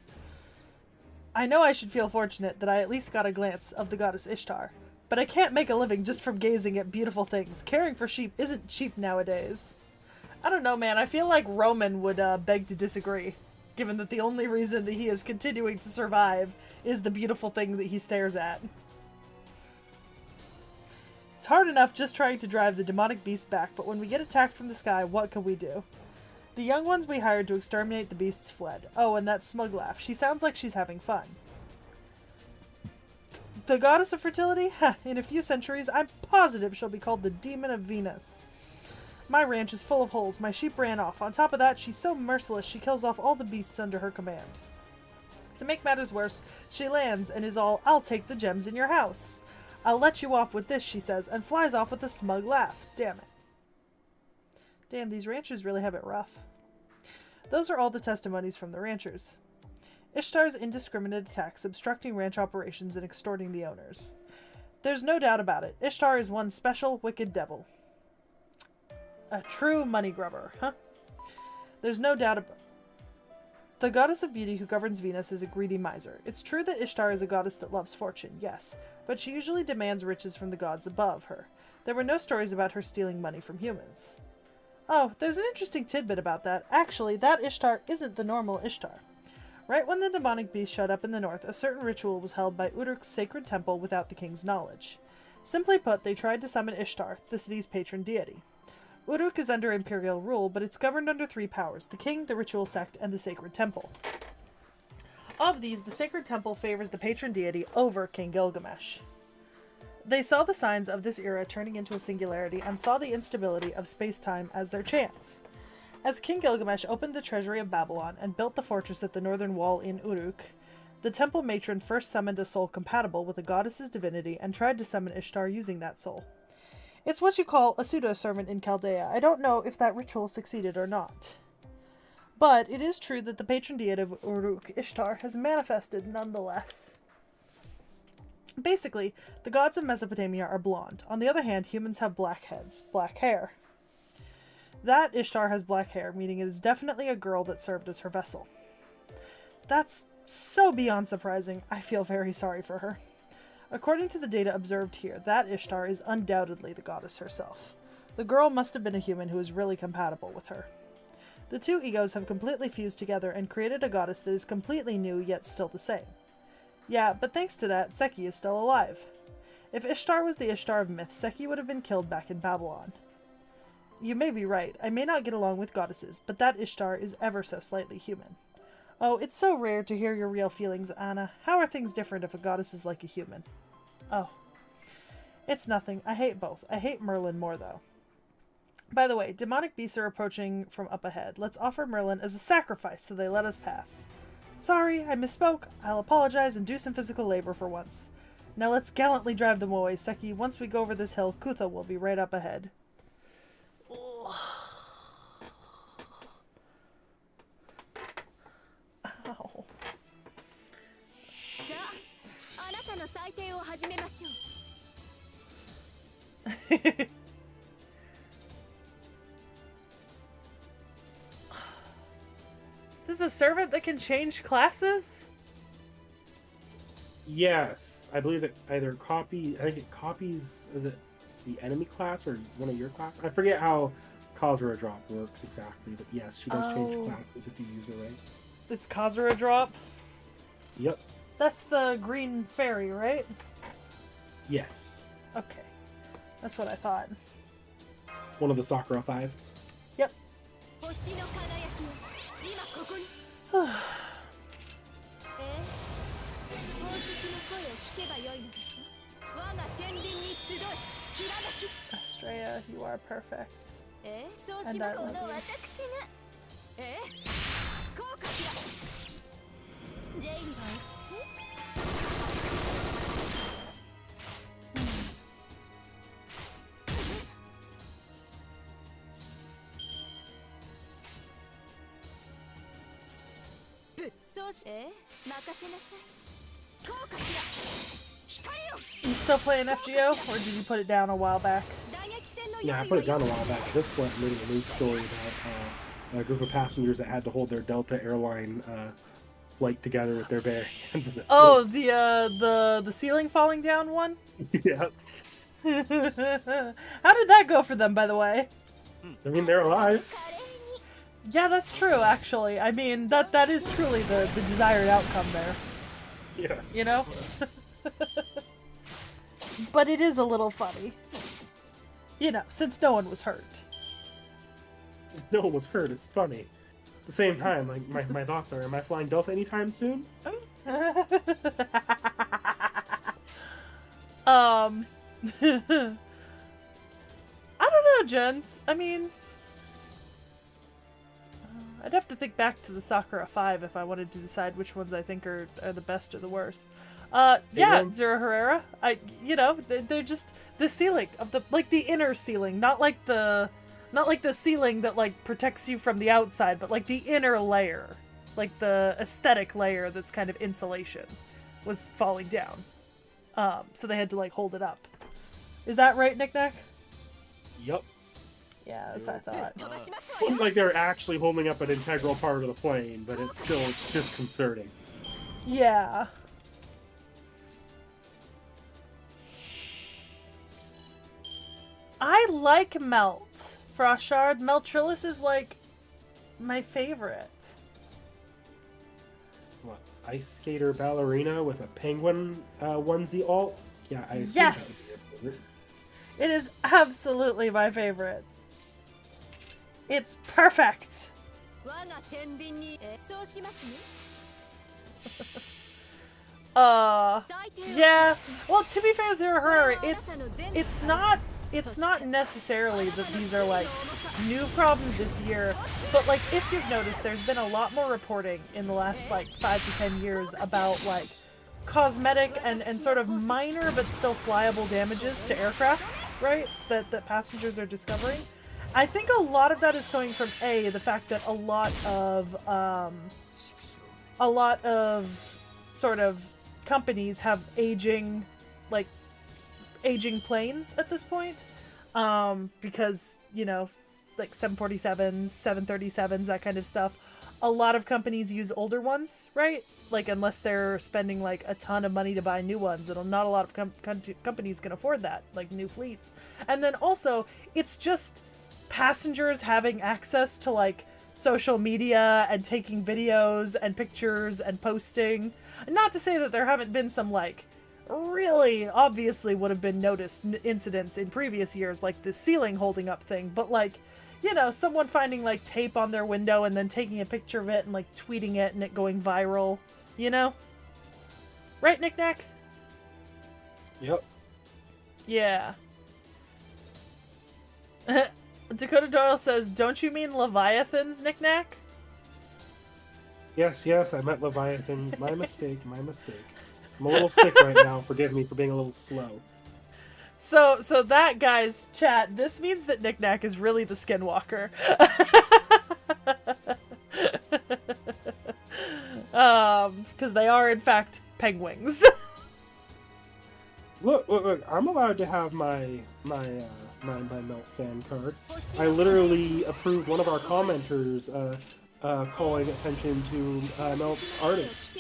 I know I should feel fortunate that I at least got a glance of the goddess Ishtar. But I can't make a living just from gazing at beautiful things. Caring for sheep isn't cheap nowadays. I don't know, man. I feel like Roman would beg to disagree. Given that the only reason that he is continuing to survive is the beautiful thing that he stares at. It's hard enough just trying to drive the demonic beast back, but when we get attacked from the sky, what can we do? The young ones we hired to exterminate the beasts fled. Oh, and that smug laugh. She sounds like she's having fun. The goddess of fertility? Huh, in a few centuries, I'm positive she'll be called the Demon of Venus. My ranch is full of holes. My sheep ran off. On top of that, she's so merciless she kills off all the beasts under her command. To make matters worse, she lands and is all, I'll take the gems in your house. I'll let you off with this, she says, and flies off with a smug laugh. Damn it. Damn, these ranchers really have it rough. Those are all the testimonies from the ranchers. Ishtar's indiscriminate attacks, obstructing ranch operations and extorting the owners. There's no doubt about it. Ishtar is one special, wicked devil. A true money grubber, huh? There's no doubt about... The goddess of beauty who governs Venus is a greedy miser. It's true that Ishtar is a goddess that loves fortune, yes, but she usually demands riches from the gods above her. There were no stories about her stealing money from humans. Oh, there's an interesting tidbit about that. Actually, that Ishtar isn't the normal Ishtar. Right when the demonic beast showed up in the north, a certain ritual was held by Uruk's sacred temple without the king's knowledge. Simply put, they tried to summon Ishtar, the city's patron deity. Uruk is under imperial rule, but it's governed under 3 powers: the king, the ritual sect, and the sacred temple. Of these, the sacred temple favors the patron deity over King Gilgamesh. They saw the signs of this era turning into a singularity and saw the instability of space-time as their chance. As King Gilgamesh opened the treasury of Babylon and built the fortress at the northern wall in Uruk, the temple matron first summoned a soul compatible with a goddess's divinity and tried to summon Ishtar using that soul. It's what you call a pseudo-sermon in Chaldea. I don't know if that ritual succeeded or not. But it is true that the patron deity of Uruk, Ishtar, has manifested nonetheless. Basically, the gods of Mesopotamia are blonde. On the other hand, humans have black heads, black hair. That Ishtar has black hair, meaning it is definitely a girl that served as her vessel. That's so beyond surprising, I feel very sorry for her. According to the data observed here, that Ishtar is undoubtedly the goddess herself. The girl must have been a human who is really compatible with her. The 2 egos have completely fused together and created a goddess that is completely new yet still the same. Yeah, but thanks to that, Seki is still alive. If Ishtar was the Ishtar of myth, Seki would have been killed back in Babylon. You may be right, I may not get along with goddesses, but that Ishtar is ever so slightly human. Oh, it's so rare to hear your real feelings, Anna. How are things different if a goddess is like a human? Oh. It's nothing. I hate both. I hate Merlin more, though. By the way, demonic beasts are approaching from up ahead. Let's offer Merlin as a sacrifice so they let us pass. Sorry, I misspoke. I'll apologize and do some physical labor for once. Now let's gallantly drive them away, Seki. Once we go over this hill, Kutha will be right up ahead. Ow. さあ、あなたの採点を始めましょう。There's a servant that can change classes? Yes, I believe it either I think it copies, is it the enemy class or one of your class? I forget how Kazura drop works exactly, but yes, she does change Oh. classes if you use her right. It's Kazura drop? Yep. That's the green fairy, right? Yes. Okay. That's what I thought. One of the Sakura 5. Yep. 星の輝きは今ここに。宝石の声を聞けばよいのでしょ。我が天秤に集い、貫き。 Estrella, you are perfect. そうします。 And I love you. 私が。こうかしら。ジェインが。そうし、任せなさい。こうかしら。光を。 You still playing FGO, or did you put it down a while back? 打撃戦の Yeah, I put it down a while back. At this point, I'm reading a news story about a group of passengers that had to hold their Delta airline flight together with their bare hands as it Oh, the ceiling falling down one? yeah. How did that go for them, by the way? I mean, they're alive. Yeah, that's true, actually. I mean, that is truly the desired outcome there. Yes. You know? But it is a little funny. You know, since no one was hurt. No one was hurt. It's funny. At the same time, like my thoughts are: am I flying Delta anytime soon? I don't know, Jens. I mean, I'd have to think back to the Sakura 5 if I wanted to decide which ones I think are the best or the worst. Yeah, Zero Herrera. They're just the ceiling of the inner ceiling, not like the ceiling that like protects you from the outside, but like the inner layer, like the aesthetic layer that's kind of insulation, was falling down. So they had to like hold it up. Is that right, Nick Nack? Yup. Yeah, that's what I thought. Wasn't like they're actually holding up an integral part of the plane, but it's still disconcerting. Yeah. I like Melt. Frostshard. Meltrillis is like my favorite. What? Ice skater ballerina with a penguin onesie alt? Yeah, I assume Yes! that would be your favorite. It is absolutely my favorite. It's perfect. 我が天秤に、そうしますね。 Yeah. Well, to be fair, Zero Herrera, it's not necessarily that these are like new problems this year, but like if you've noticed, there's been a lot more reporting in the last like 5 to 10 years about like cosmetic and sort of minor but still flyable damages to aircrafts, right? That passengers are discovering. I think a lot of that is coming from the fact that a lot of sort of companies have aging planes at this point, because like 747s, 737s, that kind of stuff. A lot of companies use older ones, right? Like unless they're spending like a ton of money to buy new ones, and not a lot of companies can afford that, like new fleets. And then also it's just passengers having access to like social media and taking videos and pictures and posting. Not to say that there haven't been some like really obviously would have been noticed incidents in previous years, like the ceiling holding up thing, but like, someone finding like tape on their window and then taking a picture of it and like tweeting it and it going viral, Right, Nick Nack? Yep. Yeah. Dakota Doyle says, "Don't you mean Leviathans, Nick Nack?" Yes, I meant Leviathan. My mistake. I'm a little sick right now. Forgive me for being a little slow. So that, guys, chat, this means that Knick Knack is really the Skinwalker. Because they are, in fact, penguins. Look! I'm allowed to have my Melt fan card. I literally approved one of our commenters calling attention to Melt's artist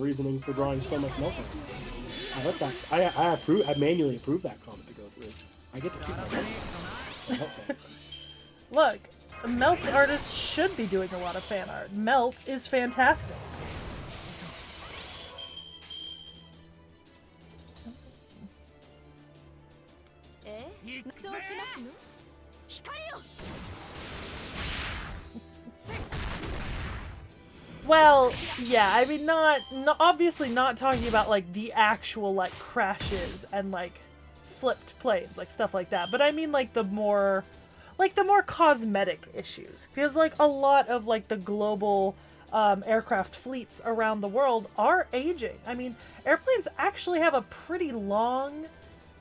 reasoning for drawing so much Melt. I let that. I manually approved that comment to go through. I get to keep my Melt fan. Look, Melt's artist should be doing a lot of fan art. Melt is fantastic. Well, yeah, I mean, not obviously not talking about, like, the actual, like, crashes and, like, flipped planes, like, stuff like that. But I mean, like, the more cosmetic issues. Because, like, a lot of, like, the global aircraft fleets around the world are aging. I mean, airplanes actually have a pretty long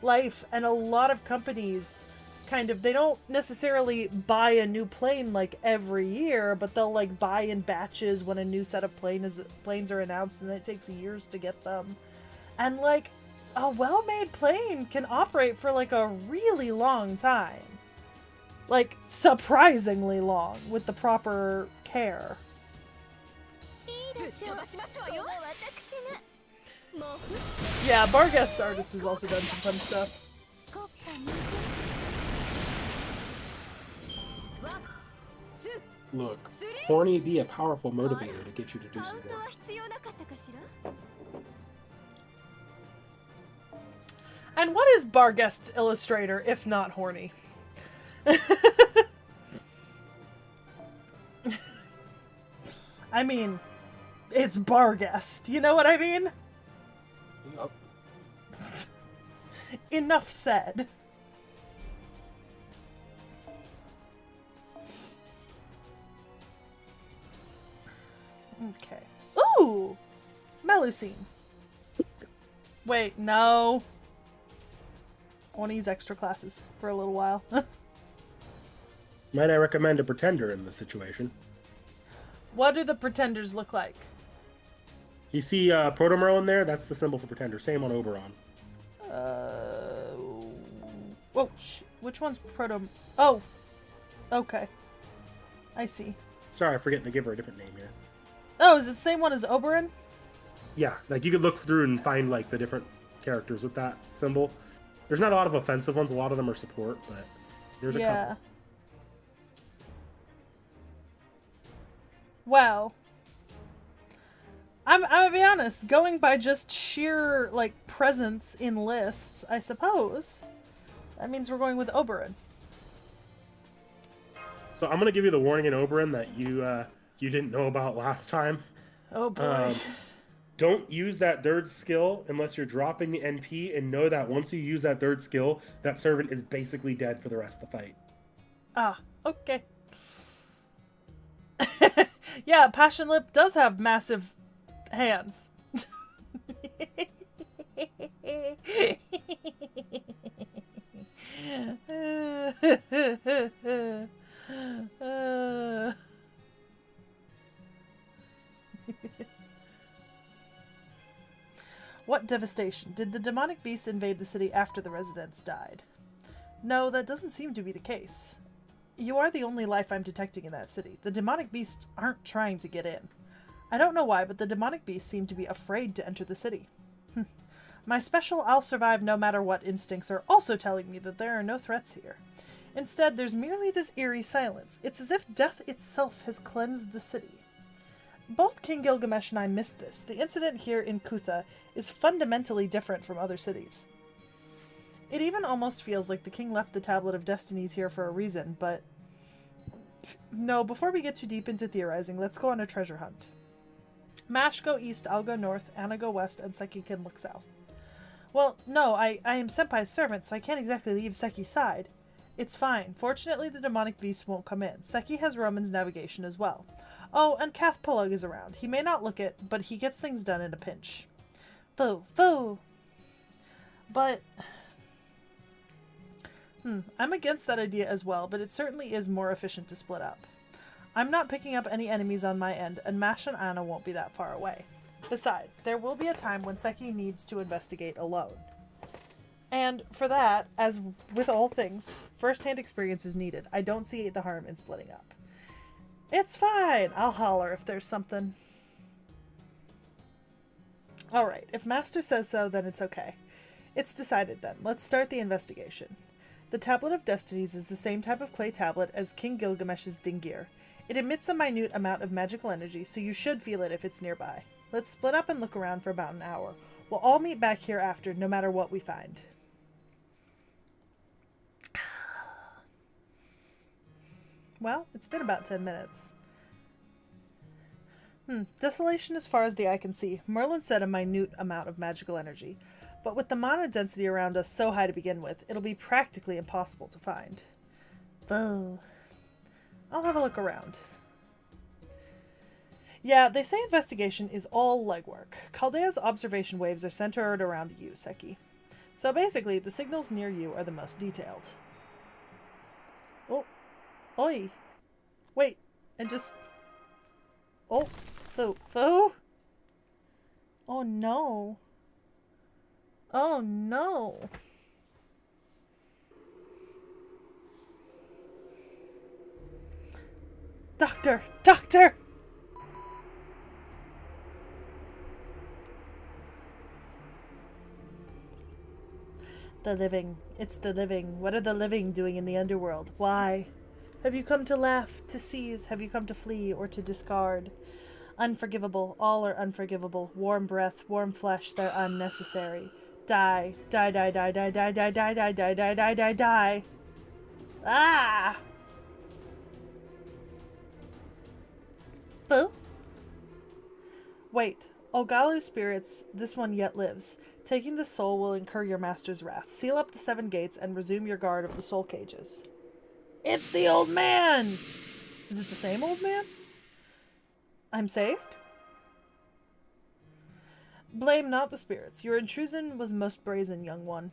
life, and a lot of companies they don't necessarily buy a new plane like every year, but they'll like buy in batches when a new set of planes are announced, and then it takes years to get them. And like a well-made plane can operate for like a really long time. Like surprisingly long with the proper care. Yeah, Barguest's artist has also done some fun stuff. Look, horny be a powerful motivator to get you to do some work. And what is Barguest's illustrator if not horny? I mean, it's Barguest, you know what I mean? Yep. Enough said. Okay. Ooh! Melusine. Wait, no. I want to use extra classes for a little while. Might I recommend a pretender in this situation? What do the pretenders look like? You see Protomerl in there? That's the symbol for pretender. Same on Oberon. Whoa, which one's Proto... Oh! Okay. I see. Sorry, I'm forgetting to give her a different name here. Oh, is it the same one as Oberon? Yeah, like you could look through and find like the different characters with that symbol. There's not a lot of offensive ones. A lot of them are support, but there's a couple. Well, I'm gonna be honest. Going by just sheer like presence in lists, I suppose that means we're going with Oberon. So I'm gonna give you the warning in Oberon that you didn't know about last time. Oh boy. Don't use that third skill unless you're dropping the NP, and know that once you use that third skill, that servant is basically dead for the rest of the fight. Ah, okay. Yeah, Passion Lip does have massive hands. What devastation. Did the demonic beasts invade the city after the residents died? No, that doesn't seem to be the case. You are the only life I'm detecting in that city. The demonic beasts aren't trying to get in. I don't know why, but the demonic beasts seem to be afraid to enter the city. My special I'll survive no matter what instincts are also telling me that there are no threats here. Instead, there's merely this eerie silence. It's as if death itself has cleansed the city. Both King Gilgamesh and I missed this. The incident here in Kutha is fundamentally different from other cities. It even almost feels like the king left the Tablet of Destinies here for a reason, but... No, before we get too deep into theorizing, let's go on a treasure hunt. Mash, go east, I'll go north, Anna go west, and Seki can look south. Well, no, I am Senpai's servant, so I can't exactly leave Seki's side. It's fine. Fortunately, the demonic beasts won't come in. Seki has Roman's navigation as well. Oh, and Kath Pulug is around. He may not look it, but he gets things done in a pinch. Foo, foo. But... I'm against that idea as well, but it certainly is more efficient to split up. I'm not picking up any enemies on my end, and Mash and Anna won't be that far away. Besides, there will be a time when Seki needs to investigate alone. And for that, as with all things, first-hand experience is needed. I don't see the harm in splitting up. It's fine! I'll holler if there's something. Alright, if Master says so, then it's okay. It's decided then. Let's start the investigation. The Tablet of Destinies is the same type of clay tablet as King Gilgamesh's Dingir. It emits a minute amount of magical energy, so you should feel it if it's nearby. Let's split up and look around for about an hour. We'll all meet back here after, no matter what we find. Well, it's been about 10 minutes. Desolation as far as the eye can see. Merlin said a minute amount of magical energy. But with the mana density around us so high to begin with, it'll be practically impossible to find. Though, I'll have a look around. Yeah, they say investigation is all legwork. Chaldea's observation waves are centered around you, Seki. So basically, the signals near you are the most detailed. Oh. Oi. Wait. And just... Oh. Foo. Foo? Oh no. Oh no. Doctor! Doctor! The living. It's the living. What are the living doing in the underworld? Why? Have you come to laugh, to seize? Have you come to flee or to discard? Unforgivable. All are unforgivable. Warm breath, warm flesh, they're unnecessary. Die. Die, die, die, die, die, die, die, die, die, die, die, die, die. Ah! Foo? Wait. O Galu spirits, this one yet lives. Taking the soul will incur your master's wrath. Seal up the 7 gates and resume your guard of the soul cages. It's the old man! Is it the same old man? I'm saved? Blame not the spirits. Your intrusion was most brazen, young one.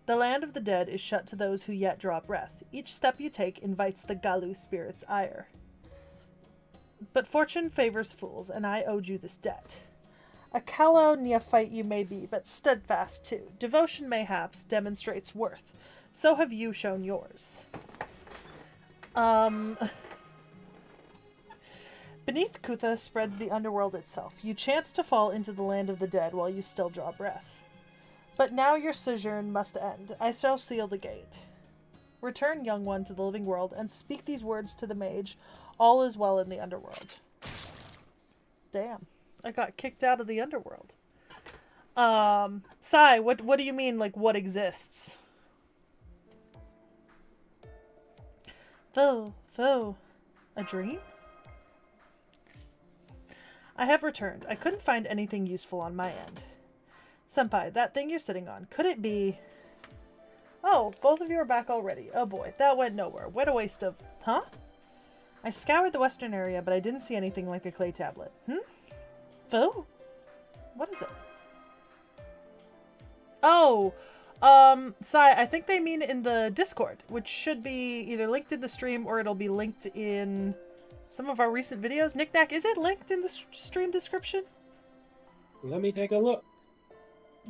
The land of the dead is shut to those who yet draw breath. Each step you take invites the Galu spirit's ire. But fortune favors fools, and I owed you this debt. A callow neophyte you may be, but steadfast too. Devotion, mayhaps, demonstrates worth. So have you shown yours. Beneath Kutha spreads the underworld itself. You chance to fall into the land of the dead while you still draw breath. But now your sojourn must end. I shall seal the gate. Return, young one, to the living world, and speak these words to the mage. All is well in the underworld. Damn. I got kicked out of the underworld. Sai, what do you mean, like, what exists? Foo. A dream? I have returned. I couldn't find anything useful on my end. Senpai, that thing you're sitting on, could it be... Oh, both of you are back already. Oh boy, that went nowhere. What a waste of... Huh? I scoured the western area, but I didn't see anything like a clay tablet. Foo? What is it? Oh, Sai, I think they mean in the Discord, which should be either linked in the stream or it'll be linked in some of our recent videos. Knick-Knack, is it linked in the stream description? Let me take a look.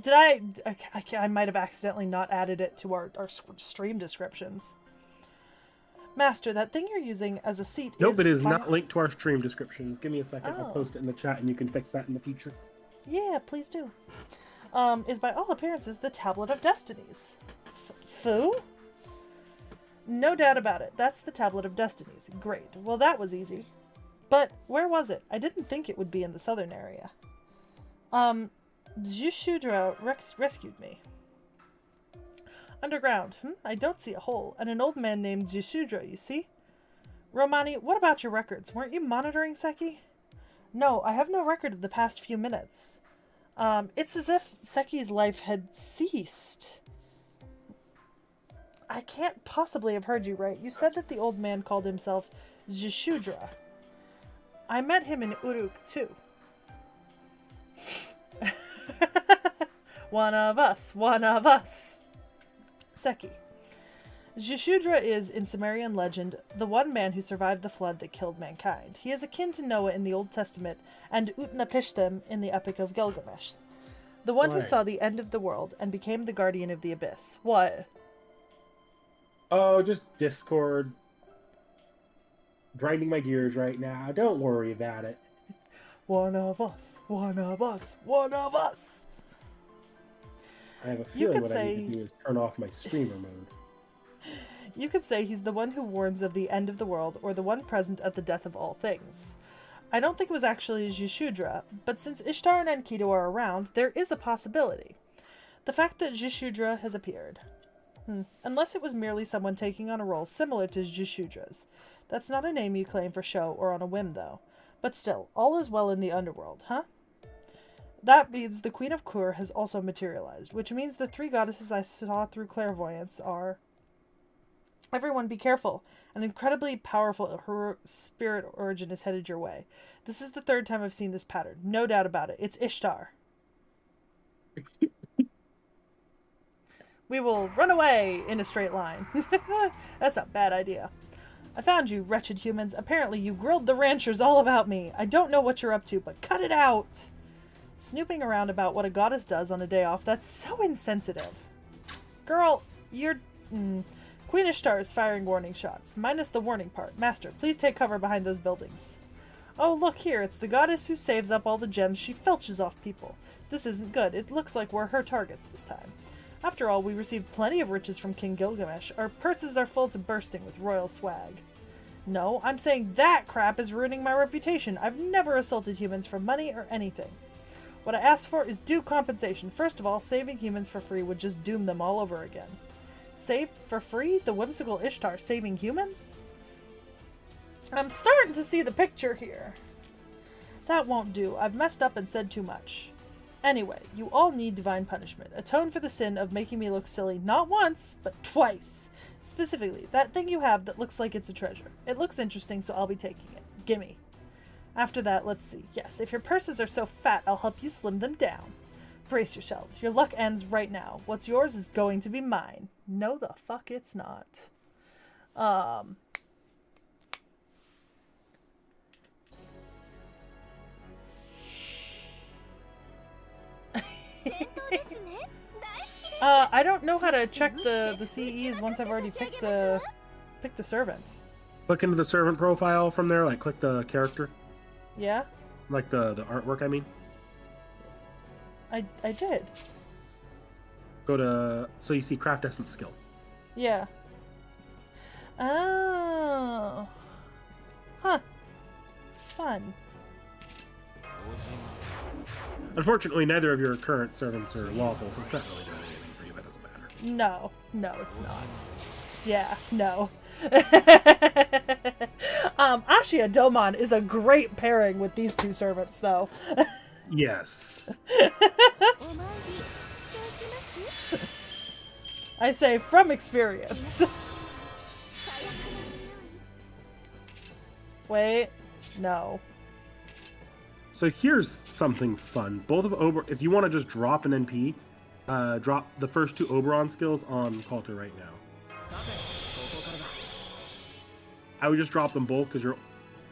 Did I might have accidentally not added it to our stream descriptions. Master, that thing you're using as a seat Nope, it is not linked to our stream descriptions. Give me a second. Oh. I'll post it in the chat and you can fix that in the future. Yeah, please do. Is by all appearances the Tablet of Destinies. Foo? No doubt about it. That's the Tablet of Destinies. Great. Well, that was easy. But where was it? I didn't think it would be in the southern area. Zhushudra rescued me. Underground. I don't see a hole. And an old man named Zhushudra, you see? Romani, what about your records? Weren't you monitoring Seki? No, I have no record of the past few minutes. It's as if Seki's life had ceased. I can't possibly have heard you right. You said that the old man called himself Zhushudra. I met him in Uruk, too. One of us, one of us. Seki. Jishudra is, in Sumerian legend, the one man who survived the flood that killed mankind. He is akin to Noah in the Old Testament and Utnapishtim in the Epic of Gilgamesh. The one who Right. saw the end of the world and became the guardian of the abyss. What? Oh, just Discord. Grinding my gears right now. Don't worry about it. One of us, one of us, one of us. I have a You feeling could what I need say- to do is turn off my streamer mode. You could say he's the one who warns of the end of the world, or the one present at the death of all things. I don't think it was actually Jishudra, but since Ishtar and Enkidu are around, there is a possibility. The fact that Jishudra has appeared. Unless it was merely someone taking on a role similar to Jishudra's. That's not a name you claim for show or on a whim, though. But still, all is well in the underworld, huh? That means the Queen of Kur has also materialized, which means the 3 goddesses I saw through clairvoyance are... Everyone be careful. An incredibly powerful heroic spirit origin is headed your way. This is the 3rd time I've seen this pattern. No doubt about it. It's Ishtar. We will run away in a straight line. That's a bad idea. I found you, wretched humans. Apparently you grilled the ranchers all about me. I don't know what you're up to, but cut it out. Snooping around about what a goddess does on a day off, that's so insensitive. Girl, you're... Queen Ishtar is firing warning shots, minus the warning part. Master, please take cover behind those buildings. Oh, look here, it's the goddess who saves up all the gems she filches off people. This isn't good. It looks like we're her targets this time. After all, we received plenty of riches from King Gilgamesh. Our purses are full to bursting with royal swag. No, I'm saying that crap is ruining my reputation. I've never assaulted humans for money or anything. What I asked for is due compensation. First of all, saving humans for free would just doom them all over again. Save for free? The whimsical Ishtar saving humans? I'm starting to see the picture here. That won't do. I've messed up and said too much. Anyway, you all need divine punishment. Atone for the sin of making me look silly not once, but twice. Specifically, that thing you have that looks like it's a treasure. It looks interesting, so I'll be taking it. Gimme. After that, let's see. Yes, if your purses are so fat, I'll help you slim them down. Brace yourselves. Your luck ends right now. What's yours is going to be mine. No, the fuck it's not. I don't know how to check the CEs once I've already picked a servant. Click into the servant profile from there, like click the character. Yeah? Like the artwork, I mean. I did. Go to, so you see craft essence skill. Yeah. Oh. Huh. Fun. Unfortunately, neither of your current servants are lawful, so it's not really doing anything for you. That doesn't matter. No, it's not. Yeah, no. Ashia Domon is a great pairing with these 2 servants, though. Yes. I say from experience. Wait, no. So here's something fun. Both of if you want to just drop an NP, drop the first 2 Oberon skills on Coulter right now. I would just drop them both because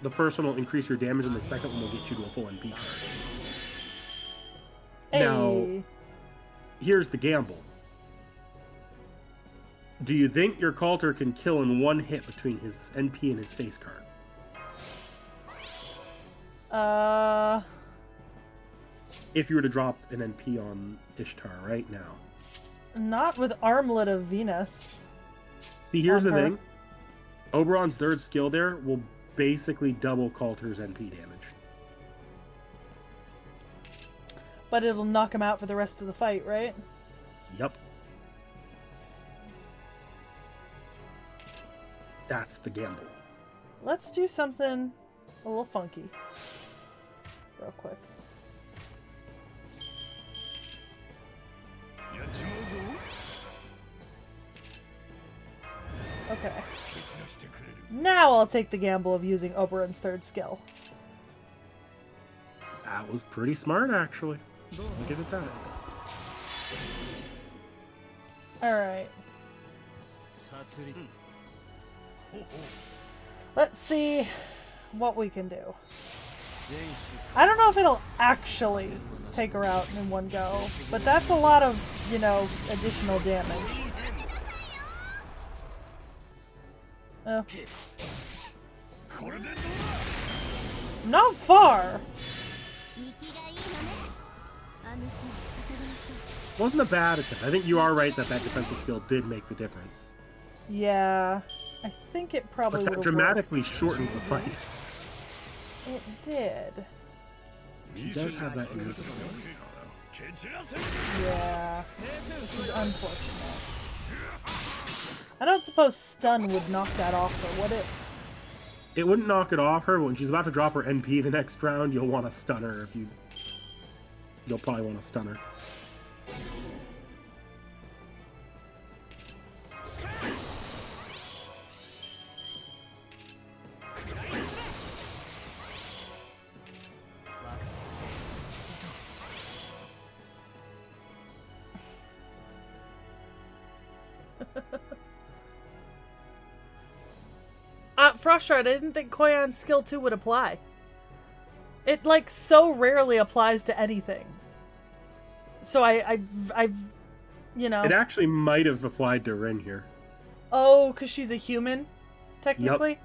the first one will increase your damage and the second one will get you to a full NP card. Hey. Now, here's the gamble. Do you think your Coulter can kill in one hit between his NP and his face card? If you were to drop an NP on Ishtar right now. Not with Armlet of Venus. See, here's the her. thing. Oberon's 3rd skill there will basically double Coulter's NP damage. But it'll knock him out for the rest of the fight, right? Yup. That's the gamble. Let's do something a little funky. Real quick. Okay. Now I'll take the gamble of using Oberon's 3rd skill. That was pretty smart, actually. I'll give it that. Alright. Let's see what we can do. I don't know if it'll actually take her out in one go, but that's a lot of, you know, additional damage. Oh. Not far! Wasn't a bad attempt. I think you are right that that defensive skill did make the difference. Yeah, I think it probably But that would dramatically shortened the fight. It did. She does have that invisibility. Yeah, this is unfortunate. I don't suppose stun would knock that off, though, would it? It wouldn't knock it off her, but when she's about to drop her NP the next round, you'll want to stun her if you... You'll probably want to stun her. Frostshard, I didn't think Koyan's skill 2 would apply. It, like, so rarely applies to anything. So I've, you know... It actually might have applied to Rin here. Oh, because she's a human, technically? Yep.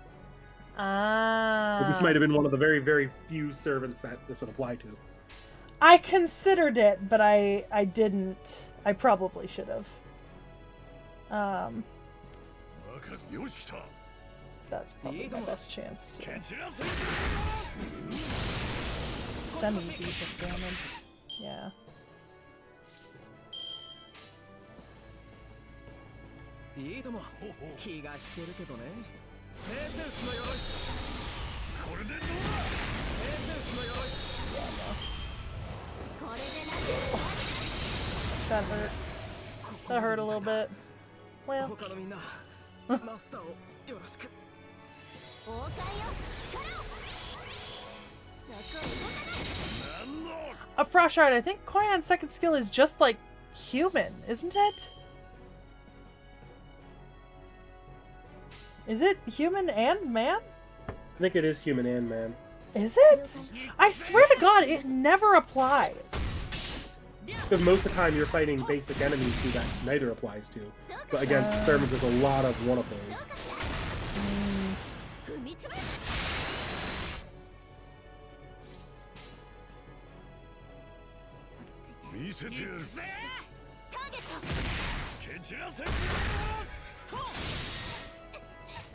Ah. But this might have been one of the very, very few servants that this would apply to. I considered it, but I didn't. I probably should have. That's probably my best chance to do semi-decent damage. Yeah. That hurt. That hurt a little bit. Well. A Frostshard, I think Koyan's second skill is just like human, isn't it? Is it human and man? I think it is human and man. Is it? I swear to God, it never applies. Because most of the time you're fighting basic enemies who that neither applies to. But against servants, there's a lot of one of those.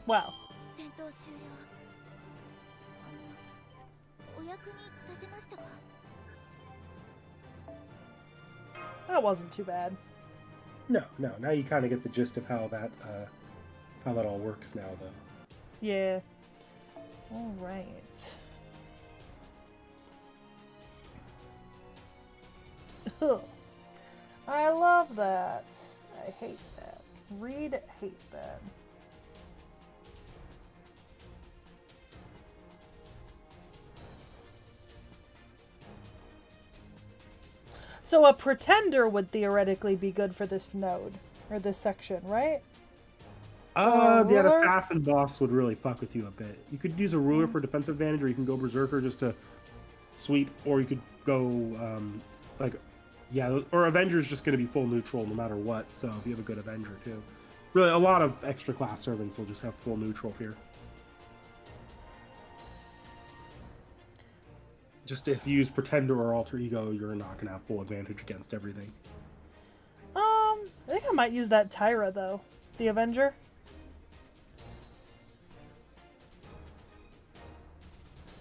Wow. That wasn't too bad. No. Now you kind of get the gist of how that all works now, though. Yeah. All right. I love that. I hate that. Hate that. So a pretender would theoretically be good for this node, or this section, right? That assassin boss would really fuck with you a bit. You could use a ruler for defensive advantage, or you can go berserker just to sweep, or you could go or Avenger's just going to be full neutral no matter what. So if you have a good Avenger too, really a lot of extra class servants will just have full neutral here. Just if you use Pretender or Alter Ego, you're not going to have full advantage against everything. I think I might use that Tyra though, the Avenger.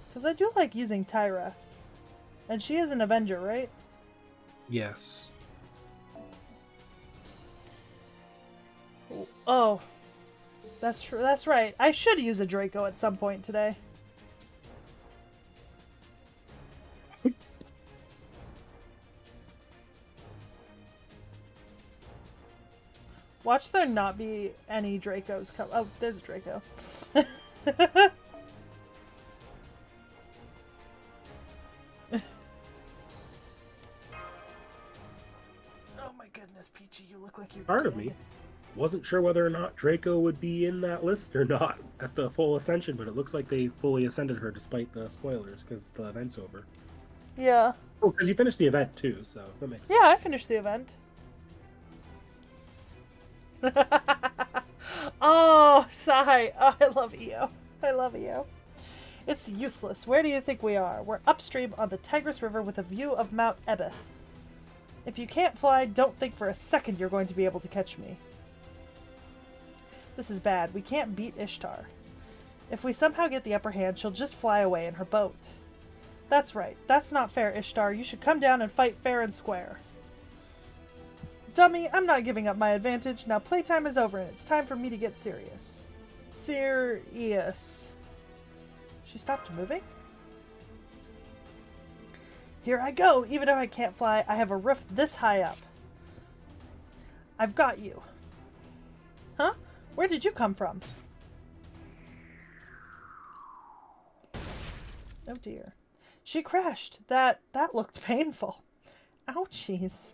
Because I do like using Tyra. And she is an Avenger, right? Yes. Oh. That's true. That's right. I should use a Draco at some point today. Watch there not be any Dracos come. Oh, there's a Draco. T.H.E, you look like you're Part of dead. me wasn't sure whether or not Draco would be in that list or not at the full ascension, but it looks like they fully ascended her despite the spoilers because the event's over. Yeah. Oh, because you finished the event too, so that makes sense. Yeah, I finished the event. Oh, sigh. Oh, I love EO. I love EO. It's useless. Where do you think we are? We're upstream on the Tigris River with a view of Mount Ebbe. If you can't fly, don't think for a second you're going to be able to catch me. This is bad. We can't beat Ishtar. If we somehow get the upper hand, she'll just fly away in her boat. That's right. That's not fair, Ishtar. You should come down and fight fair and square. Dummy, I'm not giving up my advantage. Now playtime is over and it's time for me to get serious. Serious. She stopped moving? Here I go. Even though I can't fly, I have a roof this high up. I've got you. Huh? Where did you come from? Oh dear. She crashed. That looked painful. Ouchies.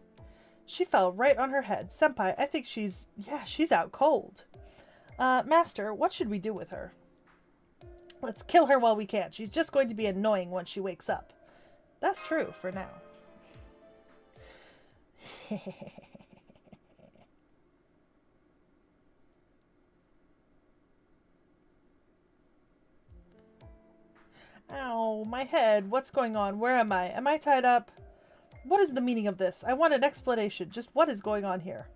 She fell right on her head. Senpai, I think she's out cold. Master, what should we do with her? Let's kill her while we can. She's just going to be annoying once she wakes up. That's true for now. Ow, my head. What's going on? Where am I? Am I tied up? What is the meaning of this? I want an explanation. Just what is going on here?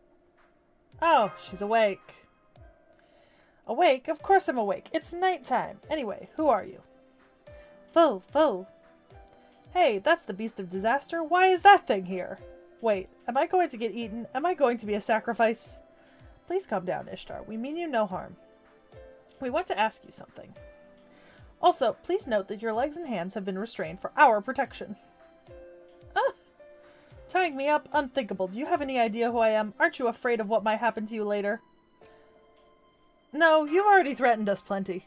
Oh, she's awake. Awake? Of course I'm awake. It's nighttime. Anyway, who are you? Foe. Hey, that's the beast of disaster. Why is that thing here? Wait, am I going to get eaten? Am I going to be a sacrifice? Please calm down, Ishtar. We mean you no harm. We want to ask you something. Also, please note that your legs and hands have been restrained for our protection. Tying me up? Unthinkable. Do you have any idea who I am? Aren't you afraid of what might happen to you later? No, you've already threatened us plenty.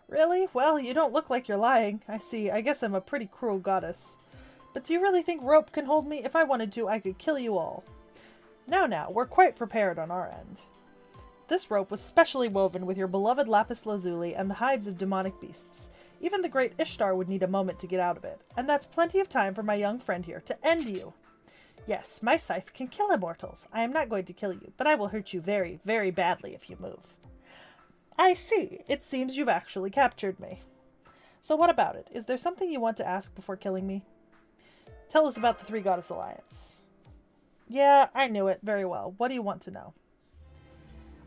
Really? Well, you don't look like you're lying. I see. I guess I'm a pretty cruel goddess. But do you really think rope can hold me? If I wanted to, I could kill you all. Now, we're quite prepared on our end. This rope was specially woven with your beloved lapis lazuli and the hides of demonic beasts. Even the great Ishtar would need a moment to get out of it. And that's plenty of time for my young friend here to end you. Yes, my scythe can kill immortals. I am not going to kill you, but I will hurt you very, very badly if you move. I see. It seems you've actually captured me. So what about it? Is there something you want to ask before killing me? Tell us about the Three Goddess Alliance. Yeah, I knew it very well. What do you want to know?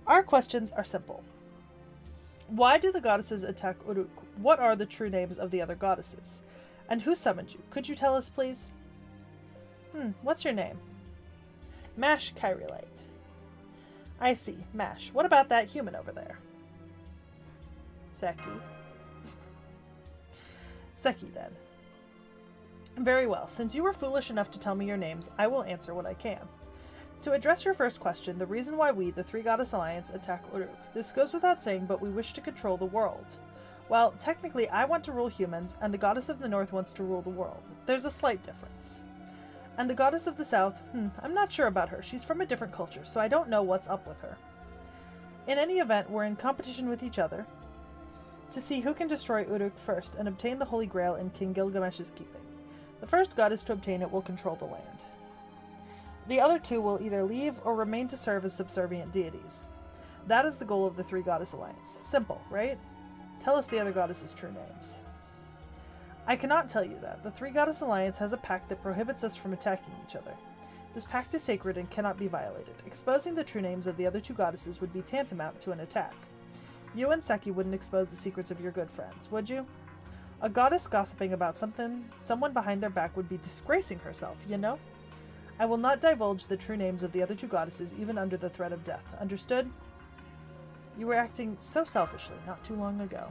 Our questions are simple. Why do the goddesses attack Uruk? What are the true names of the other goddesses? And who summoned you? Could you tell us, please? What's your name? Mash Kyrillite. I see. Mash. What about that human over there? Seki. Seki, then. Very well. Since you were foolish enough to tell me your names, I will answer what I can. To address your first question, the reason why we, the Three Goddess Alliance, attack Uruk. This goes without saying, but we wish to control the world. Well, technically, I want to rule humans, and the Goddess of the North wants to rule the world. There's a slight difference. And the Goddess of the South, I'm not sure about her. She's from a different culture, so I don't know what's up with her. In any event, we're in competition with each other to see who can destroy Uruk first and obtain the Holy Grail in King Gilgamesh's keeping. The first goddess to obtain it will control the land. The other two will either leave or remain to serve as subservient deities. That is the goal of the Three Goddess Alliance. Simple, right? Tell us the other goddesses' true names. I cannot tell you that. The Three Goddess Alliance has a pact that prohibits us from attacking each other. This pact is sacred and cannot be violated. Exposing the true names of the other two goddesses would be tantamount to an attack. You and Seki wouldn't expose the secrets of your good friends, would you? A goddess gossiping about someone behind their back would be disgracing herself, you know? I will not divulge the true names of the other two goddesses even under the threat of death. Understood? You were acting so selfishly not too long ago.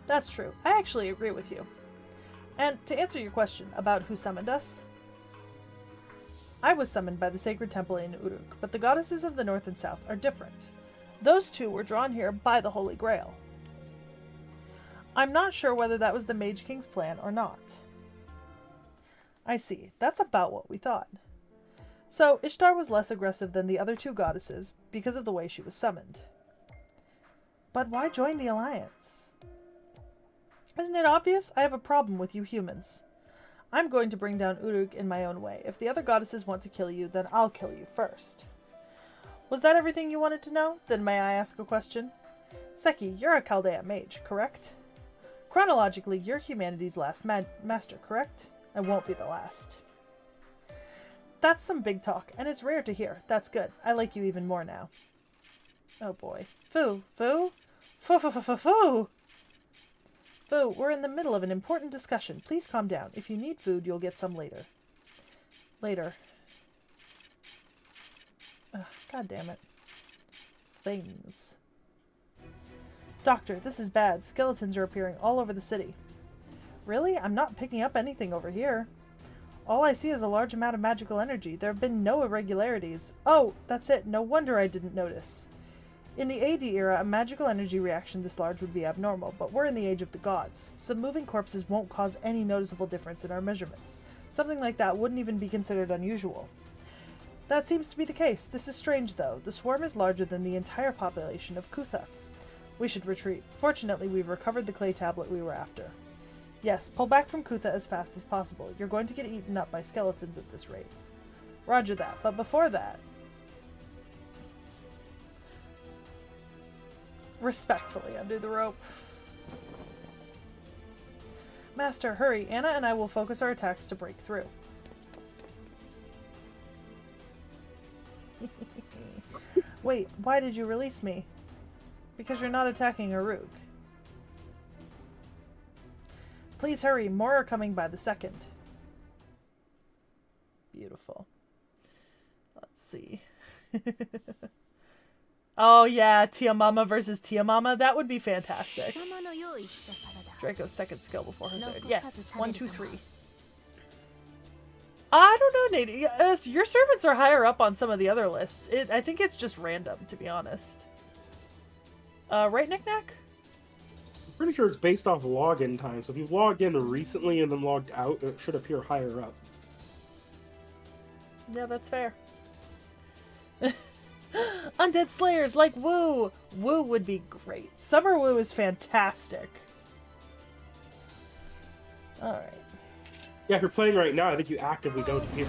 That's true. I actually agree with you. And to answer your question about who summoned us, I was summoned by the sacred temple in Uruk, but the goddesses of the North and South are different. Those two were drawn here by the Holy Grail. I'm not sure whether that was the Mage King's plan or not. I see. That's about what we thought. So, Ishtar was less aggressive than the other two goddesses because of the way she was summoned. But why join the alliance? Isn't it obvious? I have a problem with you humans. I'm going to bring down Uruk in my own way. If the other goddesses want to kill you, then I'll kill you first. Was that everything you wanted to know? Then may I ask a question? Seki, you're a Chaldea mage, correct? Chronologically, you're humanity's last master, correct? I won't be the last. That's some big talk, and it's rare to hear. That's good. I like you even more now. Oh boy. Fu! Fu! Fu fu fu fu fu! Fu, we're in the middle of an important discussion. Please calm down. If you need food, you'll get some later. Later. Ugh, God damn it. Things. Doctor, this is bad. Skeletons are appearing all over the city. Really? I'm not picking up anything over here. All I see is a large amount of magical energy. There have been no irregularities. Oh, that's it. No wonder I didn't notice. In the AD era, a magical energy reaction this large would be abnormal, but we're in the age of the gods. Some moving corpses won't cause any noticeable difference in our measurements. Something like that wouldn't even be considered unusual. That seems to be the case. This is strange, though. The swarm is larger than the entire population of Kutha. We should retreat. Fortunately, we've recovered the clay tablet we were after. Yes, pull back from Kutha as fast as possible. You're going to get eaten up by skeletons at this rate. Roger that, but before that... Respectfully undo the rope. Master, hurry. Anna and I will focus our attacks to break through. Wait, why did you release me? Because you're not attacking Uruk. Please hurry, more are coming by the second. Beautiful. Let's see. Oh yeah, Tiamama versus Tiamama. That would be fantastic. Draco's second skill before her third. Yes, it's 1, 2, 3. I don't know, Nate. Your servants are higher up on some of the other lists. I think it's just random, to be honest. Right, Knick-Knack? I'm pretty sure it's based off login time, so if you've logged in recently and then logged out, it should appear higher up. Yeah, that's fair. Undead Slayers like Woo! Woo would be great. Summer Woo is fantastic. Alright. Yeah, if you're playing right now, I think you actively go to here.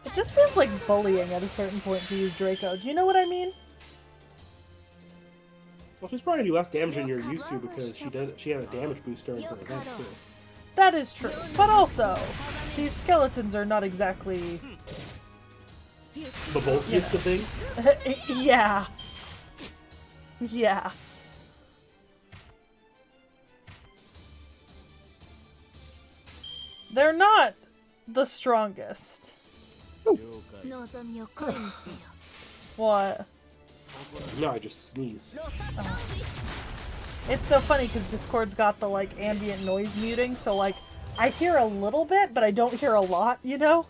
It just feels like bullying at a certain point to use Draco. Do you know what I mean? Well, she's probably gonna do less damage than you're used to because she had a damage booster in her event too. That is true. But also, these skeletons are not exactly... The bulkiest of things? Yeah. Yeah. They're not the strongest. What? No, I just sneezed. Oh. It's so funny because Discord's got the like ambient noise muting, so like I hear a little bit, but I don't hear a lot, you know?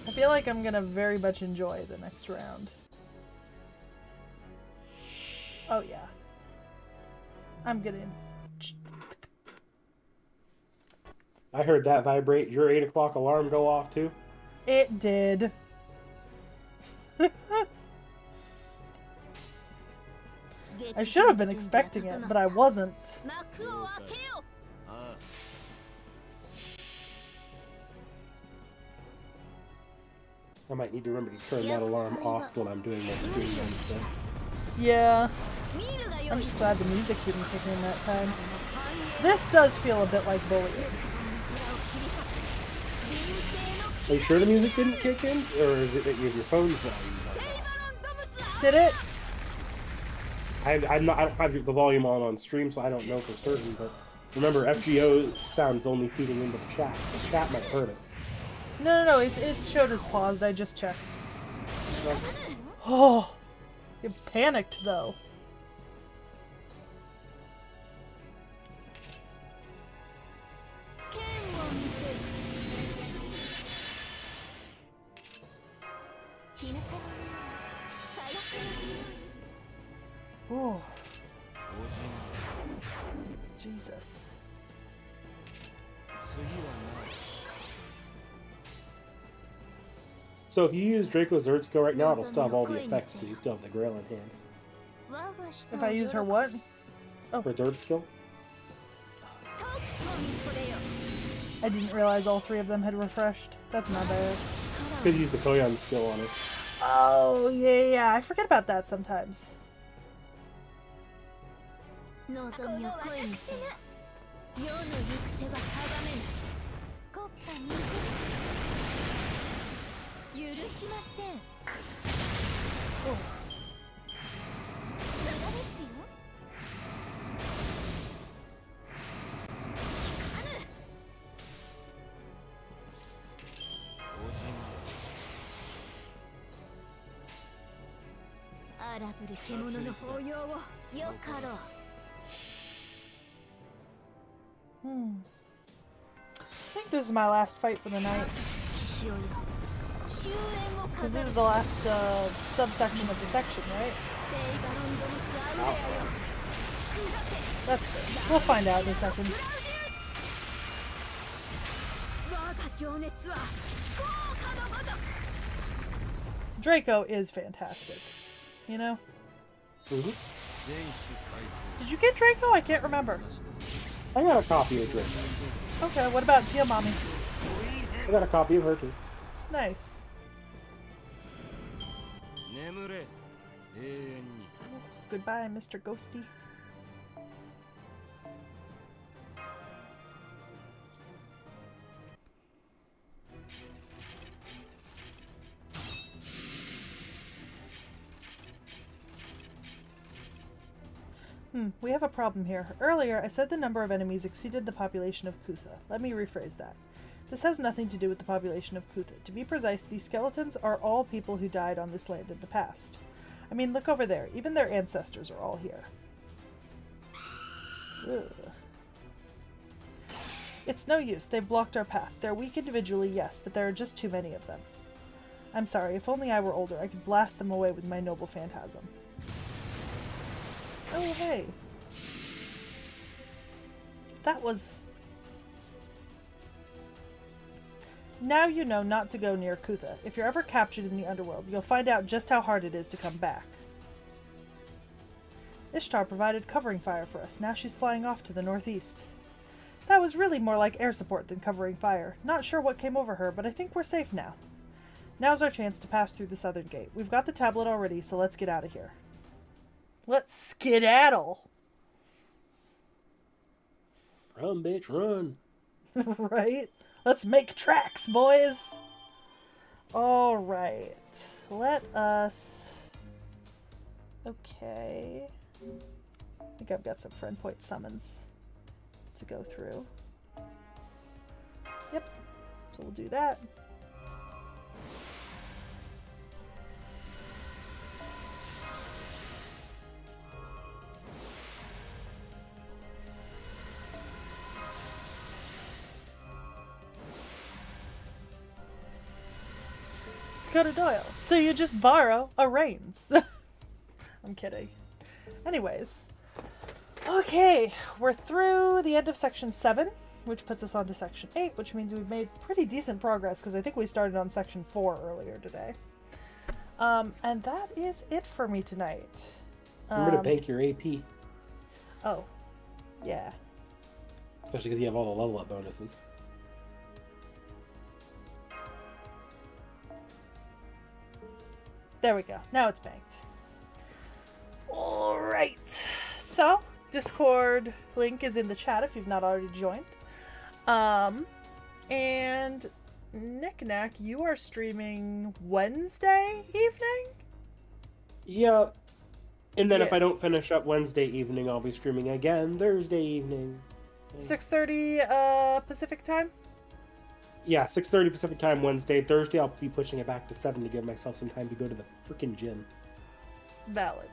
I feel like I'm gonna very much enjoy the next round. Oh yeah. I'm gonna... I heard that vibrate. Your 8 o'clock alarm go off too? It did. I should have been expecting it, but I wasn't. I might need to remember to turn that alarm off when I'm doing my stream instead. Yeah. I'm just glad the music didn't kick in that time. This does feel a bit like bullying. Are you sure the music didn't kick in? Or is it that you have your phone's volume on? Did it? I don't have the volume on stream, so I don't know for certain, but remember, FGO sound's only feeding into the chat. The chat might hurt it. No, it showed as paused. I just checked. Oh, you panicked though. Oh. Jesus. So if you use Draco's Zerd skill right now, it'll still have all the effects because you still have the Grail in hand. If I use her what? Her Zerd skill? I didn't realize all three of them had refreshed. That's not bad. Could use the Koyan skill on it. Oh, yeah. I forget about that sometimes. Oh. I think this is my last fight for the night. Because this is the last subsection of the section, right? That's good. We'll find out in a second. Draco is fantastic. You know? Did you get Draco? I can't remember. I got a copy of Draco. Okay, what about Tia Mommy? I got a copy of her too. Nice. Goodbye, Mr. Ghosty. We have a problem here. Earlier, I said the number of enemies exceeded the population of Kutha. Let me rephrase that. This has nothing to do with the population of Kutha. To be precise, these skeletons are all people who died on this land in the past. I mean, look over there. Even their ancestors are all here. Ugh. It's no use. They've blocked our path. They're weak individually, yes, but there are just too many of them. I'm sorry. If only I were older, I could blast them away with my noble phantasm. Oh, hey. That was... Now you know not to go near Kutha. If you're ever captured in the underworld, you'll find out just how hard it is to come back. Ishtar provided covering fire for us. Now she's flying off to the northeast. That was really more like air support than covering fire. Not sure what came over her, but I think we're safe now. Now's our chance to pass through the southern gate. We've got the tablet already, so let's get out of here. Let's skedaddle. Run, bitch, run. Right? Let's make tracks, boys. All right. Let us... Okay. I think I've got some friend point summons to go through. Yep. So we'll do that. Dakota Doyle. So you just borrow a reins. I'm kidding. Anyways. Okay, we're through the end of section 7. which puts us on to Section 8, which means we've made pretty decent progress because I think we started on Section 4 earlier today. And that is it for me tonight. Remember to bank your AP. Oh, yeah. Especially because you have all the level up bonuses. There we go. Now it's banked. Alright. So, Discord link is in the chat if you've not already joined. And Knick-Knack, you are streaming Wednesday evening? Yeah. And then Yeah. if I don't finish up Wednesday evening, I'll be streaming again Thursday evening. 6:30 Pacific time? Yeah, 6:30 Pacific time Wednesday. Thursday, I'll be pushing it back to 7 to give myself some time to go to the freaking gym. Valid.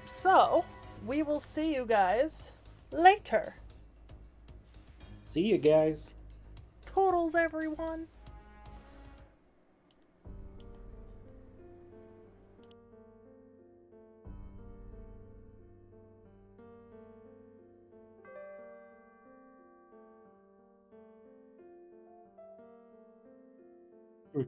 So, we will see you guys later. See you guys. Totals, everyone. Mm.